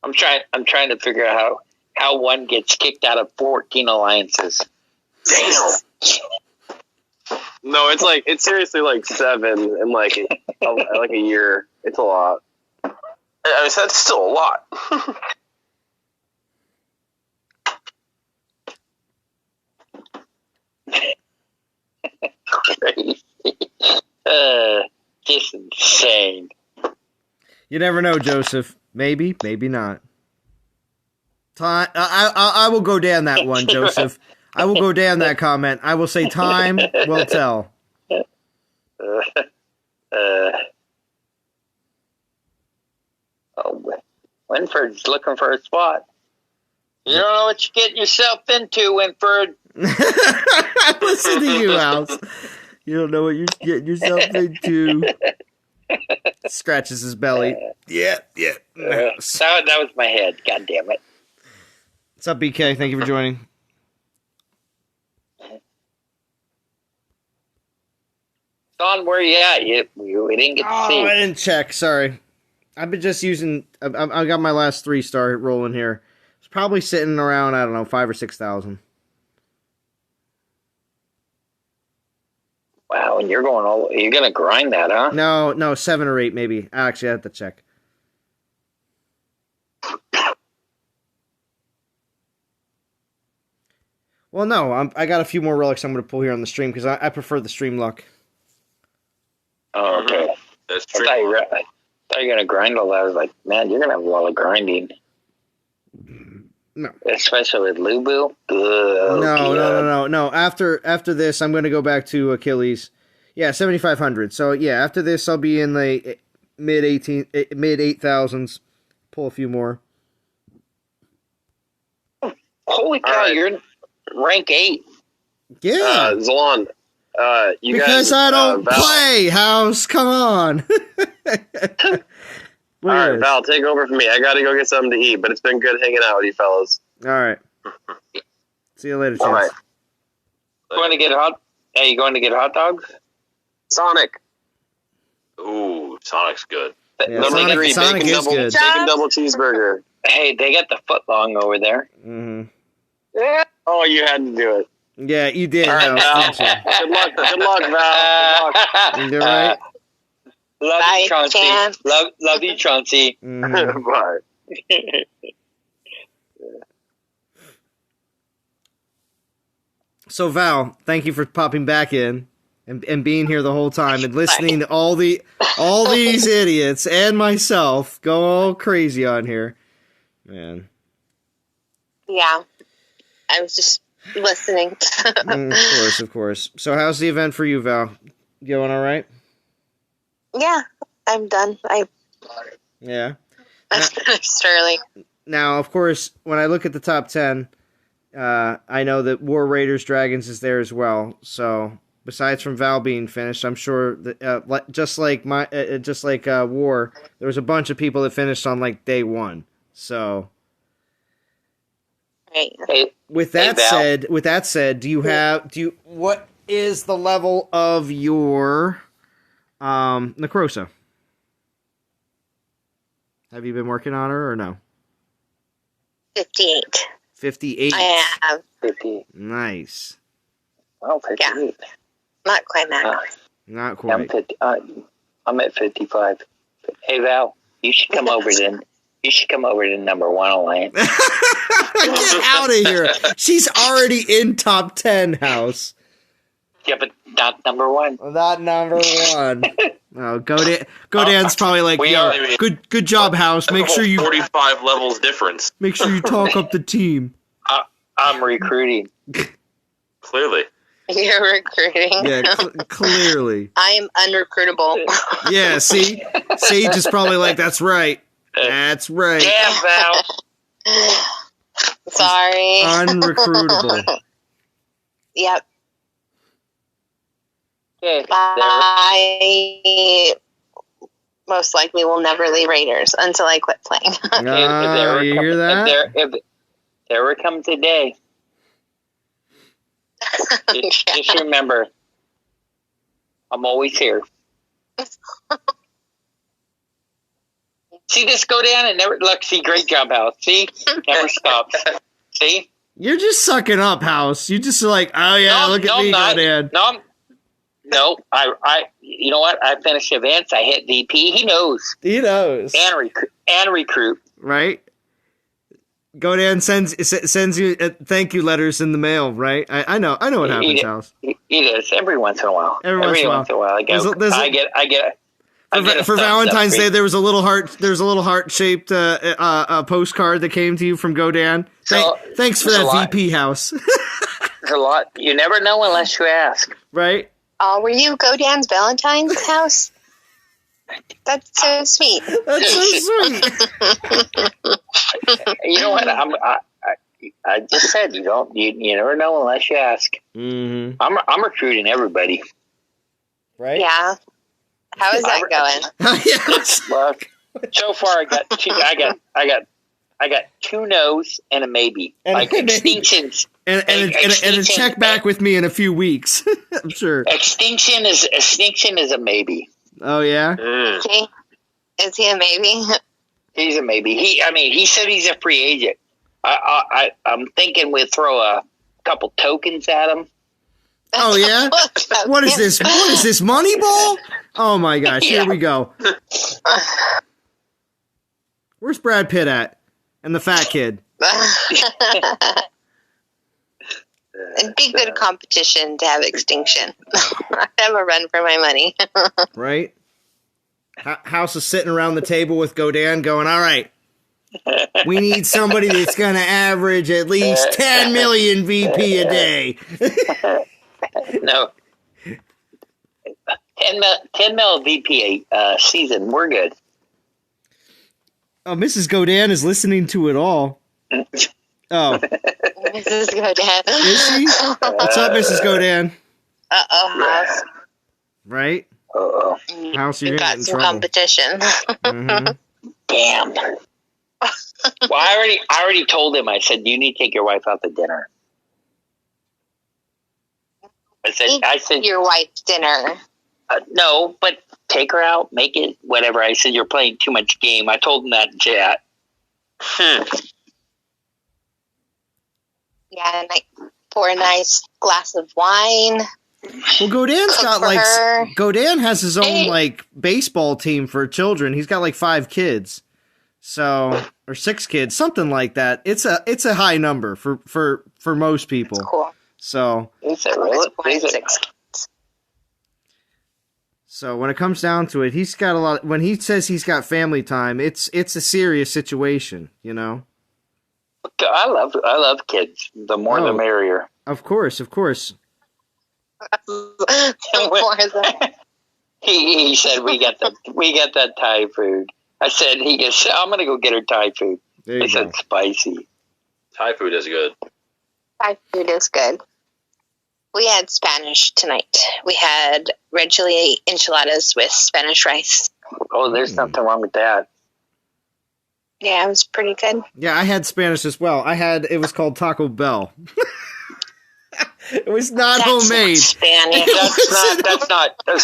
I'm trying to figure out how one gets kicked out of 14 alliances. Damn. No, it's seriously like 7 in like a year. It's a lot. I mean, that's still a lot. Crazy. Just insane. You never know, Joseph. Maybe, maybe not. Time. I will go down that one, Joseph. I will go down that comment. I will say time will tell. Winford's looking for a spot. You don't know what you're getting yourself into, Winford. Listen to you, House. You don't know what you're getting yourself into. Scratches his belly. Yeah. That was my head. God damn it. What's up, BK? Thank you for joining. Don, where you at? We didn't get to see. I didn't check. Sorry. I've been just using. I got my last 3-star rolling here. It's probably sitting around, I don't know, 5,000 or 6,000. Wow, and you're gonna grind that, huh? No, 7 or 8 maybe. Actually, I have to check. Well, no, I got a few more relics I'm going to pull here on the stream because I prefer the stream luck. Oh, okay. That's true. I thought you were going to grind all that. I was like, man, you're going to have a lot of grinding. No. Especially with Lubu. No. After this, I'm going to go back to Achilles. Yeah, 7,500. So, yeah, after this, I'll be in the mid 8,000s. Pull a few more. Holy cow, right. You're in rank 8. Yeah. Zalon. Because I don't play, House. Come on. All right, Val, take over from me. I got to go get something to eat, but it's been good hanging out with you fellas. All right. See you later, Chance. All right. You going to get hot dogs? Sonic. Ooh, Sonic's good. Yeah, Sonic is good. Bacon double cheeseburger. Hey, they got the footlong over there. Mm-hmm. Yeah. Oh, you had to do it. Yeah, you did. All right, House, didn't you? Good luck, Val. Good luck. You're right. Love Bye, you, Chauncey. Chance. Love you, Chauncey. Mhm. Bye. So Val, thank you for popping back in and being here the whole time and listening to all these idiots and myself go all crazy on here. Man. Yeah. I was just listening. Of course. So how's the event for you, Val? Going all right? Yeah, I'm done. Yeah. I finished early. Now, of course, when I look at the top 10, I know that War Raiders Dragons is there as well. So besides from Val being finished, I'm sure that just like War, there was a bunch of people that finished on like day one. So Right. with that said, what is the level of your Necrosa? Have you been working on her or no? 58. 58. I have. 50. Nice. Oh, 58. Yeah. Not quite max. Not quite. I'm at 55. Hey, Val, you should come over then. You should come over to number 1 Alliance. Get out of here. She's already in top 10, House. Yeah, but not number 1. Not number 1. Oh, Godan's probably like, good job, House. Make sure you 45 levels difference. Make sure you talk up the team. I'm recruiting. Clearly. You're recruiting. Yeah, clearly. I am unrecruitable. Yeah, see? Sage is probably like, that's right. That's right. Damn, Val. Sorry. Unrecruitable. Yep. Okay. I most likely will never leave Raiders until I quit playing. You hear that? If there ever comes a day, just remember, I'm always here. See this go down and never look. See, great job, House. See, never stops. See, you're just sucking up, House. You just like, oh yeah, look at me, Godan. No, I. You know what? I finished events. I hit VP. He knows. And recruit. Right. Godan sends you thank you letters in the mail, right? I know what happens, House. He does every once in a while. Every once in a while, I get. For Valentine's Day, there was a little heart. There's a little heart-shaped postcard that came to you from Godan. Thanks for that, VP, House. There's a lot. You never know unless you ask. Right. Oh, were you Godan's Valentine's house? That's so sweet. That's so sweet. You know what? I just said you never know unless you ask. Mm-hmm. I'm recruiting everybody. Right. Yeah. How is that going? Well, so far I got 2 no's and a maybe. And like extinctions. And a check back with me in a few weeks. I'm sure. Extinction is a maybe. Oh yeah. Is he a maybe? He's a maybe. He said he's a free agent. I'm thinking we'll throw a couple tokens at him. Oh yeah. What is this? What is this? Moneyball? Oh my gosh! Yeah. Here we go. Where's Brad Pitt at? And the fat kid. It'd be good competition to have extinction. I'd have a run for my money. Right? House is sitting around the table with Godan going, all right, we need somebody that's going to average at least 10 million VP a day. No. 10 mil VP season. We're good. Oh, Mrs. Godan is listening to it all. Oh. Mrs. Godan. Is she? What's up, Mrs. Godan? House. Right? Uh-oh. House, you're got in some trouble. competition. Mm-hmm. Damn. Well, I already told him. I said, you need to take your wife out to dinner. I said your wife's dinner. No, but take her out, make it whatever. I said, you're playing too much game. I told him that in chat. Yeah, and pour a nice glass of wine. Well, Godin has his own baseball team for children. He's got 5 kids, or 6 kids, something like that. It's a high number for most people. That's cool. So So when it comes down to it, he's got a lot. When he says he's got family time, it's a serious situation, you know. I love kids. The more, the merrier. Of course. He said we got that Thai food. I said I'm gonna go get her Thai food. I said spicy. Thai food is good. Thai food is good. We had Spanish tonight. We had red chili enchiladas with Spanish rice. Oh, there's nothing wrong with that. Yeah, it was pretty good. Yeah, I had Spanish as well. It was called Taco Bell. It was not homemade. Spanish. That's not. It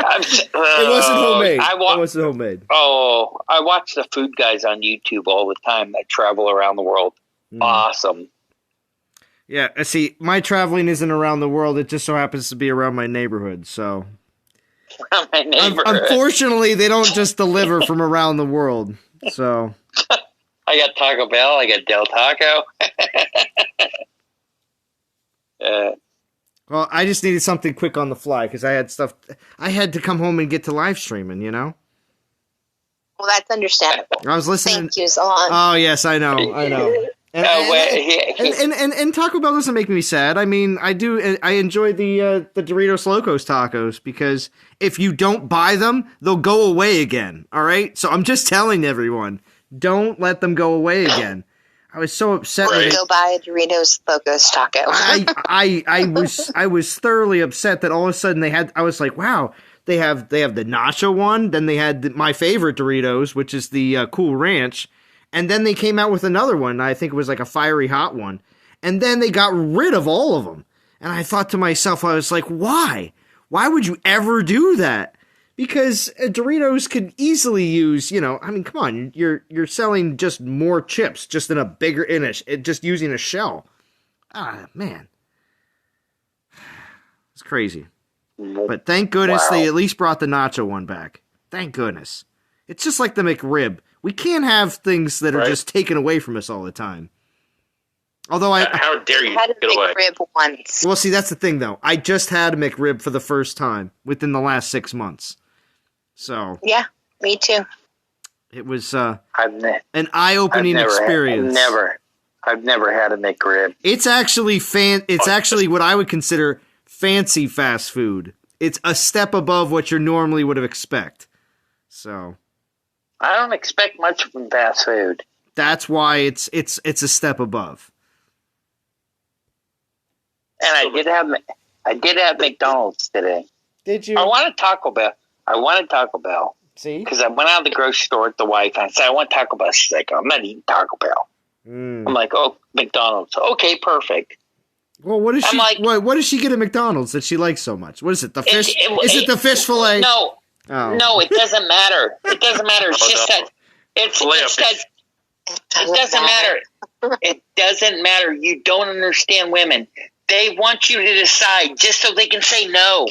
wasn't homemade. It wasn't homemade. Oh, I watch the food guys on YouTube all the time that travel around the world. Awesome. Yeah, see, my traveling isn't around the world. It just so happens to be around my neighborhood. So, unfortunately, they don't just deliver from around the world. So, I got Taco Bell. I got Del Taco. Well, I just needed something quick on the fly because I had stuff. I had to come home and get to live streaming, you know? Well, that's understandable. I was listening. Thank you, Salon. Oh, yes, I know. And Taco Bell doesn't make me sad. I mean, I do. I enjoy the Doritos Locos tacos because if you don't buy them, they'll go away again. All right? So I'm just telling everyone, don't let them go away again. I was so upset. Right. Go buy a Doritos Locos taco. I was thoroughly upset that all of a sudden I was like, wow, they have the nacho one, then they had my favorite Doritos, which is the Cool Ranch, and then they came out with another one. I think it was like a fiery hot one, and then they got rid of all of them. And I thought to myself, I was like, why? Why would you ever do that? Because Doritos could easily use, I mean, come on, you're selling just more chips, just in a bigger just using a shell. Ah, man, it's crazy. But thank goodness they at least brought the nacho one back. Thank goodness. It's just like the McRib. We can't have things that are just taken away from us all the time. Although how dare you had a get away? McRib once. Well, see, that's the thing, though. I just had a McRib for the first time within the last 6 months. So yeah, me too. It was an eye-opening experience. I've never had a McRib. It's actually It's actually what I would consider fancy fast food. It's a step above what you normally would have expect. So I don't expect much from fast food. That's why it's a step above. And I did have McDonald's today. Did you? I wanted Taco Bell. See? Because I went out of the grocery store with the wife and I said, I want Taco Bell. She's like, I'm not eating Taco Bell. I'm like, oh, McDonald's. Okay, perfect. Well, what does she get at McDonald's that she likes so much? What is it? The fish? Is it the fish fillet? No. Oh. No, it doesn't matter. It doesn't matter. It's just that it doesn't matter. It doesn't matter. You don't understand women. They want you to decide just so they can say no.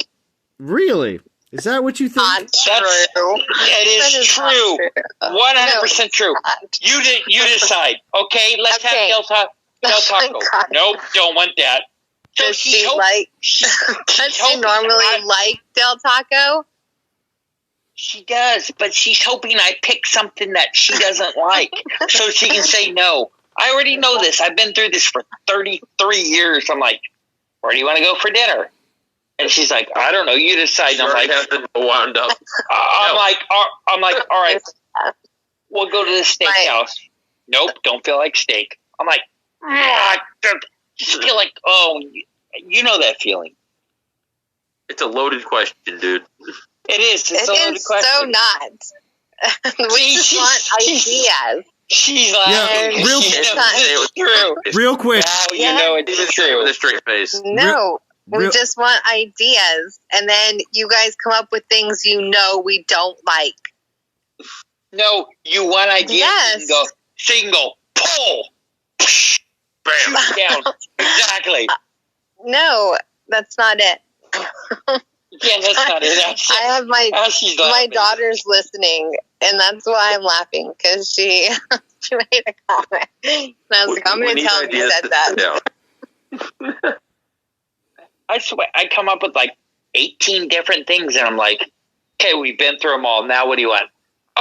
Really? Is that what you think? It is true. 100% true. You decide. Okay, let's have Del Taco. Nope, don't want that. So does she normally like Del Taco? She does, but she's hoping I pick something that she doesn't like so she can say no. I already know this. I've been through this for 33 years. I'm like, where do you want to go for dinner? And she's like, I don't know. You decide. Sure, I'm like, wound up. I'm like, all right, we'll go to the steakhouse. Nope, don't feel like steak. I'm like, just feel like, you know that feeling. It's a loaded question, dude. It is. It's a loaded question. So not. We just want ideas. She's like, real quick. Now you know it's true. With a straight face. No. We just want ideas, and then you guys come up with things we don't like. No, you want ideas? Yes. You can go single, pull, bam. Down. Exactly. No, that's not it. Yeah, that's not it. I have my daughter's listening, and that's why I'm laughing, because she made a comment. And I was like, I'm going to tell him you said that. Yeah. I swear, I come up with like 18 different things, and I'm like, okay, we've been through them all. Now what do you want?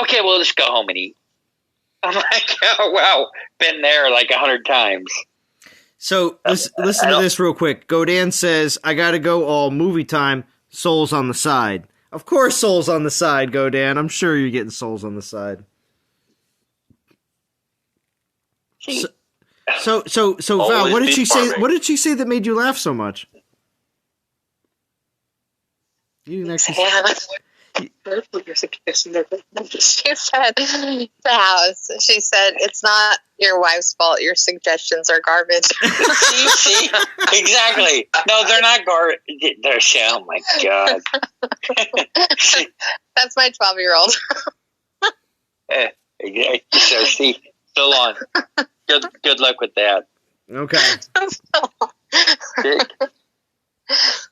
Okay, we'll just go home and eat. I'm like, oh, wow, been there like 100 times. So listen to this real quick. Godan says, I got to go all movie time. Souls on the side. Of course, souls on the side, Godan. I'm sure you're getting souls on the side. So Val, what did she say? What did she say that made you laugh so much? You didn't actually. She said the house. She said it's not your wife's fault. Your suggestions are garbage. See? Exactly. No, they're not garbage. They're oh my god. That's my 12-year-old. So see, so long. Good luck with that. Okay.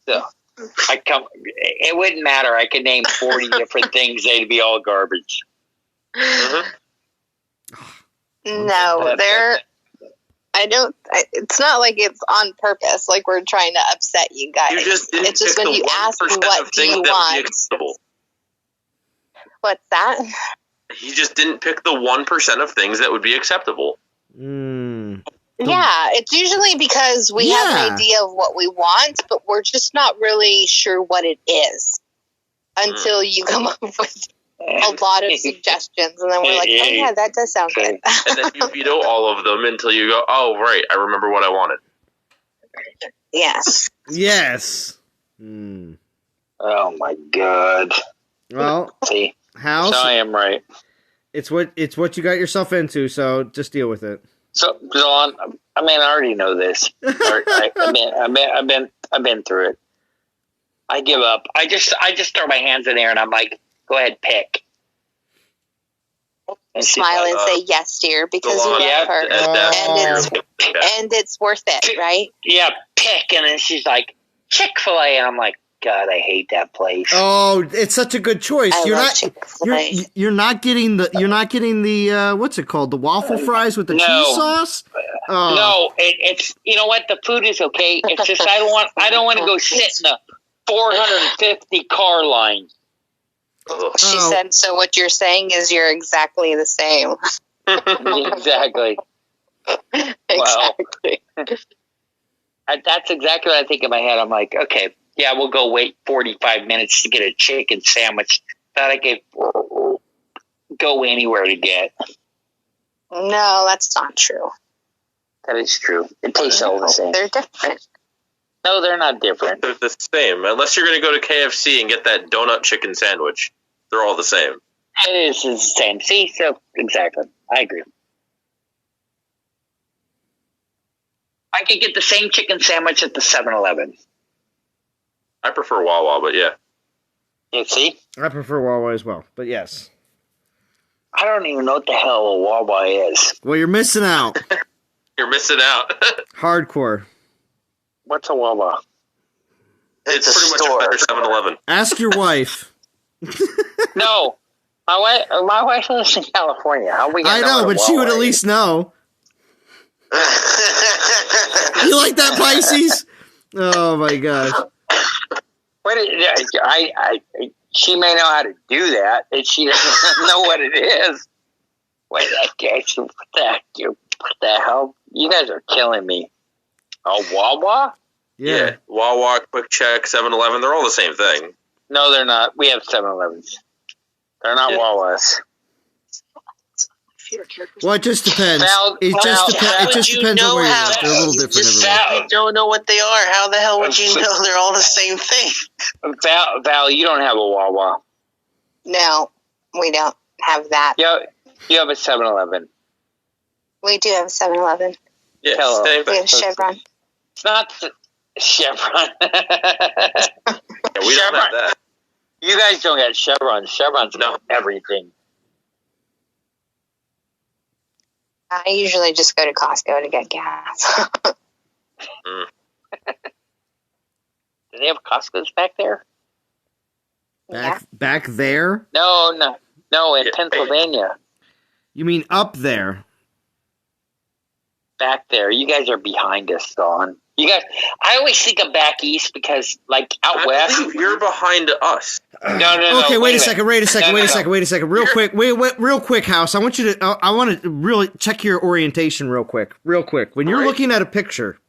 So it wouldn't matter. I could name 40 different things. They'd be all garbage. Mm-hmm. No, it's not like it's on purpose, like we're trying to upset you guys. It's just when you ask what do you want. What's that? He just didn't pick the 1% of things that would be acceptable. Yeah, it's usually because we have an idea of what we want, but we're just not really sure what it is until you come up with a lot of suggestions, and then we're like, oh yeah, that does sound good. And then you veto all of them until you go, oh, right, I remember what I wanted. Yes. Yes. Oh my god. Well, see, House, so I am right. It's what you got yourself into, so just deal with it. So I already know this. I've been through it. I give up. I just throw my hands in the air and I'm like, go ahead, pick. And smile and say yes, dear, because you love her, and it's worth it, right? Yeah, pick, and then she's like Chick-fil-A, and I'm like, God, I hate that place. Oh, it's such a good choice. You're not getting the what's it called? The waffle fries with the cheese sauce? No, it's you know what? The food is okay. It's just I don't want to go sit in a 450 car line. She said, so what you're saying is you're exactly the same. Exactly. Exactly. That's exactly what I think in my head. I'm like, okay, yeah, we'll go wait 45 minutes to get a chicken sandwich that I could go anywhere to get. No, that's not true. That is true. It tastes all the same. They're different. No, they're not different. They're the same. Unless you're going to go to KFC and get that donut chicken sandwich. They're all the same. It is the same. See? So, exactly. I agree. I could get the same chicken sandwich at the 7-Eleven. I prefer Wawa, but yeah. You see? I prefer Wawa as well, but yes. I don't even know what the hell a Wawa is. Well, you're missing out. You're missing out. Hardcore. What's a Wawa? It's pretty much a better 7-Eleven. Ask your wife. No. My wife lives in California. How we I know, but she would at least know. You like that, Pisces? Oh my god. She may know how to do that, and she doesn't know what it is. Wait, what the hell? You guys are killing me. A Wawa? Yeah. Wawa, Quick Check, 7-Eleven, they're all the same thing. No, they're not. We have 7-Elevens. They're not Wawas. Well, it just depends. It just depends on where you're at. They're a little different everywhere. You don't know what they are. How the hell would you know they're all the same thing? Val, you don't have a Wawa. No, we don't have that. You have a 7-Eleven. We do have a 7-Eleven. Yeah, we have Chevron. It's not Chevron. We don't have that. You guys don't get Chevron. Chevron's not everything. I usually just go to Costco to get gas. Do they have Costco's back there? Back there? No, in Pennsylvania. You mean up there? Back there. You guys are behind us, Dawn. You guys, I always think of back east because, like, out west. I believe you're behind us. No. Okay, wait a second. Real quick. Real quick, House. I want to really check your orientation real quick. When you're looking at a picture,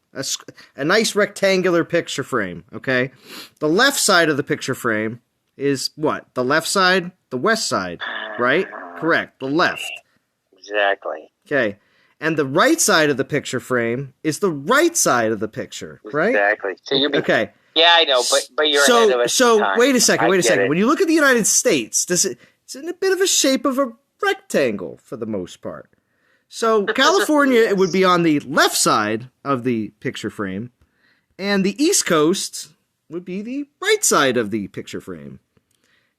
a nice rectangular picture frame, okay? The left side of the picture frame is what? The left side? The west side, right? Correct. The left. Exactly. Okay. And the right side of the picture frame is the right side of the picture, right? Exactly. So you're okay. Yeah, I know, but you're ahead of us. So wait a second. It. When you look at the United States, it's in a bit of a shape of a rectangle for the most part. So California it would be on the left side of the picture frame, and the East Coast would be the right side of the picture frame.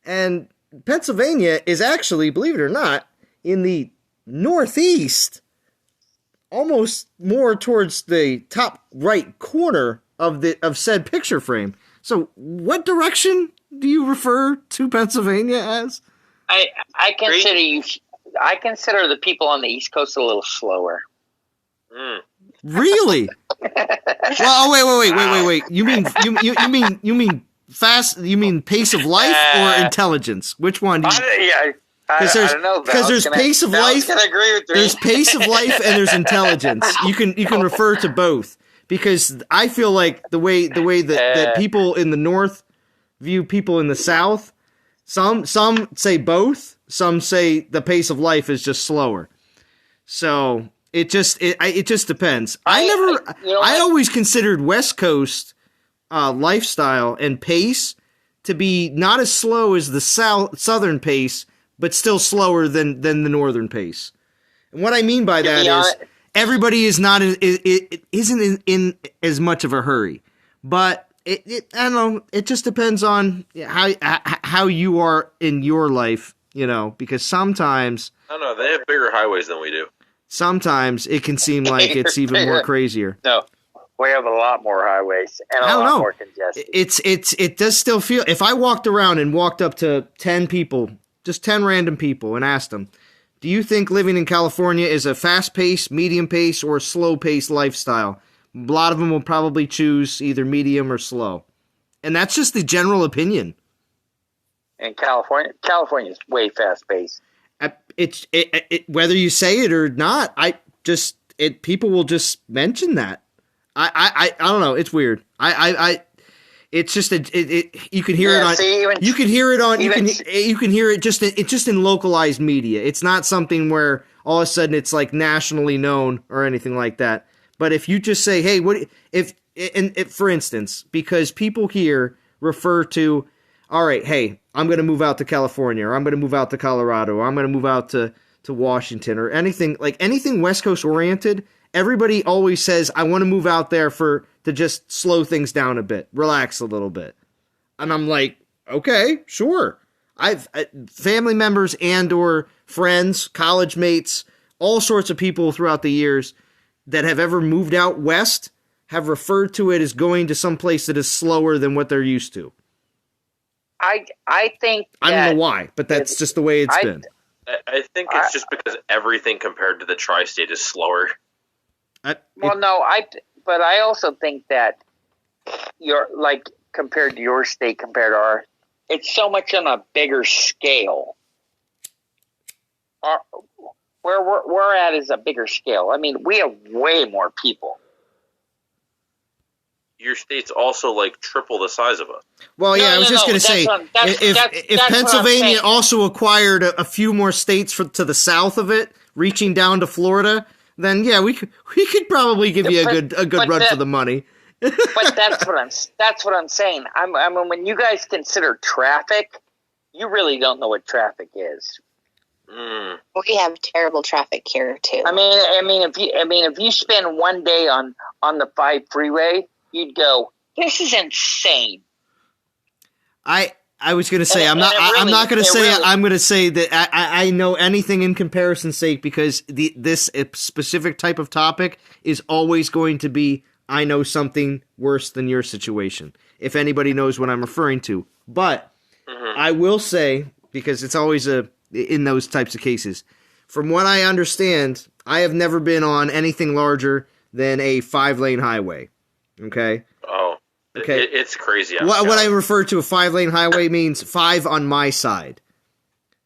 And Pennsylvania is actually, believe it or not, in the northeast, almost more towards the top right corner of said picture frame. So what direction do you refer to Pennsylvania as? I consider the people on the East Coast a little slower. Really? Well, wait. You mean fast? You mean pace of life or intelligence? Which one do you? I don't know. Because there's pace of life. There's pace of life and there's intelligence. You can refer to both, because I feel like the way that people in the North view people in the South. Some say both. Some say the pace of life is just slower. So it just depends. I always considered West Coast lifestyle and pace to be not as slow as the southern pace, but still slower than the northern pace. And what I mean by that is everybody isn't in as much of a hurry. But I don't know. It just depends on how you are in your life, because sometimes I don't know. They have bigger highways than we do. Sometimes it can seem like it's even more crazier. No, we have a lot more highways and a lot more congested. It does still feel. If I walked around and walked up to 10 people, just 10 random people, and asked them, "Do you think living in California is a fast-paced, medium-paced, or slow-paced lifestyle?" A lot of them will probably choose either medium or slow. And that's just the general opinion. And California's way fast-paced. Whether you say it or not, people will just mention that. I don't know. It's weird. It's just you can hear you can hear it just in localized media. It's not something where all of a sudden it's like nationally known or anything like that. But if you just say, hey, for instance, because people here refer to, all right, hey, I'm going to move out to California, or I'm going to move out to Colorado, or I'm going to move out to Washington, or anything West Coast oriented, everybody always says, I want to move out there to just slow things down a bit, relax a little bit. And I'm like, okay, sure. I've family members and or friends, college mates, all sorts of people throughout the years that have ever moved out west have referred to it as going to some place that is slower than what they're used to. I think I don't know why, but that's just the way it's been. I think it's just because everything compared to the tri-state is slower. But I also think that compared to your state, compared to ours, it's so much on a bigger scale. Where we're at is a bigger scale. I mean, we have way more people. Your state's also like triple the size of us. Well, yeah, I was just going to say, if Pennsylvania also acquired a few more states to the south of it, reaching down to Florida, then yeah, we could probably give you a good run for the money. But that's what I'm saying. I mean, when you guys consider traffic, you really don't know what traffic is. We have terrible traffic here too. I mean, if you spend one day on the 5 freeway, you'd go, "This is insane." I I was going to say, I'm not going to say, I'm going to say that I know anything in comparison's sake, because this specific type of topic is always going to be, I know something worse than your situation, if anybody knows what I'm referring to. But I will say, because it's always in those types of cases, from what I understand, I have never been on anything larger than a 5-lane highway. Okay? Oh. Okay. It's crazy. What I refer to a 5-lane highway means 5 on my side.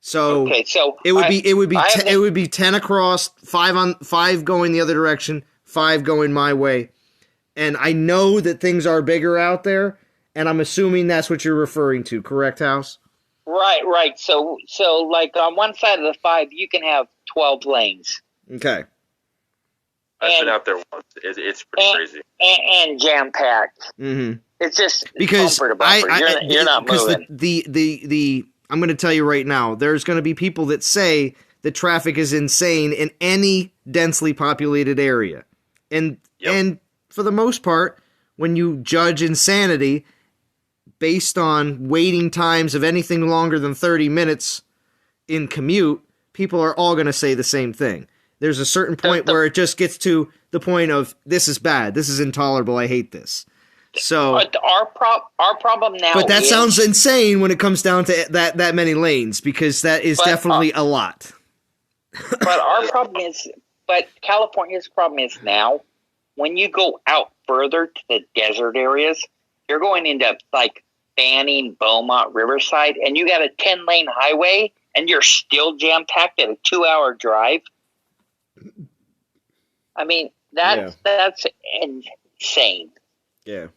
So, it would be 10 across, 5 going the other direction, 5 going my way. And I know that things are bigger out there, and I'm assuming that's what you're referring to, correct, House? Right. So like on one side of the 5, you can have 12 lanes. Okay. I've been out there once. It's pretty crazy. And jam-packed. Mm-hmm. It's just because bumper to bumper. You're not moving. The I'm going to tell you right now, there's going to be people that say the traffic is insane in any densely populated area. And for the most part, when you judge insanity based on waiting times of anything longer than 30 minutes in commute, people are all going to say the same thing. There's a certain point where it just gets to the point of, this is bad, this is intolerable, I hate this. So, but our problem now. But that sounds insane when it comes down to that many lanes, because that is definitely a lot. But our problem is, California's problem is now, when you go out further to the desert areas, you're going into like Banning, Beaumont, Riverside, and you got a 10-lane highway, and you're still jam-packed at a 2-hour drive. I mean, that's insane. Yeah,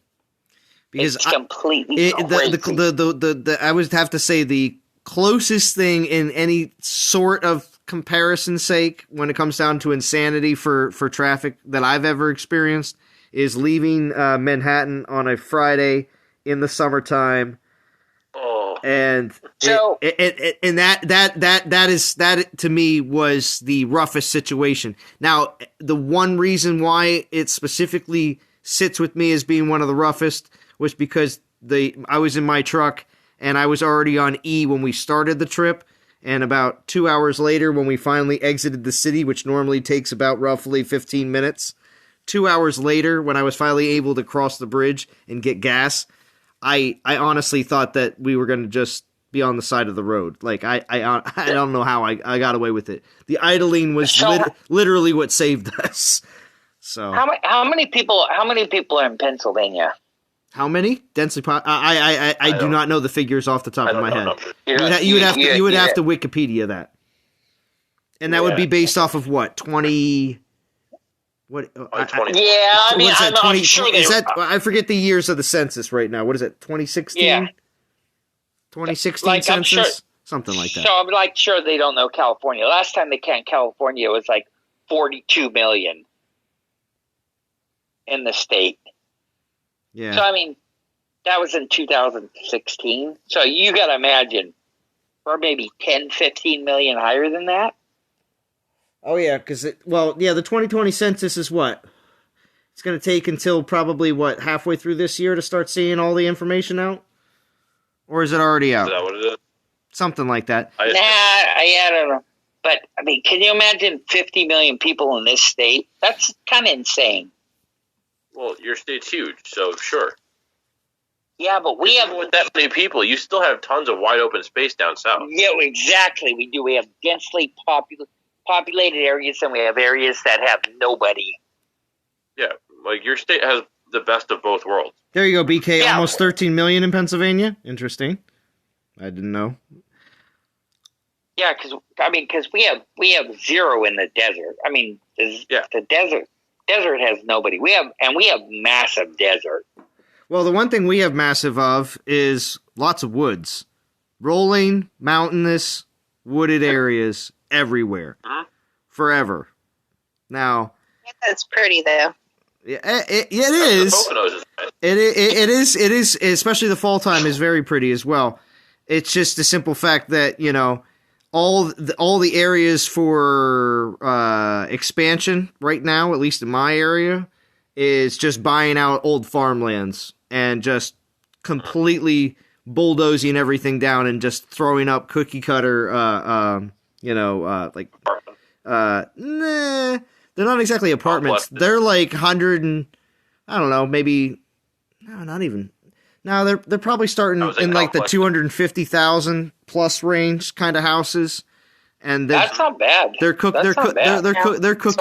because it's completely crazy. I would have to say the closest thing in any sort of comparison sake when it comes down to insanity for traffic that I've ever experienced is leaving Manhattan on a Friday in the summertime. And so, that to me was the roughest situation. Now, the one reason why it specifically sits with me as being one of the roughest was because I was in my truck and I was already on E when we started the trip, and about 2 hours later when we finally exited the city, which normally takes about roughly 15 minutes, 2 hours later when I was finally able to cross the bridge and get gas, I honestly thought that we were going to just be on the side of the road. Like, I don't know how I got away with it. The idling was literally what saved us. So how many people are in Pennsylvania? How many? Densely I do not know the figures off the top of my head. You would have to Wikipedia that. And that would be based off of what? 20 What? 20. I mean, I'm sure is that? I forget the years of the census right now. What is it? 2016. Yeah. 2016 census, something like that. So I'm sure they don't know California. Last time they counted California, it was like 42 million in the state. Yeah. So I mean, that was in 2016. So you got to imagine, or maybe 10, 15 million higher than that. Oh, yeah, because, the 2020 census is what? It's going to take until probably, halfway through this year to start seeing all the information out? Or is it already out? Is that what it is? Something like that. I don't know. But, I mean, can you imagine 50 million people in this state? That's kind of insane. Well, your state's huge, so sure. Yeah, but we have... with that many people, you still have tons of wide open space down south. Yeah, exactly. We do. We have densely populated areas, and we have areas that have nobody. Yeah, like your state has the best of both worlds. There you go, BK. Yeah. Almost 13 million in Pennsylvania. Interesting. I didn't know. Yeah, because we have zero in the desert. I mean, the desert has nobody. We have massive desert. Well, the one thing we have massive of is lots of woods, rolling, mountainous, wooded areas everywhere, forever. Now, that's pretty though. Yeah, it is. It is, especially the fall time is very pretty as well. It's just a simple fact that, all the areas for expansion right now, at least in my area, is just buying out old farmlands and just completely bulldozing everything down and just throwing up cookie cutter, nah, they're not exactly apartments. They're like 100 and, I don't know, maybe, no, not even. No, they're probably starting in like the 250,000 plus range kind of houses, and that's not bad. They're cookie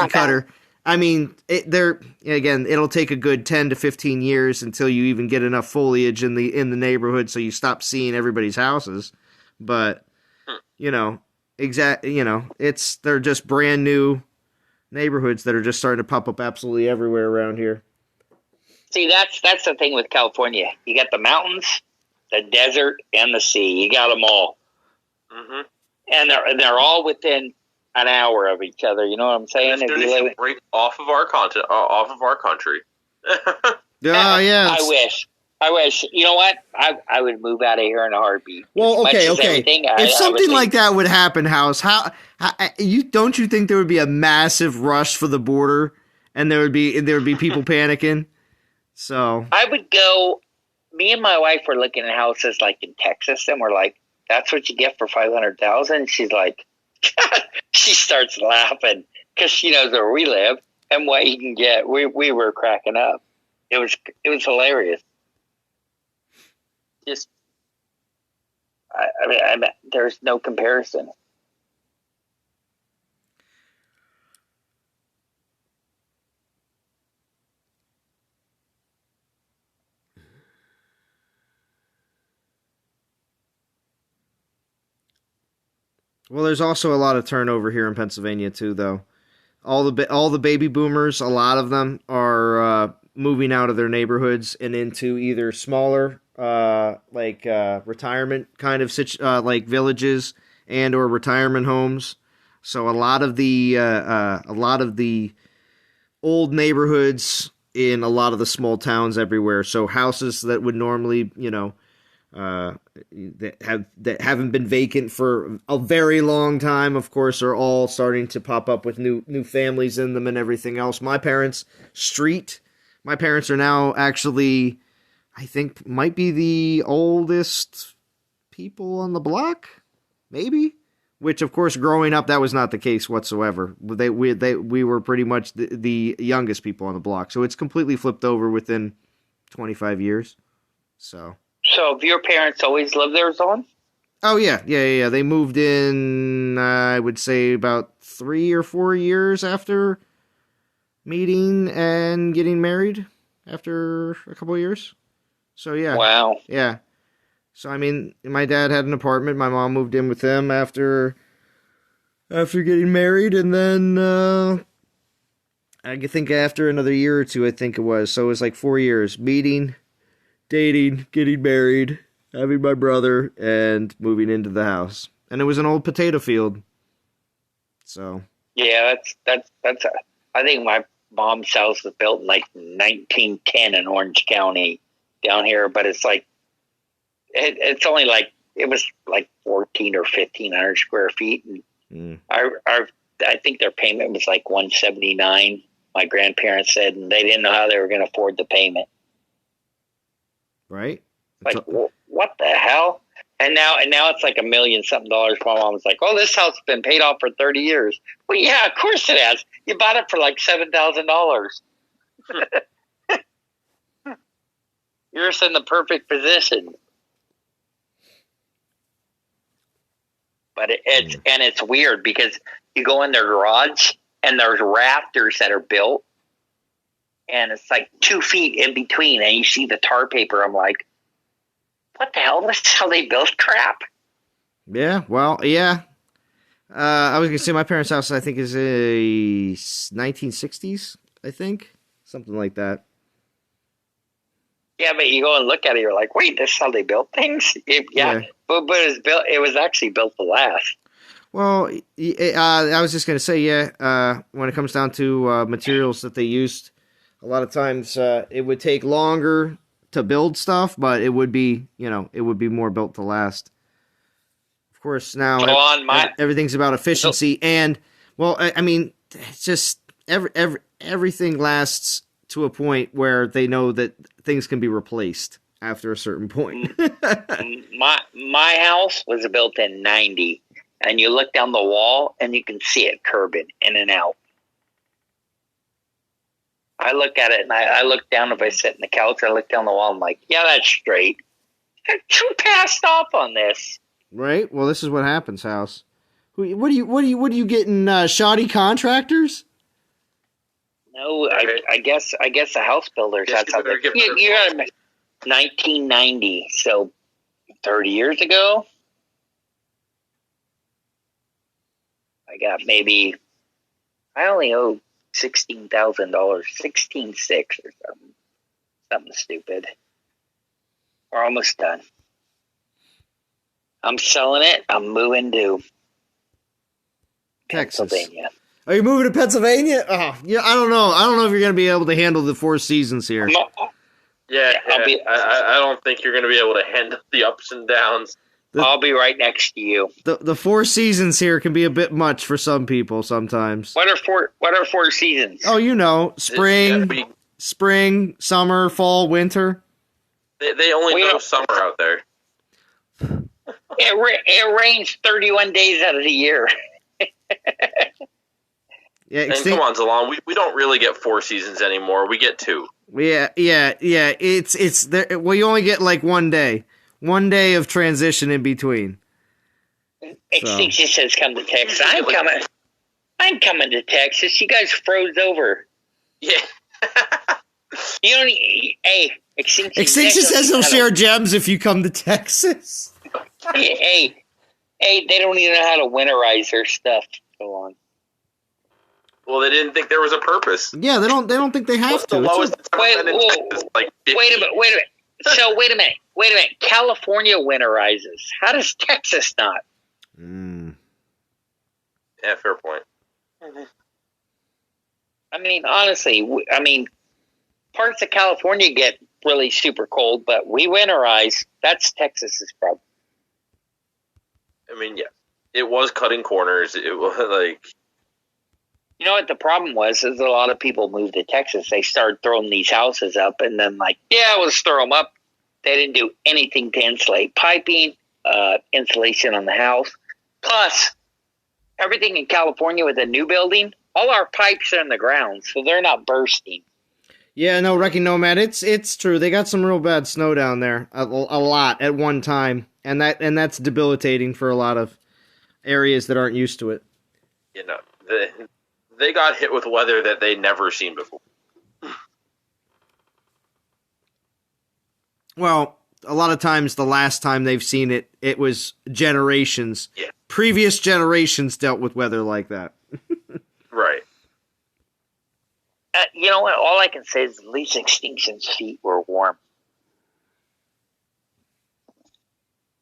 cutter. I mean, it'll take a good 10 to 15 years until you even get enough foliage in the neighborhood, so you stop seeing everybody's houses. But they're just brand new neighborhoods that are just starting to pop up absolutely everywhere around here. See, that's the thing with California. You got the mountains, the desert, and the sea. You got them all, and they're all within an hour of each other. You know what I'm saying? If you live right off of our continent, off of our country. Yeah. I wish. You know what? I would move out of here in a heartbeat. Well, okay. If something like that would happen, House, don't you think there would be a massive rush for the border, and there would be people panicking? So I would go. Me and my wife were looking at houses like in Texas, and we're like, "That's what you get for $500,000." She's like, she starts laughing because she knows where we live and what you can get. We were cracking up. It was hilarious. Just, I mean, there's no comparison. Well, there's also a lot of turnover here in Pennsylvania too, though. All the baby boomers, a lot of them are moving out of their neighborhoods and into either smaller, retirement kind of like villages and or retirement homes. So a lot of the old neighborhoods in a lot of the small towns everywhere. So houses that would normally, that haven't been vacant for a very long time, of course, are all starting to pop up with new families in them and everything else. My parents' are now actually, I think, might be the oldest people on the block, maybe. Which, of course, growing up, that was not the case whatsoever. We were pretty much the youngest people on the block, so it's completely flipped over within 25 years. So have your parents always lived there, Zon? Oh, yeah. They moved in, I would say, about 3 or 4 years after meeting and getting married after a couple of years. So, yeah. Wow. Yeah. So, I mean, my dad had an apartment. My mom moved in with him after getting married. And then, I think after another year or two, I think it was. So, it was like 4 years. Meeting, dating, getting married, having my brother, and moving into the house. And it was an old potato field. So. Yeah, that's I think my mom's house was built in like 1910 in Orange County down here, but it's like, it's only like, it was like 14 or 1,500 square feet. And I think their payment was like $179. My grandparents said, and they didn't know how they were going to afford the payment. Right. Like, what the hell? And now it's like $1 million something. My mom was like, "Oh, this house has been paid off for 30 years." Well, yeah, of course it has. You bought it for like $7,000. You're just in the perfect position. But it's weird because you go in their garage and there's rafters that are built, and it's like 2 feet in between, and you see the tar paper. I'm like, what the hell? That's how they built crap? Yeah, well, yeah. I was going to say my parents' house, I think, is a 1960s, I think. Something like that. Yeah, but you go and look at it, you're like, wait, this is how they built things? Yeah. But it was actually built to last. Well, I was just going to say, when it comes down to materials that they used, a lot of times it would take longer to build stuff, but it would be more built to last. Of course, now everything's about efficiency, and well, I mean, it's just everything lasts to a point where they know that things can be replaced after a certain point. my house was built in 90, and you look down the wall and you can see it curving in and out. I look at it and I look down. If I sit in the couch, I look down the wall. I'm like, yeah, that's straight. Who passed off on this? Right. Well, this is what happens, House. What are you getting? Shoddy contractors? No, I guess the house builders had something. You're 1990, so 30 years ago. I got I only owe $16,000, 16,600 or something stupid. We're almost done. I'm selling it. I'm moving to Texas. Pennsylvania. Are you moving to Pennsylvania? Oh, yeah. I don't know. I don't know if you're going to be able to handle the 4 seasons here. I don't think you're going to be able to handle the ups and downs. I'll be right next to you. The 4 seasons here can be a bit much for some people sometimes. What are 4 seasons? Oh, you know, spring, summer, fall, winter. They only know summer out there. It rains 31 days out of the year. Yeah, and come on, Zalon, we don't really get 4 seasons anymore. We get 2. Yeah. It's there. Well, you only get like 1 day. 1 day of transition in between. Extinction says come to Texas. I'm coming to Texas. You guys froze over. Yeah. You don't. Hey, Extinction says he'll share gems if you come to Texas. Hey, they don't even know how to winterize their stuff. Go on. Well, they didn't think there was a purpose. Yeah, they don't think they have to. Wait a minute. So wait a minute. California winterizes. How does Texas not? Yeah, fair point. I mean, honestly, parts of California get really super cold, but we winterize. That's Texas's problem. I mean, yeah, it was cutting corners. It was like, you know what the problem was? Is a lot of people moved to Texas. They started throwing these houses up, and then let's throw them up. They didn't do anything to insulate piping, insulation on the house. Plus, everything in California with a new building, all our pipes are in the ground, so they're not bursting. Yeah, no, Wrecking Nomad, it's true. They got some real bad snow down there, a lot at one time, and that's debilitating for a lot of areas that aren't used to it. You know, they got hit with weather that they never seen before. Well, a lot of times the last time they've seen it, it was generations. Yeah. Previous generations dealt with weather like that. Right. You know what? All I can say is at least Extinction's feet were warm.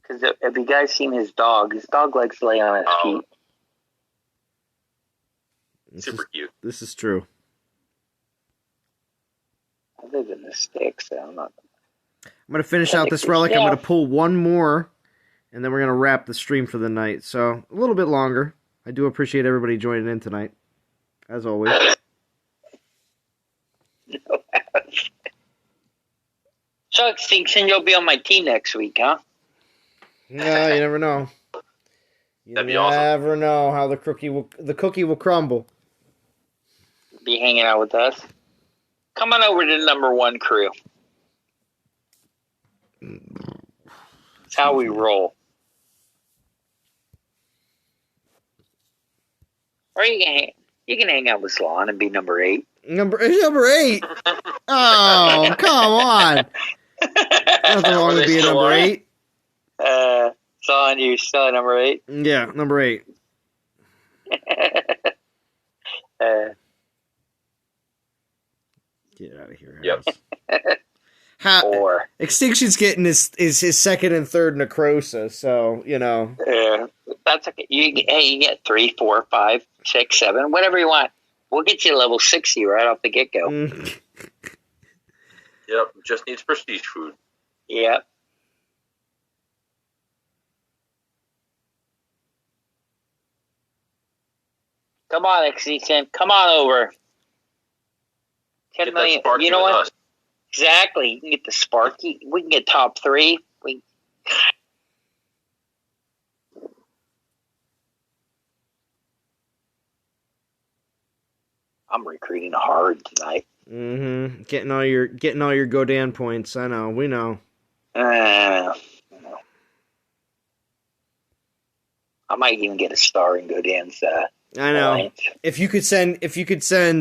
Because have you guys seen his dog? His dog likes to lay on his feet. Super cute. This is true. I live in the sticks, so I'm not... I'm going to finish out this relic. I'm going to pull one more, and then we're going to wrap the stream for the night. So, a little bit longer. I do appreciate everybody joining in tonight, as always. So, Extinction, you'll be on my team next week, huh? No, you never know. That'd be awesome. Never know how the cookie will crumble. Be hanging out with us. Come on over to number 1 crew. That's how we roll. Or you can hang out with Salon and be number 8. Number 8? Oh, come on. Nothing wrong with being number 8. Salon, you're still number 8? Yeah, number 8. Get out of here. Yep. Extinction's getting his second and third Necrosa, so, you know. Yeah, that's okay. You get 3, 4, 5, 6, 7, whatever you want. We'll get you level 60 right off the get-go. Yep, just needs prestige food. Yep. Come on, Extinction. Come on over. 10 million. You know what? Exactly. You can get the Sparky. We can get top 3. I'm recruiting hard tonight. Mm-hmm. Getting all your Godan points. I know. We know. I might even get a star in Godan's. I know. Alliance. If you could send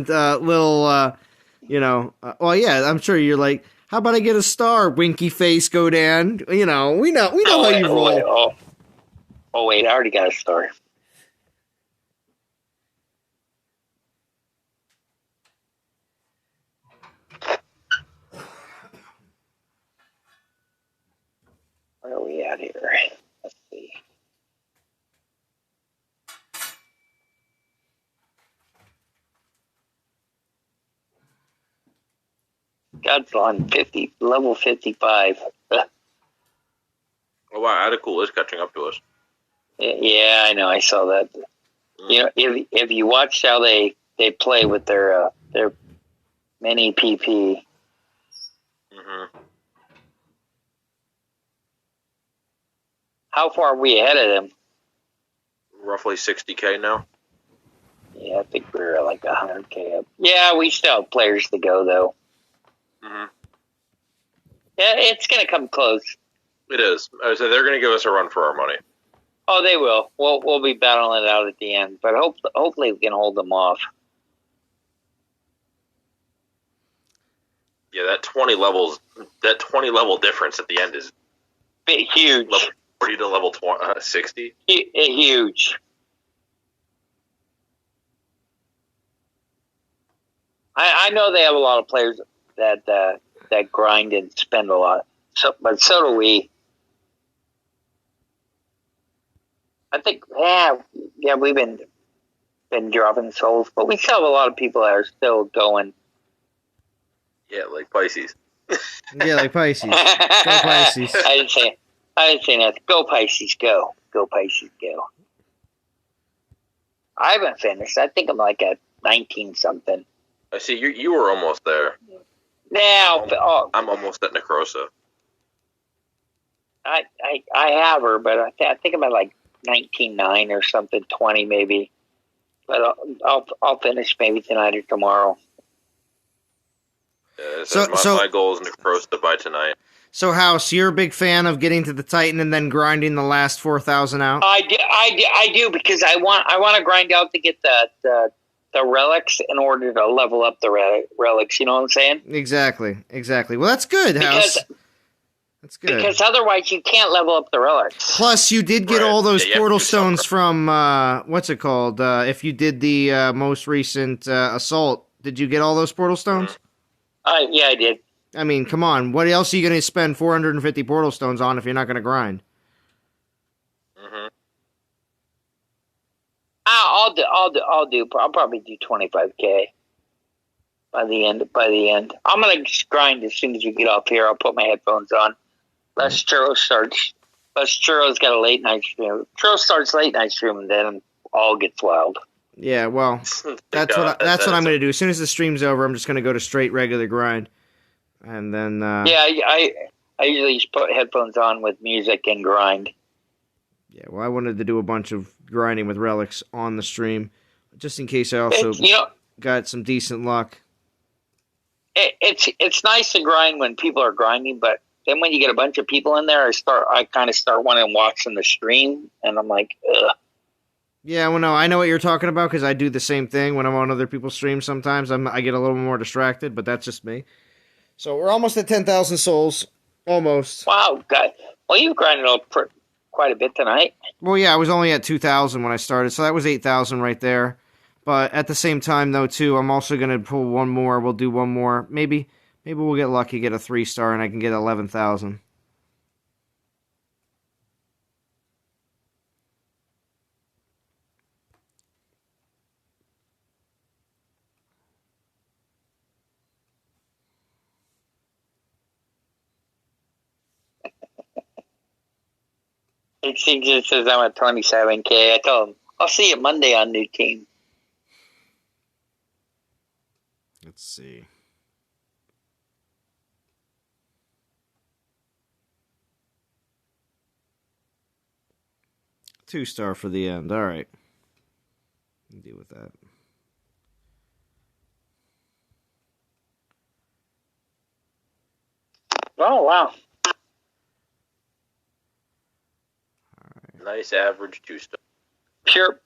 little, well, yeah, I'm sure you're like, how about I get a star, winky face, Godan? We know how you roll. Wait, I already got a star. Where are we at here? Let's see. God's on level 55. Oh wow, Atticul is catching up to us. Yeah, I know. I saw that. You know, if you watch how they play with their mini PP. Mm-hmm. How far are we ahead of them? Roughly 60K now. Yeah, I think we're like 100K up. Yeah, we still have players to go though. Mm-hmm. Yeah, it's gonna come close. It is. So they're gonna give us a run for our money. Oh, they will. We'll be battling it out at the end, but hopefully we can hold them off. Yeah, that 20 level difference at the end is huge. Level 40 to level 60. Huge. I know they have a lot of players that grind and spend a lot. But so do we. I think, yeah, we've been dropping souls, but we still have a lot of people that are still going. Yeah, like Pisces. Yeah, like Pisces. Go Pisces. I didn't say that. Go Pisces, go. Go Pisces, go. I haven't finished. I think I'm like at 19 something. I see you were almost there. Now I'm almost at Necrosa. I have her, but I think I'm at like 19.9 or something, 20 maybe. But I'll finish maybe tonight or tomorrow. Yeah, my goal is Necrosa by tonight. So, House, you're a big fan of getting to the Titan and then grinding the last 4,000 out? I do because I want to grind out to get the relics in order to level up the relics. You know what I'm saying? Exactly. Well, that's good, House. That's good. Because otherwise you can't level up the relics. Plus, you did get all those portal stones from, what's it called? If you did the most recent assault, did you get all those portal stones? Yeah, I did. I mean, come on. What else are you going to spend 450 portal stones on if you're not going to grind? Mm-hmm. I'll probably do 25K by the end. I'm going to grind as soon as we get off here. I'll put my headphones on. Less Churro starts. Less Churro's got a late night stream. Churro starts late night stream and then all gets wild. Yeah, well, that's what I'm going to do. As soon as the stream's over, I'm just going to go to straight regular grind. And then I usually just put headphones on with music and grind. Yeah, well, I wanted to do a bunch of grinding with relics on the stream, just in case I also got some decent luck. It's nice to grind when people are grinding, but then when you get a bunch of people in there, I kind of start wanting to watch the stream, and I'm like, ugh. Yeah, well, no, I know what you're talking about because I do the same thing when I'm on other people's streams. Sometimes I get a little more distracted, but that's just me. So we're almost at 10,000 souls, almost. Wow, God! Well, you've grinded up quite a bit tonight. Well, yeah, I was only at 2,000 when I started, so that was 8,000 right there. But at the same time, though, too, I'm also going to pull one more. We'll do one more. Maybe we'll get lucky, get a 3-star, and I can get 11,000. It just says I'm at 27K. I told him, I'll see you Monday on New Team. Let's see. 2-star for the end. All right. Deal with that. Oh, wow. Nice average 2-star.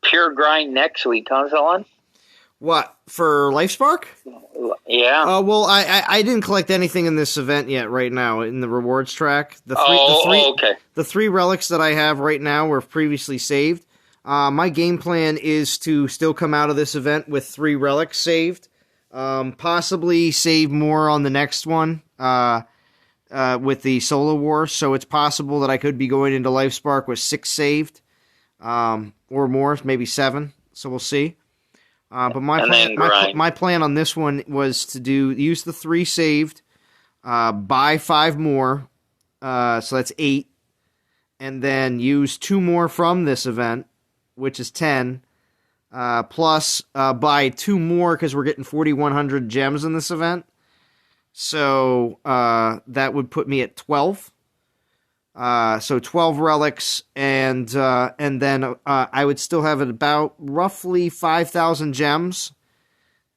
Pure grind next week, huh, Zon? What, for LifeSpark? Yeah. Well, I didn't collect anything in this event yet right now in the rewards track. The three relics that I have right now were previously saved. My game plan is to still come out of this event with 3 relics saved. Possibly save more on the next one with the Solo War. So it's possible that I could be going into LifeSpark with 6 saved or more, maybe 7. So we'll see. But my plan on this one was to use the 3 saved, buy 5 more, so that's 8, and then use 2 more from this event, which is 10, plus buy 2 more because we're getting 4,100 gems in this event. So that would put me at 12. So 12 relics, and then I would still have about roughly 5,000 gems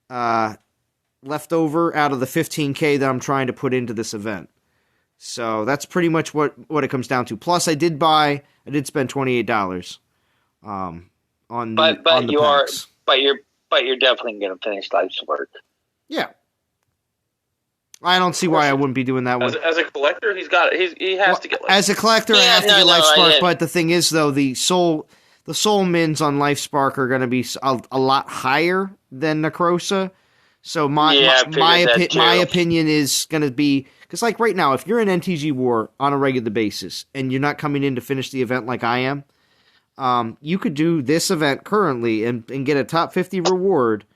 left over out of the 15K that I'm trying to put into this event. So that's pretty much what it comes down to. Plus, I did spend $28 on the packs. But you're definitely going to finish life's work. Yeah. I don't see why I wouldn't be doing that one. As a collector, he has to get. As a collector, I have to get LifeSpark. But the thing is, though, the soul mins on LifeSpark are going to be a lot higher than Necrosa. So my opinion is going to be, because like right now, if you're in NTG War on a regular basis and you're not coming in to finish the event like I am, you could do this event currently and get a top 50 reward.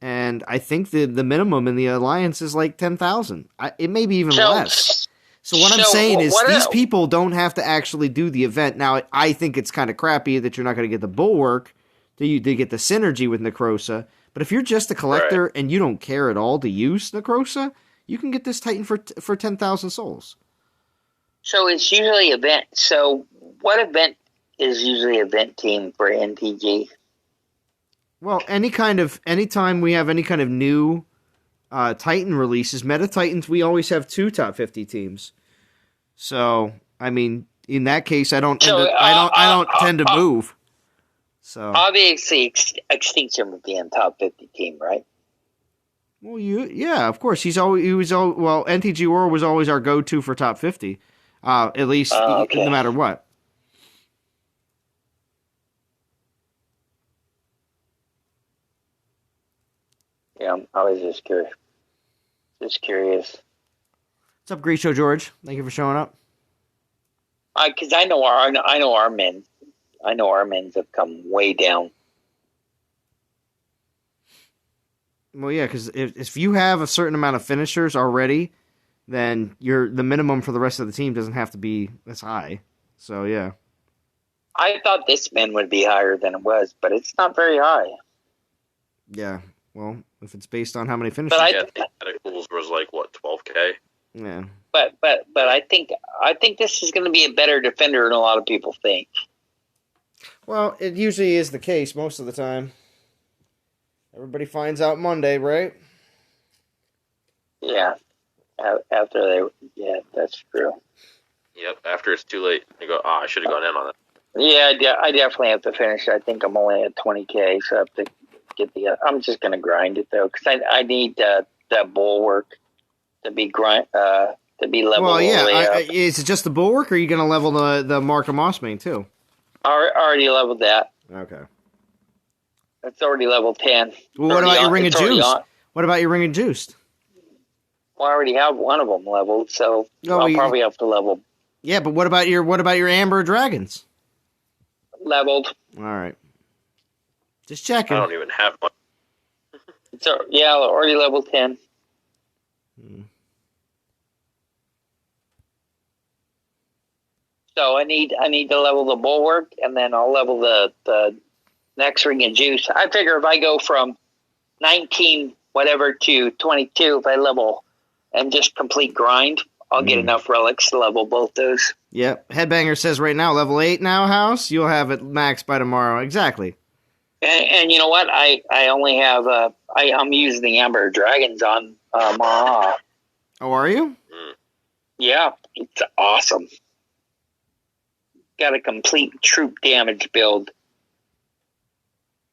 And I think the minimum in the Alliance is like 10,000. It may be even less. So what I'm saying is these people don't have to actually do the event. Now, I think it's kind of crappy that you're not going to get the Bulwark to get the synergy with Necrosa. But if you're just a collector and you don't care at all to use Necrosa, you can get this Titan for 10,000 souls. So it's usually event. So what event is usually event team for NTG? Well, anytime we have any kind of new Titan releases, Meta Titans, we always have 2 top 50 teams. So, I mean, in that case, I don't tend to move. So obviously, Extinction would be in top 50 team, right? Well, yeah, of course. NTG War was always our go-to for top 50, at least no matter what. Yeah, I was just curious. What's up, Grisho George? Thank you for showing up. Because I know our men. I know our men's have come way down. Well, yeah, because if you have a certain amount of finishers already, then the minimum for the rest of the team doesn't have to be this high. So yeah. I thought this men would be higher than it was, but it's not very high. Yeah. Well, if it's based on how many finishers, Tentacles was like what, 12K? Yeah. But I think this is going to be a better defender than a lot of people think. Well, it usually is the case most of the time. Everybody finds out Monday, right? Yeah. Yeah, that's true. Yep. After it's too late, they go, I should have gone in on that. Yeah, I definitely have to finish. I think I'm only at 20K, so I have to get I'm just going to grind it though, because I need that Bulwark to be leveled. Well, yeah. Is it just the Bulwark, or are you going to level the Mark of Moss main too? I already leveled that. Okay. It's already level 10. Well, what about your Ring of Juice? What about your Ring of Juice? Well, I already have one of them leveled, so I'll probably have to level. Yeah, but what about your Amber Dragons? Leveled. All right. Just checking. I don't even have one. Already level 10. So I need to level the Bulwark, and then I'll level the next Ring of Juice. I figure if I go from 19 whatever to 22, if I level and just complete grind, I'll get enough relics to level both those. Yep. Headbanger says right now, level 8 now, House. You'll have it max by tomorrow. Exactly. And you know what? I only have I'm using the Amber Dragons on Maha. Oh, are you? Yeah, it's awesome. Got a complete troop damage build.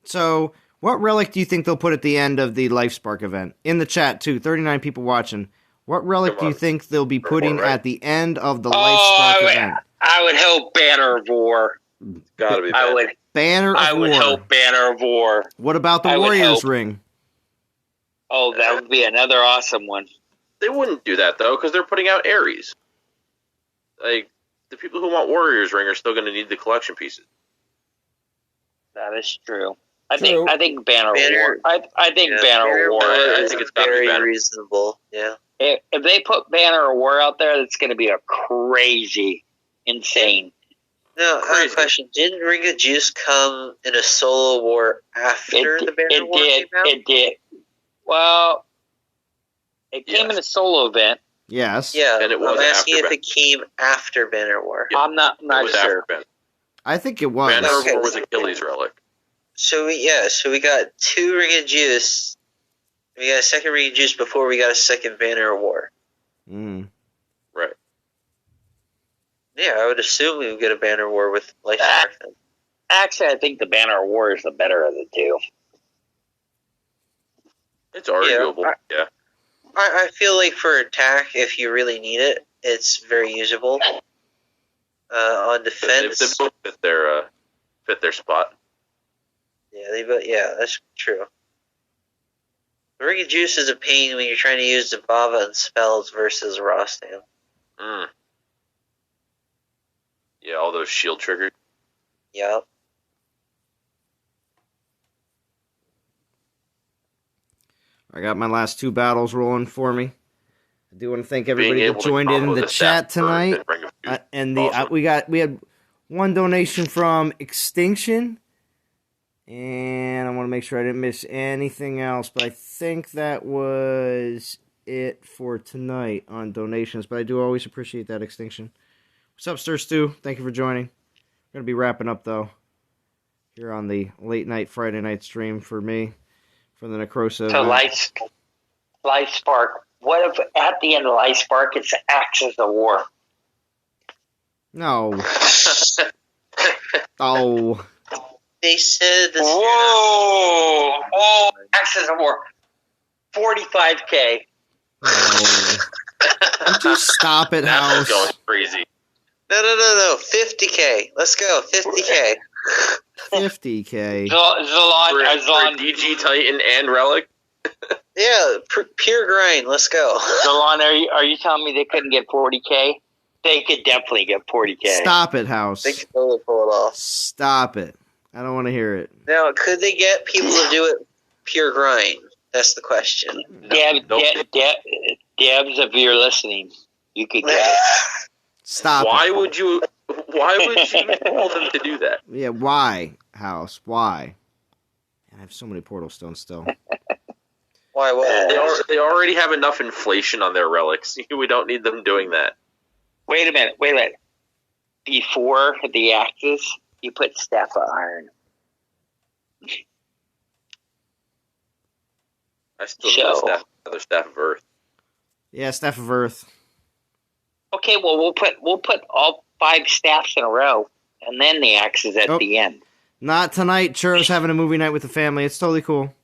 So, what relic do you think they'll put at the end of the Life Spark event? In the chat, too. 39 people watching. What relic do you think they'll be putting at the end of the Life Spark event? I would hope Banner of War. Gotta be Banner of War. I would hope Banner of War. What about the Warriors ring? Oh, that would be another awesome one. They wouldn't do that, though, because they're putting out Ares. Like, the people who want Warriors ring are still going to need the collection pieces. That is true. I think Banner of War. I think Banner of War. I think it's very reasonable. Yeah. If they put Banner of War out there, that's going to be a crazy, insane. No, I have a question. Didn't Ring of Juice come in a solo war after the Banner War came out? It did. Well, it came in a solo event. Yes. Yeah, and it was I'm asking if after it came after Banner War. Yeah. I'm not sure. I think it was. Banner War was Achilles' relic. So we got 2 Ring of Juice. We got a second Ring of Juice before we got a second Banner of War. Right. Yeah, I would assume we would get a Banner War with Life Spark then. Actually, I think the Banner of War is the better of the two. It's arguable, yeah. I feel like for attack, if you really need it, it's very usable. On defense, they both fit their spot. Yeah, that's true. The Ring of Juice is a pain when you're trying to use the Bava and spells versus Rostam. Yeah, all those shield triggers. Yep. I got my last 2 battles rolling for me. I do want to thank everybody that joined in the chat tonight. And we had 1 donation from Extinction, and I want to make sure I didn't miss anything else. But I think that was it for tonight on donations. But I do always appreciate that, Extinction. What's up, Stir Stew? Thank you for joining. We're gonna be wrapping up though here on the late night Friday night stream for me. For the Necrosa. So Life Spark. What if at the end of Life Spark it's Axis of War? No. Oh. They said this. Whoa! Axis of War. 45K. No. Just stop it, House. Going crazy. No. 50K. Let's go. 50K. 50K. Zalon, DG Titan and Relic. Yeah, pure grind. Let's go. Zalon, are you telling me they couldn't get 40K? They could definitely get 40K. Stop it, House. They could totally pull it off. Stop it. I don't want to hear it. Now, could they get people to do it pure grind? That's the question. Debs, if you're listening, you could get it. Stop Why it. would you tell them to do that? Yeah, why, House? Why? I have so many portal stones still. Why? What? They already have enough inflation on their relics. We don't need them doing that. Wait a minute. Before the axes, you put Staff of Iron. I still need another Staff of Earth. Yeah, Staff of Earth. Okay, well we'll put all 5 staffs in a row, and then the axes at the end. Not tonight. Churro's having a movie night with the family. It's totally cool.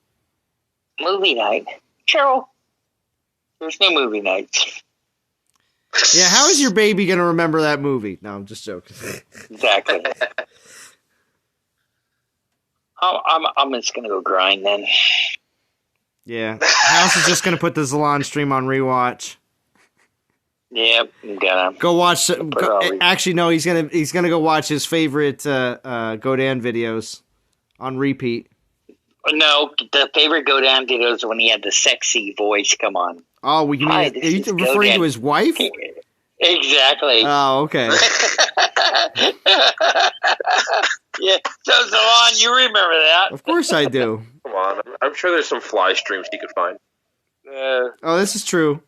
Movie night, Cheryl. There's no movie nights. Yeah, how is your baby gonna remember that movie? No, I'm just joking. Exactly. I'm just gonna go grind then. Yeah, House is just gonna put the Zalon stream on rewatch. Yep, I'm gonna go watch. Actually, no, he's gonna go watch his favorite Godan videos on repeat. No, the favorite Godan videos when he had the sexy voice come on. Oh, are you referring to his wife? Exactly. Oh, okay. Yeah, so Zalon, you remember that? Of course I do. Come on, I'm sure there's some fly streams he could find. Oh, this is true.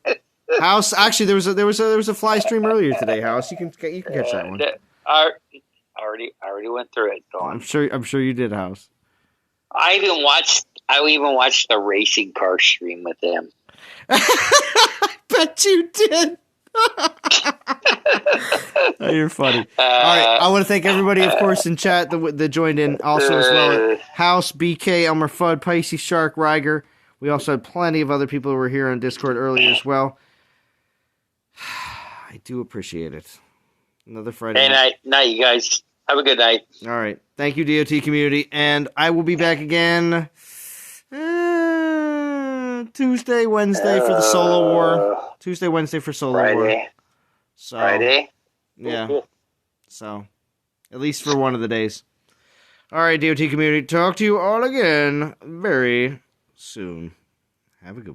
House, actually, there was a fly stream earlier today. House, you can catch that one. I already went through it. I'm sure you did, House. I even watched the racing car stream with them. I bet you did. Oh, you're funny. All right, I want to thank everybody, of course, in chat that joined in also as well. House, BK, Elmer Fudd, Pisces, Shark, Riger. We also had plenty of other people who were here on Discord earlier as well. I do appreciate it. Another Friday night, you guys. Have a good night. All right. Thank you, DOT community. And I will be back again Tuesday, Wednesday for the Solo War. Tuesday, Wednesday for Solo War. So, Friday? Yeah. Cool. So, at least for one of the days. All right, DOT community. Talk to you all again very soon. Have a good one.